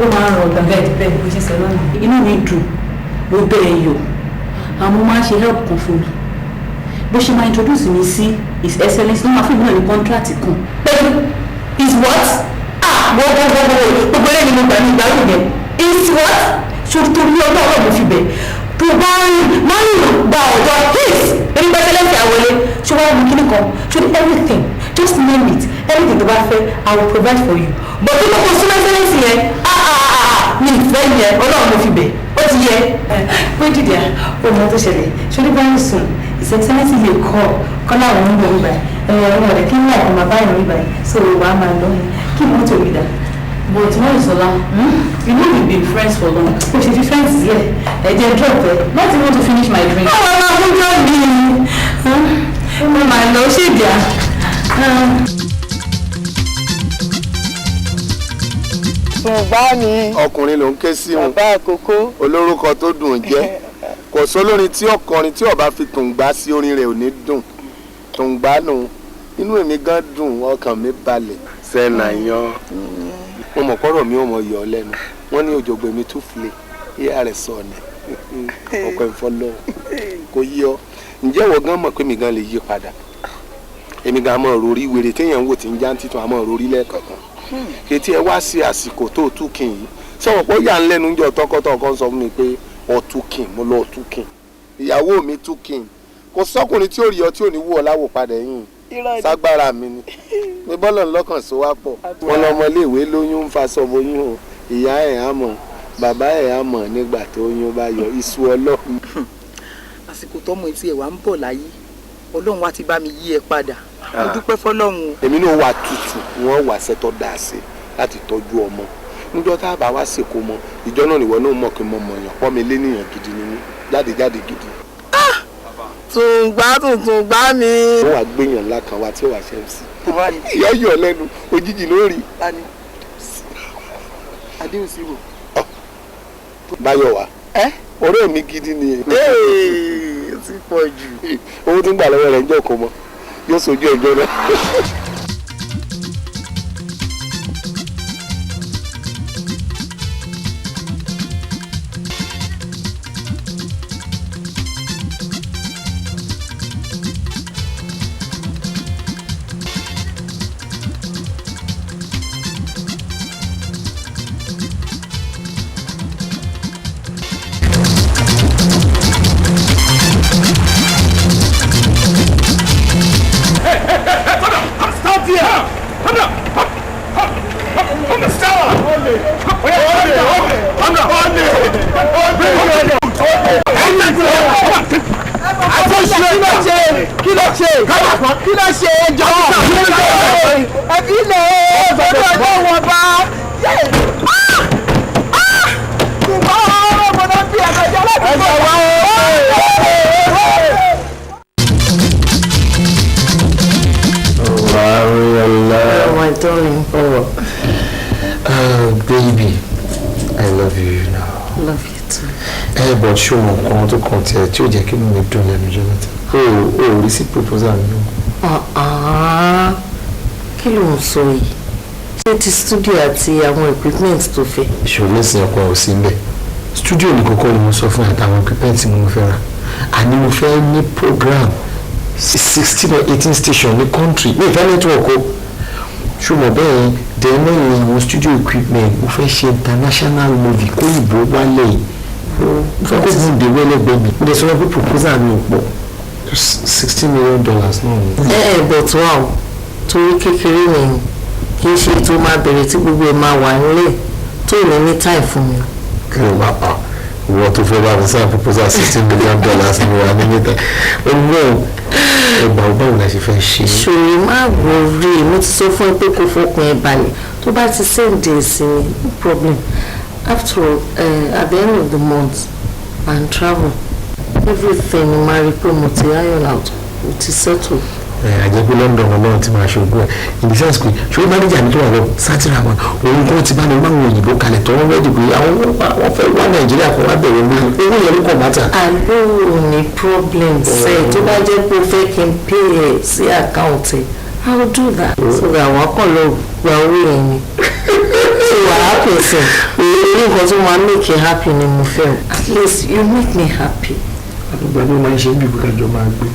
ó máa ń rọ gbàgbé bẹ́ẹ̀ bó ṣe sọ lọ́nà. Inú mi dùn mo bẹ́ẹ̀ yọ àwọn máa ń ṣe help kan fún mi bó ṣe máa introduce mi sí his excellence ló máa fún mi náà ní contract kan. Pẹ̀lú is what? Gbogbo ẹni mo gbà ní ìgbàlù yẹn is what? Ṣòro torí ọlọ́run mo fi bẹ̀ tó bá máa ń gba ọ̀dọ́ please lórí pẹ́sẹ́lẹ́sì àwọlé ṣé wàá mú kíní kan ṣé everything just name it everything tó bá fẹ́ I will provide for you but bí kò sí pẹ́sẹ́lẹ́sì yẹn mi ìfẹ́ yẹn ọlọ́run mo fi bẹ̀ ó ti yẹ pé dìde ọmọ tó ṣẹlẹ̀ ṣé very soon his excellence lè kọ́lá àwọn ọmọ ìgbà ọmọ rẹ̀ kí ní àìkú máa bá ìrìn ìgbà so wàá máa lọ kí mọ́tò rí dà. But Mọ́rìnsọ́lá, you know we've been friends for long. O ṣe fi friends yẹ ẹ̀jẹ̀ drop ẹ̀. Not even to finish my drink. Àwọn ọmọ àkójọ mi mo máa lọ ṣèjà. Ṣùgbọ́n ni ọkùnrin ló ń ké sí wọn. Bàbá àkókò. Olórúkọ tó dùn jẹ́. Kò sólórin tí ọkọrin tí ọba fi tùǹgbà sí orin rẹ̀ ò ní dùn. tó ń gbádùn inú èmi gan dùn ọkàn mi balẹ̀ sẹ́nà yan mo mọ̀ kọ́rọ̀ mi ò mọ̀ yọ lẹ́nu wọ́n ní òjògbè mi tún filẹ̀ ìyá rẹ̀ sọ ọ̀nà ọkọ̀ ìfọlọ́ kò yí ọ ǹjẹ́ ìwọ gan mọ̀ pé mi gan lè yí padà èmi gan mọ̀ rórí wèrè téèyàn ń wò tí ń já títún àmọ́ rórí lẹ́ẹ̀kọ̀ọ̀kan kìtì ẹ wá sí àsìkò tó tú kìn yìí sọ̀rọ̀ pé ó yà ń lẹ́nu ń jọ tọkọtọkọ sọ fún mi pé ọtú kìn mo lọ tú kìn ìyàwó mi tú kìn kò sọ́kùnrin tí ò rí ọ tí ò ní wú ọ láwò padà yìí ságbára mi ni mi bọ́lọ̀ ńlọ́kàn so wá pọ̀ wọn lọmọléèwé lóyún ń fa sọ́bọyún o ìyá ẹ̀ á mọ̀ bàbá ẹ̀ á mọ̀ nígbà tó yún bá yọ iṣu ọlọ́run. àsìkò tọmọ etí ẹ wà ń bọ̀ láyé ọlọ́run wá ti bá mi yí ẹ padà mo dúpẹ́ fọlọ́run o. èmi náà wà tutù wọn wà sẹ́tọ̀ dáa sí láti tọ́jú ọmọ níjọ́ tá a bá wá sèkó mọ ìjọ náà nìwọ náà mọ̀ pé mo mọ̀ yàn pọ́ mi lé níyàn gidi nínú jáde gidi. tùǹgbà mi. wọ́n wá gbéyàn ńlá kan wá tí ó wà ṣe é sí. yọ̀ọ̀yọ̀ lẹ́nu òjijì lórí. adéhùn sí wò. báyọ̀ wá ọ̀rẹ́ mi gidi ni. ó ti pọ̀ jù. owó tí ń gbà lọ́wọ́ rẹ̀ ń jẹ́ kó mọ yóò sojú ẹjọ́ rẹ̀. Baby, I love you now. Love you too. But show me kan tó kàn tiẹ̀ tí ó jẹ́ kí mi dùn lẹ́nu Jonathan. O rí sí proposal mi. Kí ló ń sọ yìí? Ṣé ti studio àti àwọn equipment tó fẹ́? Ṣòro lẹ́sìn ọkọ̀ ò sí ń bẹ̀. Studio ní kókó ni mo sọ fún àtàwọn equipment tí mo fẹ́ ra. Àní mo fẹ́ ní program 16 or 18 station ní country. Mi ìfẹ́ network o. Ṣùgbọ́n bẹ́ẹ̀ dẹ̀ lẹ́yìn àwọn studio equipment mo fẹ́ ṣe international movie kó ìbò wálé yìí. Mo fẹ́ kó fún ìdè wẹ́lẹ́gbẹ́ mi. Mo lè sọ pé proposal mi ò pọ̀. $60 million náà ni. But wow, torí kékeré ni kì í ṣe tó máa bẹ̀rẹ̀ tí gbogbo ẹ̀ máa wà nílé tó ní ní time fún mi. Kí ló máa pa ìwọ tó fẹ́ bá mi sáà proposal $16 million ni wà ní níta. Ẹgbàá báwo la ṣe fẹ́ ṣe. Ṣòro má worry, mo ti sọ fún ẹ pé kó fọkàn ẹ balẹ̀ tó bá ti send ẹ sí mi no problem. After all, at the end of the month and travel everything ni máa rí pé mo ti iron out mo ti settle. Àjẹpẹ́ London ọlọ́run ti máa ṣoògùn ẹ̀ in the sense pé ṣé manager mi tó wà lọ sátìrà wọn òun kan ti bá ní báwọn òyìnbó kalẹ̀ tó wọ́n rẹ́dì pé àwọn fẹ́ wá Nàìjíríà kó wá bẹ̀rẹ̀ ní owó yẹn ló kọ̀ mátà. àlọ́ ní problem ṣe tó bá jẹ́ pé o fẹ́ kí n pay ẹ̀ sí àkáǹtì I will do that so that àwọn kan lọ gba owó yẹn ni so wà á pèsè èyí nǹkan tó máa make you happy ni mo fẹ́ o at least you make me happy. àgbà ló máa ń ṣe bí ìbùkájọ máa gbé.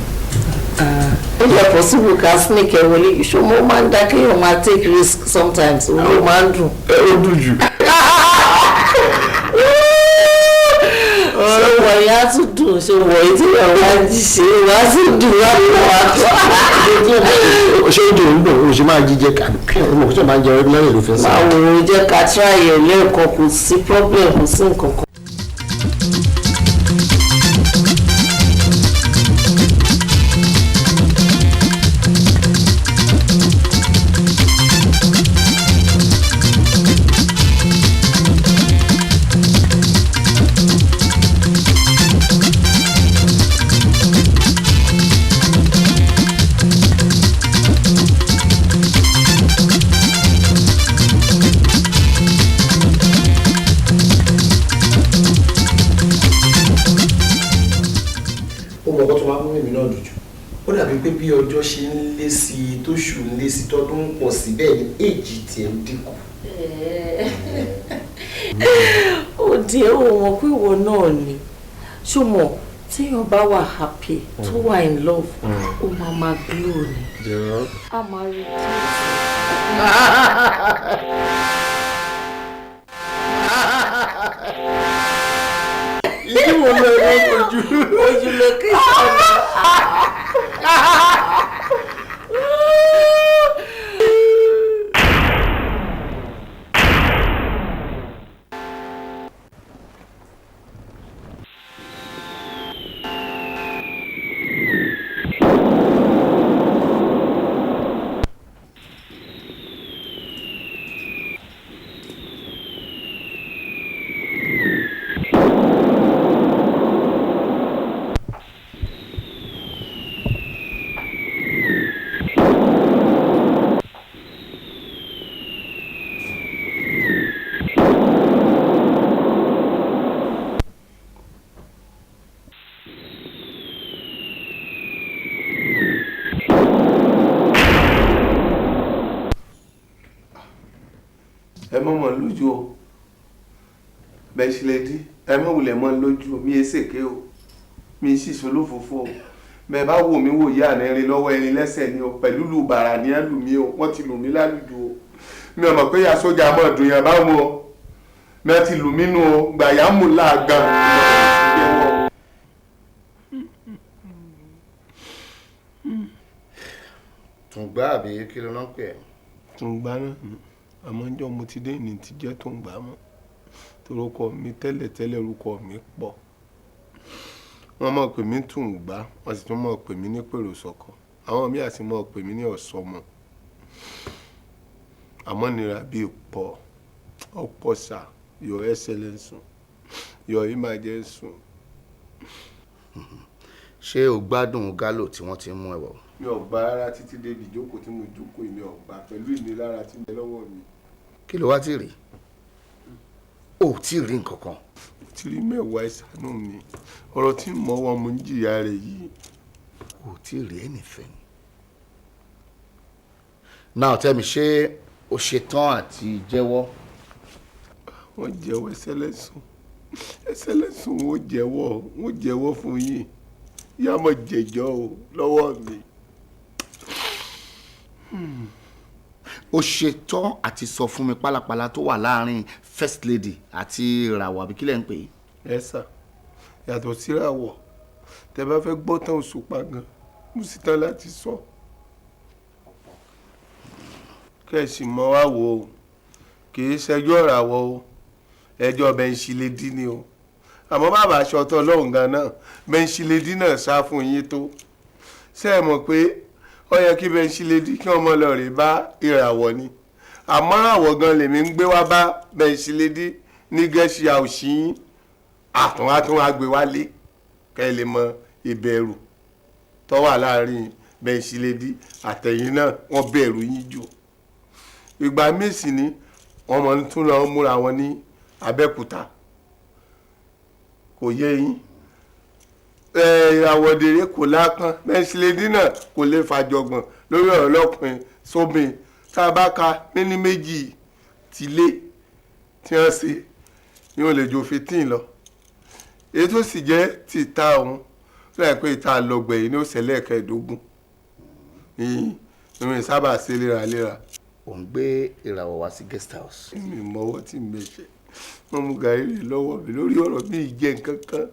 ó yẹ possible ká sneak ẹ wọlé ìṣòwò máa ń dá kéèyàn máa take risk sometimes owó máa ń dùn. ó dùn jù. ṣé wọ̀nyí á tún dùn ṣé wọ̀nyí tí wọ́n wá jí ṣe wá sí dùn láti wá tó. ṣé ó dùn ún dùn ó ṣe máa jíjẹ kí ọmọ kí ṣe máa jẹ ọdún lẹ́yìn ló fẹ́ sọ. máa wò ó jẹ́ ká try ẹ̀ lẹ́ẹ̀kan kò sí problem kò sí nǹkan kan. ó dàbí pé bí ọjọ́ ṣe ń lé sí i tóṣù ń lé sí i tọdún ń pọ̀ sí bẹ́ẹ̀ ni èjì tiẹ̀ ń dínkù. ó di ẹ̀ wò wọ́n pé ìwọ náà ni ṣùgbọ́n téèyàn bá wà happy tó wà in love ó máa glow ni a máa rí ìdí wo ló ń ojú lókè sọ̀rọ̀. ẹ mọ̀ mọ̀ lójú o bẹ́ẹ̀ ṣe lè dí ẹ mọ̀ wulẹ̀ mọ̀ lójú o mi ẹ ṣèké o mi sì ṣolófòfò o bẹ́ẹ̀ bá wò mí wò yá àná ẹrin lọ́wọ́ ẹrin lẹ́sẹ̀ ni o pẹ̀lú lù bàrà ni ẹ lù mí o wọ́n ti lù mí lálùjù o mi ò mọ̀ pé ya sójà mọ̀ dùn yàn báwọn o mi ti lù mí nù o gbàyà mú láàgàn. Tùngbá àbí kí ló náà pè é. Tùngbá náà àmọ́ ń jọ mo ti dé ní ti jẹ́ Tùngbá mọ́ torúkọ mi tẹ́lẹ̀tẹ́lẹ̀ orúkọ mi pọ̀ wọ́n mọ̀ pè mí Tùngbá wọ́n sì tún mọ̀ pè mí ní Pèrò Sọ́kọ àwọn míì àti mọ̀ pè mí ní Ọ̀sọ́mọ àmọ́ nira bíi pọ̀ ọ̀pọ̀ sà Your Excellency Your Majesty. Ṣé o gbádùn gálò tí wọ́n ti mú ẹ wọ̀? Mi ò gbà rárá títí débi ìjókòó tí mo jókòó mi ò gbà pẹ̀lú ìnilára tí ń bẹ lọ́wọ́ mi. Kí ló wá tí rí? O ò tí ì rí nǹkan kan. Mo ti rí mẹ́wàá ìsànú mi ọ̀rọ̀ tí mo wọ́n mo ń jìyà rẹ̀ yìí. O ò tí ì rí anything. Now tell me, ṣé o ṣetán àti jẹ́wọ́? Wọ́n jẹ́wọ́ Excellency wọ́n jẹ́wọ́ fún yín yá mọ̀ jẹ̀jọ́ o lọ́wọ́ mi. O ṣetán àti sọ fún mi pálapàla tó wà láàrin first lady àti ìràwọ̀ àbí kílẹ̀ ń pè é. Ẹ sà yàtọ̀ sí ìràwọ̀ tẹ bá fẹ́ gbọ́ tán Òṣùpá gan mo sì tán láti sọ. kẹ́sì mọ́ wá wò ó kì í ṣẹjọ́ ìràwọ̀ o ẹjọ́ Bẹ́ńsílédì ni o àmọ́ bàbá aṣọ tó lọ́hùn gan náà Bẹ́ńsílédì náà sá fún yín tó ṣé ẹ mọ̀ pé ó yẹ kí Bẹ́ńsílédì kí ọmọ lọ rè bá ìràwọ̀ ni àmọ́ ìràwọ̀ gan lèmi ń gbé wá bá Bẹ́ńsílédì ní gẹ̀ẹ́sì àwòṣí àtúnwá gbé wálé kẹ́ ẹ lè mọ ìbẹ̀rù tó wà láàrin Bẹ́ńsílédì àtẹ̀yìn náà wọ́n bẹ̀rù yín jù ìgbà mẹ́sì ni wọ́n mọ̀ tún lọ múra wọn ní Abẹ́òkúta kò yé yín àwọ̀dèrè kò lápọn Bẹ́ńsílédì náà kò lè fàjọgbọ̀n lórí ọ̀rọ̀ lọ́kùnrin sóbìn tá a bá ka méní méjì tìlé tí wọ́n ṣe ni wọ́n lè jò 15 lọ èyí tó sì jẹ́ tìta ọ̀hún láìpẹ́ ìta lọ́gbẹ̀ yìí ní òṣèlè kẹẹ̀ẹ́dógún ìrìn sábà ṣe léraléra. Ò ń gbé ìràwọ̀ wá sí guest house. mi mọ́wọ́ tí mi ṣe wọ́n mú gàrí rè lọ́wọ́ mi lórí ọ̀rọ̀ mi ìjẹ́ nǹkan kan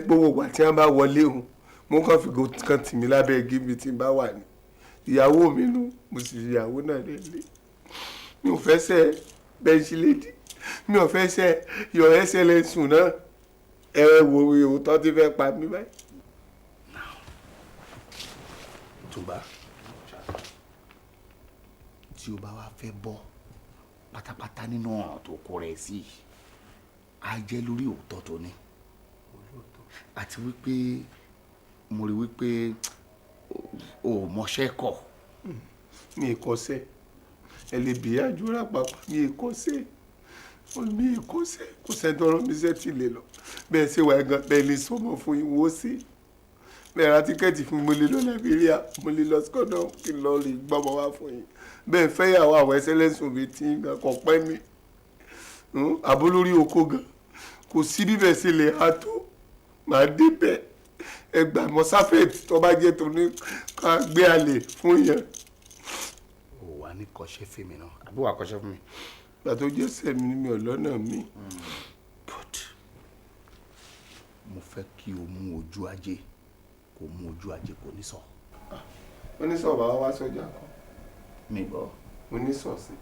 gbogbo ìgbà tí wọ́n bá wọlé òun mo kàn fi kan tì mí lábẹ́ igi mi tí n bá wà ní ìyàwó mi nù mo sì fi ìyàwó náà lélẹ̀ mi ò fẹ́ ṣe Bẹ́ńsílédì mi ò fẹ́ ṣe Your Excellency náà ẹ wo òótọ́ ti fẹ́ pa mí báyìí. Tùngbá tí o bá wá fẹ́ bọ́ pátápátá nínú ọ̀ràn tó kó rẹ̀ sí á jẹ́ lórí òótọ́ tó ní àti wípé mo rí wípé o ò mọṣẹ́ kọ̀. mi ì kọ́ṣẹ́ ẹ lè bí àjọra pàpà mi ì kọ́ṣẹ́ kò sẹ́dọ̀rọ̀ mi ṣẹ́ tì lè lọ bẹ́ẹ̀ ṣe wà gan bẹ́ẹ̀ lè sọmọ fún yín wó sí bẹ́ẹ̀ ra tíkẹ́ẹ̀tì fún mo lè lọ Nàìjíríà mo lè lọ Scotland kí n lọ rí gbọ́mọ wá fún yín bẹ́ẹ̀ fẹ́yàwó àwọn ẹsẹ̀lẹ́sùn bíi tí nǹkan kan pẹ́ mi àbólórí oko gan kò sí bíbẹ̀ sí lè ha tó màá débẹ̀ ẹgbà mọ́sáfẹ́ẹ̀tì tó bá jẹ́ tó ní ká gbé àlè fún yẹn. ò wá ní kọ́ṣẹ́ fún mi náà àbí wàá kọ́ṣẹ́ fún mi. ìgbà tó jẹ́ sẹ́mi ni mi ò lọ́nà mi. but mo fẹ́ kí o mú ojú ajé kò mú ojú ajé kò ní sọ. onísọ̀ bá wá sọ́jà kan. mi gbọ́. onísọ̀ sí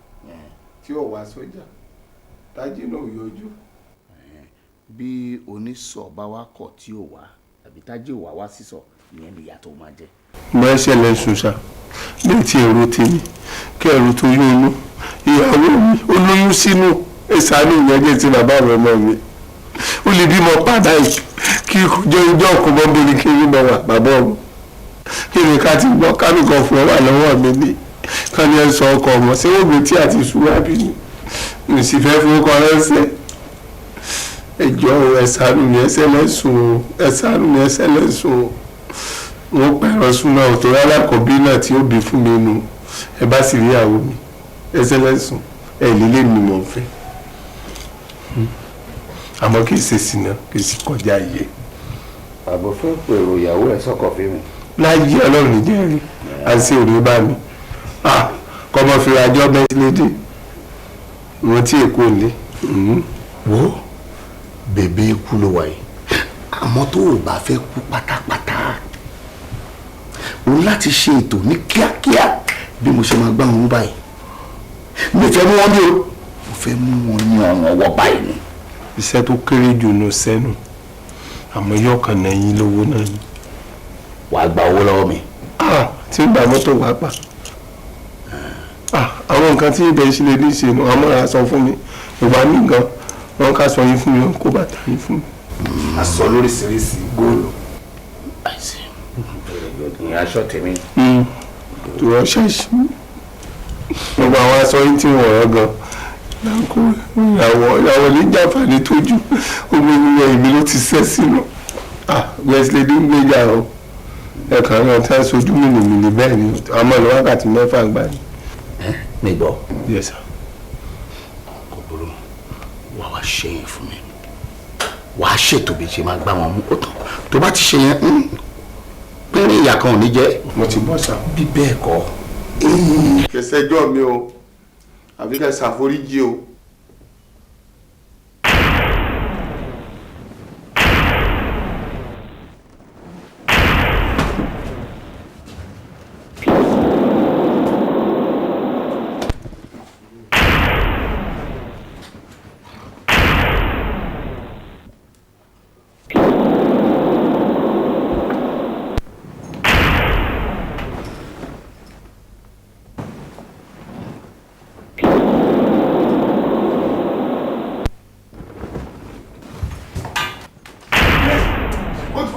tí ò wá sọ́jà tájí náà yọjú. bí onísọ̀ bá wá kọ̀ tí ò wá àbí tájí ò wá wá sísọ ìyẹn ni ìyá tó máa jẹ. mo ṣẹlẹ̀ ṣùṣà bíi ti èrò tèmi kí ẹ̀rù tó yún inú ìyàwó mi ó lóyún sínú ìsàánú ìyẹn ti bàbá rẹ̀ mọ́ mi ó lè bímọ padà yìí kí ìjọ òkú mọ́ bó ni kí n bọ̀ wà bàbá ọ̀hún kí ni ká ti gbọ́ kánìkan fún ọ wà lọ́wọ́ mi ní kán ní ẹ sọ ọkọ ọmọ sí ògbé tí àti ìṣúra bí ni mi sì fẹ́ fún ọkọ ránṣẹ́ ẹjọ́ ẹ̀sánú mi ẹsẹ̀ lẹ́sùn ẹ̀sánú mi ẹsẹ̀ lẹ́sùn wọn pẹ̀rọ súná ọ̀tọ̀ alákọ̀ọ́bí náà tí ó bí fún mi nù ẹ bá sì rí àwọn mi ẹsẹ̀ lẹ́sùn ẹ̀ lílé mi mọ̀ fẹ́ àmọ́ kì í ṣe sínú kì í sì kọjá iye. àbò fẹ́ pèrò ìyàwó ẹ̀ sọ́kọ̀ fún mi. láyé ọlọ́run ní jẹ́rìí àti òní bá mi kọ́mọ fìrà àjọ bẹ́ńtílédè wọn tí èkó lé. wo bèbè ikú ló wà yìí àmọ́ tó o bá fẹ́ kú pátápátá o láti ṣe ètò ní kíákíá bí mo ṣe máa gbá wọn báyìí mi ò fẹ́ mú wọn ní o mo fẹ́ mú wọn ní ọ̀ràn ọwọ́ báyìí ni. iṣẹ́ tó kéré jù nù sẹ́nu àmọ́ yọ̀ọ̀kan náà yín lówó náà ni. wàá gba owó lọ́wọ́ mi. tí ń gba mọ́tò wá pa àwọn nǹkan tí ibẹ̀ ṣe lè ní ṣe nù àmọ́ ra sọ fún mi ìgbà mí gan wọn ká sọ yín fún mi kó bàtà yín fún mi. aṣọ lóríṣiríṣi góòlù. ìyẹn aṣọ tèmi. tó ránṣẹ́ sí gbogbo àwọn aṣọ yín tí wọ́n rán gan láńkó ìyàwó ní jàǹfààní tójú omi ìwé ìmí ló ti sẹ́ sínú Wesley dín gbéjà o ẹ̀ka náà tá a sojú mìnìmìnì bẹ́ẹ̀ ni àmọ́ ìlú wákàtí mẹ́fà gbà ní. mi gbọ́. yes sir. kò burú wà wá ṣe yẹn fún mi wàá ṣètò bí ṣe máa gbá wọn mú kó tán tó bá ti ṣe yẹn pínrín ìyá kan ò ní jẹ́. mo ti bọ́ sá. bí bẹ́ẹ̀ kọ́. kẹsẹ́jọ́ mi o àbí kẹ ṣàforíjì o.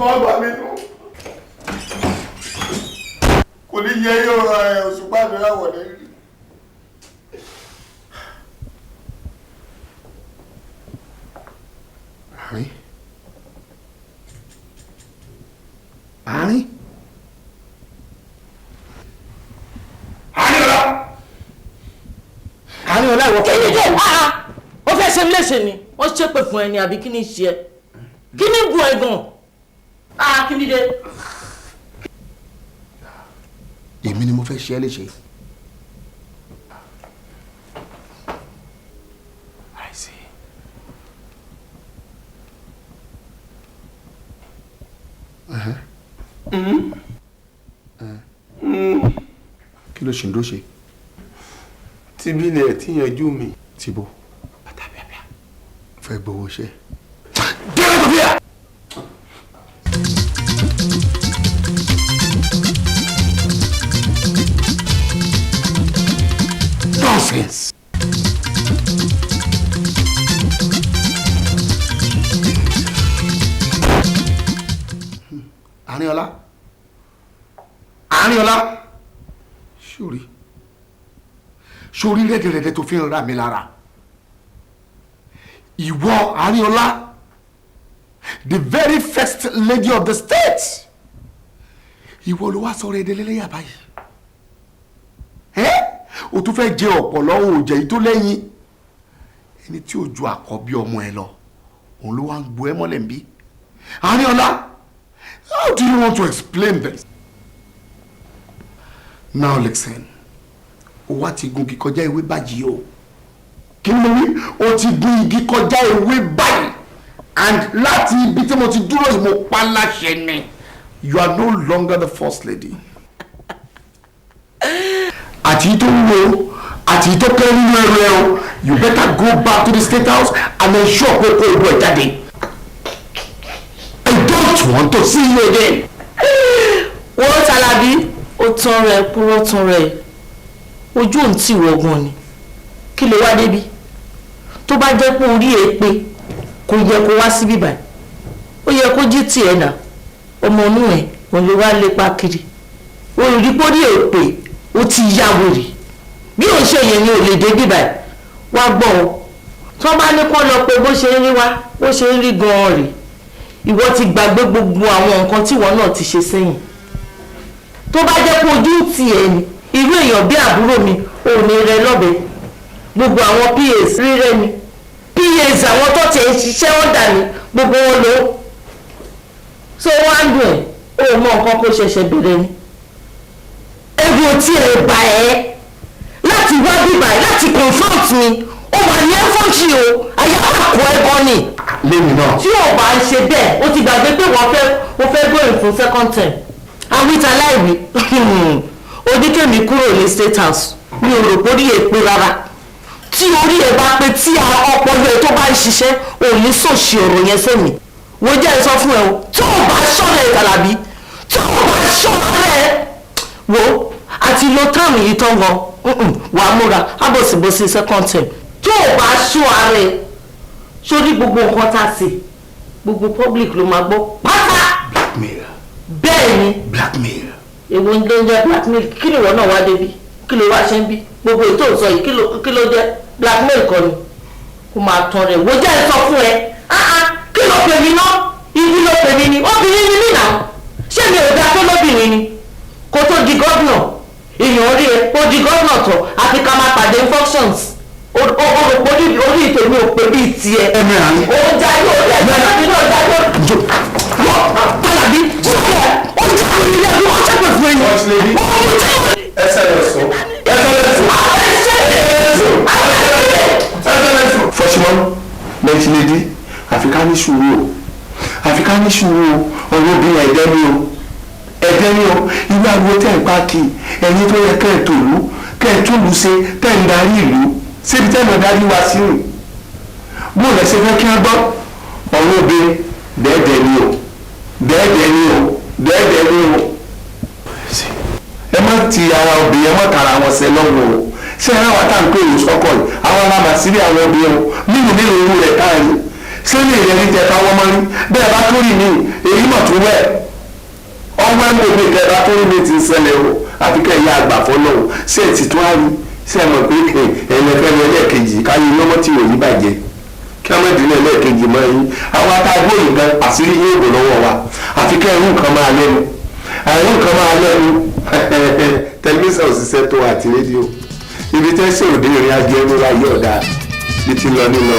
fọwọ́ mi nù kò ní yẹ yóò ra òṣùpá mi láwọ̀ lẹ́yìn. àárín ọlá ìwọ kẹ́lẹ́ jẹ́ ó fẹ́ ṣe léṣe ni wọ́n ṣépè fún ẹni àbí kí ni ṣe ẹ kí ni bu ẹ̀gàn kí ni dé. èmi ni mo fẹ́ ṣe ẹ́ léṣe. kí ló ṣe ń dó ṣe. tíbi ilẹ̀ tí yanjú mi. tìbò fẹ́ gbowó ṣe. Nonsense. Àrínọlá sórí rẹ́dẹ̀rẹ́dẹ́ tó fi ń ra mi lára ìwọ Àrínọlá the very first lady of the state ìwọ ló wá sọ̀rọ̀ èdè lẹ́lẹ́yà báyìí o tún fẹ́ jẹ ọ̀pọ̀lọ́ òòjẹ́ yìí tó lẹ́yìn ẹni tí ò ju àkọ́bí ọmọ ẹ lọ òun ló wá ń gbo ẹ mọ́lẹ̀ ń bí. Arinola, how do you want to explain this? Now listen, o wá ti gun igi kọjá ewé báyìí o. Kí ni mo wí? O ti gun igi kọjá ewé báyìí and láti ibi tí mo ti dúró yìí mo pa láṣẹ ni. You are no longer the first lady. Àti tó ń wo àti tó kẹ́ nínú ẹrù ẹ o, you better go back to the state house and ensure pé kó o bọ̀ jáde. I don't want to see you again. Wọ́n Tàlàbí ó tán rẹ̀ púrọ́ tán rẹ̀ ojú òun tí wọ́gbọ́n ni kí ló wá débi tó bá jẹ́ pé orí ẹ pé kò yẹ kó wá síbí báyìí ó yẹ kó jí tiẹ̀ náà ọmọ inú ẹ̀ òun ló wá lépa kiri olùdípò ní èpè ó ti ya wèrè bí òun ṣe yẹn ni ò lè débí báyìí wá gbọ́ ọ tó bá ní kó lọ pé bó ṣe ń rí wá bó ṣe ń rí gan-an rè ìwọ ti gbàgbé gbogbo àwọn nǹkan tí ìwọ náà ti ṣe sẹ́yìn tó bá jẹ́ pé ojú tiẹ̀ ni irú èèyàn bí àbúrò mi ò ní rẹ lọ́bẹ gbogbo àwọn PAs rírẹ́ ni PAs àwọn tó ti ń ṣiṣẹ́ wọn dà ní gbogbo wọn lò ó so wọ́n á dùn ẹ̀ ó mọ nǹkan kó ṣẹ̀ṣẹ̀ bẹ̀rẹ̀ ni ẹ̀rù tí ẹ̀ bà ẹ́ láti wá bíbà ẹ̀ láti confront mi ó wà ní ẹ́fọ́nṣì o ayé àkọ́ ẹ̀gbọ́n ni lẹ́yìn náà tí ò bá ń ṣe bẹ́ẹ̀ ó ti gbàgbé pé wọ́n fẹ́ going fún second term àwítà láìwí odíkèmí kúrò ní state house mi ò rò pé orí ẹ pé rárá tí orí ẹ bá pé tí ọpọlọ ẹ tó bá ń ṣiṣẹ́ ò ní sòṣì ọ̀rọ̀ yẹn sẹ́mi wo jẹ́ sọ fún ẹ o tí ò bá ṣọ́ra ẹ Tàlàbí tí ò bá ṣọ́ra ẹ wo àti lo táàmù yìí tán gan wàá múra ábòsíbòsí second term tí ò bá ṣọ́ ara ẹ sórí gbogbo nǹkan tá a ṣe gbogbo public ló máa gbọ́ pátá. Blackmail. bẹ́ẹ̀ ni. Blackmail. èwo ń jẹ́ blackmail kí ni ìwọ náà wá débi kí ló wá ṣe ń bí gbogbo ètò ìsọ yìí kí ló jẹ́ blackmail kọ́ ni kó máa tán rẹ̀ wò jẹ́ sọ fún ẹ kí ló pè mí ná ibi ló pè mí ni obìnrin ni mí nà ṣé mi ò dá tó lóbìnrin ni kó tó di gọ́vnà èèyàn rí ẹ ó di gọ́vnà tọ̀ àfi ká máa pàdé functions orí ìtòmí ò pé bíi tiẹ̀. ẹ̀mí àná. ó jáde ó jáde láti náà jáde. Tàlàbí sọ́kọ̀ ó jáde ilé ẹ̀rọ ó jáde fún ẹ̀yìn. ẹsẹ̀ rẹ̀ sọ. Fọ́ṣímọ́ lẹ́tìlédí àfikà ní sùúrù o àfikà ní sùúrù o ọ̀rọ̀ bí ẹ̀dẹ́ ni o ẹ̀dẹ́ ni o irú àgbo tẹ̀ ń pàkì ẹ̀yin tó yẹ kẹ́ ẹ̀ tòlú kẹ́ ẹ̀ túlù ṣe tẹ̀ ń darí ìlú síbi tẹ́ ẹ̀ mọ̀ darí wá sí rìn bó lẹ ṣe fẹ́ kí wọ́n gbọ́ ọ̀rọ̀ obìnrin dẹ́ẹ̀dẹ́ ni o dẹ́ẹ̀dẹ́ ni o dẹ́ẹ̀dẹ́ ni o ẹ má ti ara obìnrin ẹ má tara wọn ṣe lọ́wọ́ o ṣé ẹ wá tá à ń pè é sọ́kọ̀ yìí àwọn aláma sírí àwọn obìnrin o mímu nínú owó rẹ̀ káàrí ṣé lè rẹ̀ ní tẹ̀ka wọ́n mọ́ rí bẹ́ẹ̀ bá tó rí mi èyí mọ̀ tó wẹ̀ ọwọ́ ẹ̀ mọ̀ pé kẹ́ bá tó rí mi ti ń ṣẹlẹ̀ o àfi kẹ́ ìyá àgbà fọ́lọ́ o ṣé ẹ̀ ti tó á rí ṣé ẹ mọ̀ pé ẹ̀yẹ̀fẹ́ ni ẹlẹ́ẹ̀kejì káyé lọ́mọ́ tí ò ní bàjẹ́ kí a má dín ẹlẹ́ẹ̀kejì mọ́ yín àwọn atágbó yìí gan àṣírí yóò gbò lọ́wọ́ wa àfi kẹ́ ẹ̀rú nǹkan máa lẹ́nu ẹ̀rú nǹkan máa lẹ́nu tẹlifíṣàn òṣìṣẹ́ tó àti rédíò ibi tẹ́ ṣe òde ìrìn àjò ẹni wa yí ọ̀dà bí ti lọ nílọ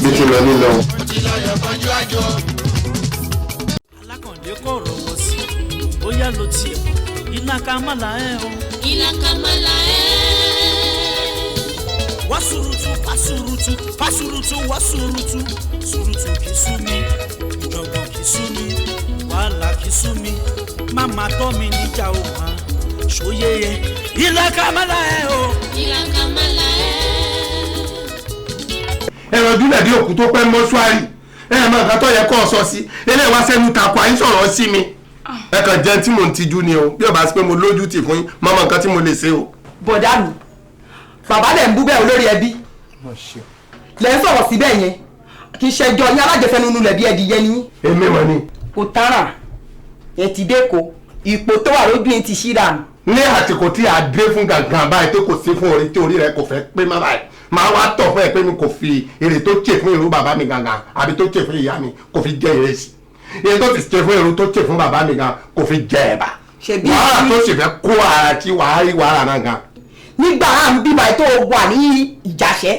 bí ti lọ nílọ. alákàndé kò rọwọ́ sí bóyá ló tiẹ̀ iná ká má la ẹ̀ o. iná ká má la ẹ̀. wá surutu wá surutu wá surutu wá surutu surutu kì í sú mi ìjọ̀gbọ̀n kì í sú mi wàhálà kì í sú mi máma tọ́ mi níjà o hàn ṣòye yẹ iná ká má la ẹ̀ o. iná ká má la ẹ̀. ẹ̀rọ dúnlẹ̀ dé òkú tó pẹ́ mọ́ṣúárì ẹ̀rọ máa nǹkan tó yẹ kó o sọ sí eléyìí wá sẹ́nu takò àyín sọ̀rọ̀ sí mi ẹ kàn jẹ́ tí mò ń tijú ni o bí o bá sí pé mo lójú tì fún yín mọ́mọ́ nǹkan tí mo lè ṣe o. bọ̀dá mi bàbá lẹ̀ ń bú bẹ́ẹ̀ olórí ẹbí lẹ̀ ń sọ̀rọ̀ síbẹ̀ yẹn kì í ṣẹjọ́ yín alájẹfẹ́nu lẹ̀ bí ẹdìyẹ ni. èmi mọ̀ ni. kò tánrà ẹ ti dé ko ipò tó wà lójú yín ti ṣíra nù. ní àsìkò tí a dé fún gàngàn báyìí tó kò sí fún orí tí orí rẹ kò fẹ́ pé má báyìí máa wá tọ̀ fún ẹ pé mi kò fi èrè tó tè fún ìlú bàbá mi gàngàn àbí tó tè fún ìyá mi kò fi jẹ ìrẹsì èyí tó ti tè fún ìlú tó tè fún bàbá mi gàngàn kò fi jẹ ẹ̀bà ṣebí wàhálà tó sì fẹ́ kó ara tí wàá rí wàhálà náà gan. nígbà à ń bíbá tó wà ní ìjàṣẹ́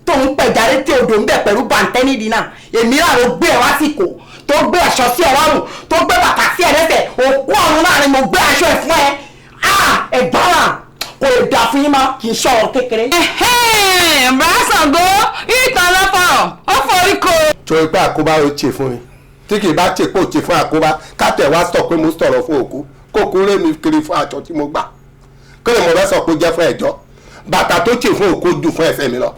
tó ń pẹ̀já létí odò ń bẹ̀ pẹ̀lú bàǹtẹ́nì dínà èmi náà ló gbé ẹ wásìkò tó gbé aṣọ sí ẹ lọ́rùn tó gbé bàtà sí ẹ lẹ́sẹ̀ òkú ọ̀run náà ni mo gbé aṣọ ẹ fún ẹ ẹ̀gbọ́n kò lè dà fún yín mọ́ kì í ṣọ̀rọ̀ kékeré. Bàṣàngó ìtàn lọ́fọ̀ọ́ ó forí ko. torí pé àkóbá ó ṣe fún mi tí kì í bá ṣe pé ó ṣe fún àkóbá kátẹ̀ wá sọ pé mo sọ̀rọ̀ fún òkú kókó rẹ̀ mi kiri fún aṣọ tí mo gbà kí ni mo fẹ́ sọ pé ó jẹ́ fún ẹ̀jọ́ bàtà tó ṣe fún òkú jù fún ẹsẹ̀ mi lọ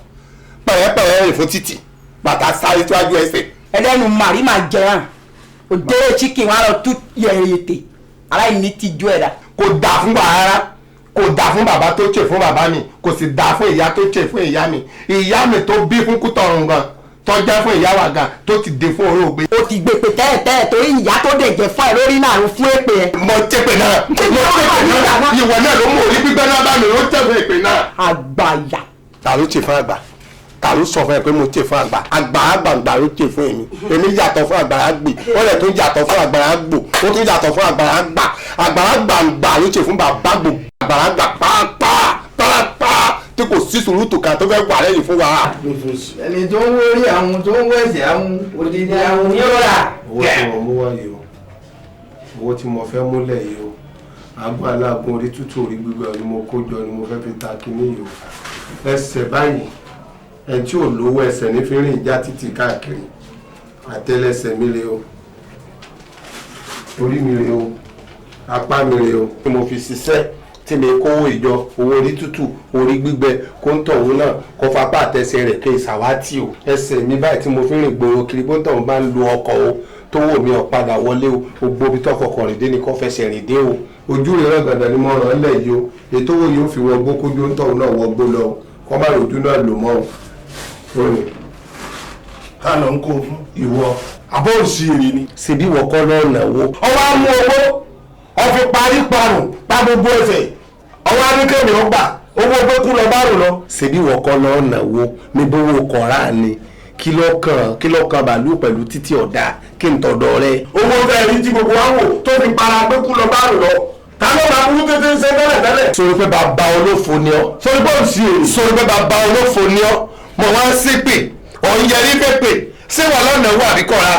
pẹ̀rẹ́pẹ̀rẹ́ rìn fún títì bàtà sáré síwájú ẹsẹ̀. ẹlẹ́nu màrí máa jẹran òde chicken wà lọ tú yẹ̀yẹ̀tẹ̀ aláìní ti jó ẹ̀dá. kò dà fún bàbá kò dà fún bàbá tó ṣe fún bàbá mi kò sì dà fún ìyá tó ṣe fún ìyá mi tó bí fún Kútọ̀run gan tọ́jà fún ìyá wa gan tó ti dé fún olóògbé. o ti gbèpè tẹ́lẹ̀tẹ́lẹ̀ torí ìyá tó dẹ̀ jẹ́ fún ẹ lórí náà ló fún èpè ẹ. mo tẹ́pẹ̀ náà ìwọ náà ló mú orí gbígbẹ́ náà bá mi ló tẹ́pẹ̀ èpè náà. àgbàyà. ta ló ṣe fún àgbà ta ló sọ fún ẹ pé mo ṣe fún àgbà àgbà ló ṣe fún èmi yàtọ̀ fún àgbàrá gbè wọ́n lẹ̀ tó yàtọ̀ fún àgbàrá gbò ó tún yàtọ̀ fún àgbàrá gbà ló ṣe fún bàbá gbò àgbàrá gbà pàápàá tí kò sí sùúrùtù kan tó fẹ́ wà lẹ́yìn fún wa. ẹni tó ń wórí àwọn tó ń wẹ̀sẹ̀ àwọn òdìdí àwọn yóò rà. owó tí mo mú wáyé o owó tí mo fẹ́ múlẹ̀ yìí o àgọ́ aláàgùn orí tútù orí gbígbẹ́ ni mo kó jọ ni mo fẹ́ fi ta kíní yìí o ẹsẹ̀ báyìí ẹni tí ò lówó ẹsẹ̀ ní fi rìn ìjà títì káàkiri àtẹ́lẹsẹ̀ mi rè o orí mi rè o apá mi rè o tí mo fi ṣiṣẹ́ tí mi kówó ìjọ owó orí tútù orí gbígbẹ kó ń tọ̀hún náà kó fapá àtẹsẹ̀ rẹ̀ kí ìsàwátì o ẹsẹ̀ mi báyìí tí mo fi rìn gbòòrò kiri bó ń tọ̀hún bá ń lo ọkọ̀ o tó wò mí ọ̀padà wọlé o gbogbo ibi tọkọkọ rìn dé ni kò fẹsẹ̀ rìn dé o ojú rẹ̀ rẹ̀ gàdà ni mo ràn án lẹ̀ yìí o ètò owó yìí ó fi wọgbó kójú ń tọ̀hún náà wọgbó lọ kó má rojú náà lò mọ́ o ká lọ ń kó fún ìwọ àbọ̀ òṣèré ni. ṣèbí ìwọ kọ́ lọ́ọ̀nà wo. ọwọ́ á mú owó ọ̀fi parí parùn pa gbogbo ẹsẹ̀ ọwọ́ á ní kéèmì ó gbà owó pé kú lọ bá rò lọ. ṣèbí ìwọ kọ́ lọ́ọ̀nà wo mi bówó kọ̀ọ̀rá ni kí ló kan bàálù pẹ̀lú títí ọ̀dà kí n tọ̀dọ̀ rẹ. owó fẹ́ rí tí gbogbo wa wò tó fi para pé kú lọ bá rò lọ ta ló máa burú tètè ń ṣe tẹ́lẹ̀. sori pé bàbá olófo ni ọ. sori pé òsì èrè. sori pé bàbá olófo ni ọ mo wá ń ṣépè ọ̀nyẹ̀rí pépè ṣé wà lọ́nà owó àbíkọ́ra.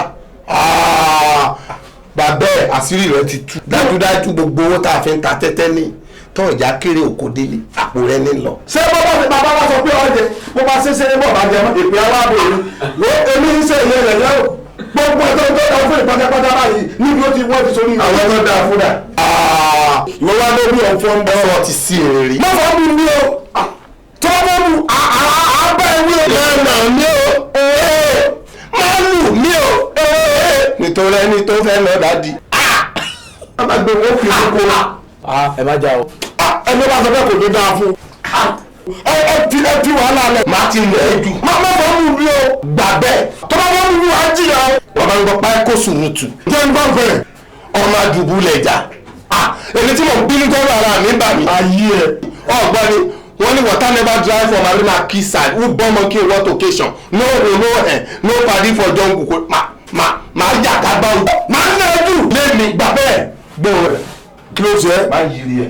bàbá ẹ̀ àṣírí rẹ ti tú dájúdájú gbogbo owó tá a fi ń ta tẹ́tẹ́ ní tó ìjà kéré òkò délé àpò rẹ ní lọ. ṣé bàbá wa sọ pé ọ̀jẹ̀ bó bá ṣe ní bọ̀ bá jẹ mọ́ èpè aláàbò rẹ èmi ń ṣe ìyẹn rẹ̀ lẹ́wọ̀ gbogbo ẹ̀tọ́ tó dáa fún ìpátápátá báyìí níbi ó ti wọ́n ti sórí àwọn tó dáa fún dà. ìwọ wá lórí ọ̀fọ́ ń bọ̀. ọ̀rọ̀ ti sí èrè rí. má fọ́ mi ní o tó bá mú àbá ìwé lẹ́nà mi o má lù mí o nítorí ẹni tó fẹ́ lọ dádì. a máa gbé owó fi kókó. ẹ má já o. ẹni bá sọ bẹ́ẹ̀ kò ní dáa fún ẹ fi wàhálà lẹ. má ti lẹ̀ ẹ́ jù. má fọ́ mi ní o gbà bẹ́ẹ̀ tó bá wọ́n mú wa jìyà o. bàbá ń gbọ́ pákó sùnùtù. jẹ́ ń bá fẹ́. ọmọ àdùbù lẹ̀ jà. èmi tí mo bínú tọ́lú ara mi bà mí. ayé ẹ. ọ̀gbọ́n ni wọ́n ní water never dry for marina key side who born monkey in what occasion no road no hen no padi for jungle kò máa jà ká gbá o. máa ń lẹ́jú. lémi gbà bẹ́ẹ̀ gbóhùn rẹ̀ kí ló ṣe. máa yiri ẹ̀.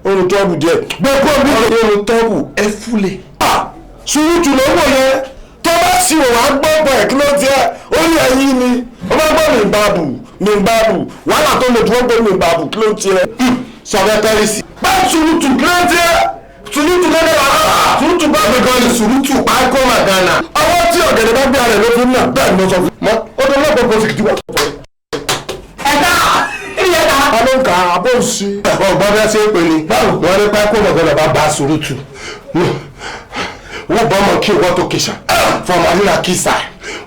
orun tọ́ọ̀bù díẹ̀. gbogbo mi orun tọ́ọ̀bù ẹ fúlẹ̀. sùúrùtù ló wò yẹn tó bá sì wò wá gbọ́ bọ̀ ẹ̀ kí ló tiẹ̀ ó ní ẹ̀yìn ni ó bá gbọ́ mi bàbù wàhálà tó lè dúró gbé mi bàbù kí ló tiẹ̀. sọ̀rọ̀ tẹ́lẹ̀sì. bá sùúrùtù kí ló tiẹ̀ sùúrùtù lọ́dọ̀ wà sùúrùtù bá mi gan ni sùúrùtù pákó màgánà. ọwọ́ tí ọ̀gẹ̀dẹ̀ bá gbé ara rẹ̀ ló fi ń nà bẹ́ẹ̀ ni mo sọ fún mi. ó tó lọ́pọ̀ bó fi kìtì wá. ló ń ka abó sí. ọgbọ́n bẹ́ẹ̀ ṣe é pè ní. wọ́n ní pákó màgánà bá bá sùúrùtù. wọ́n bọ́ ọmọ kí wọ́n tó kìsà. for marina kisa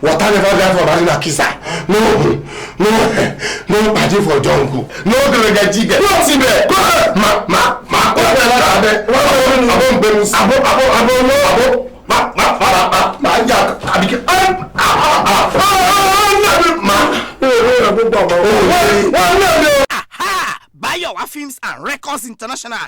water never dry for marina kisa. no padi for jungle. no gẹ̀rẹ́gẹ̀ jígẹ̀. yóò ti bẹ̀. máa kọ́ ẹ̀ lára abẹ́. abọ́ ń gbẹnu sí. máa jà àbíkẹ́. Bayowa Films and Records International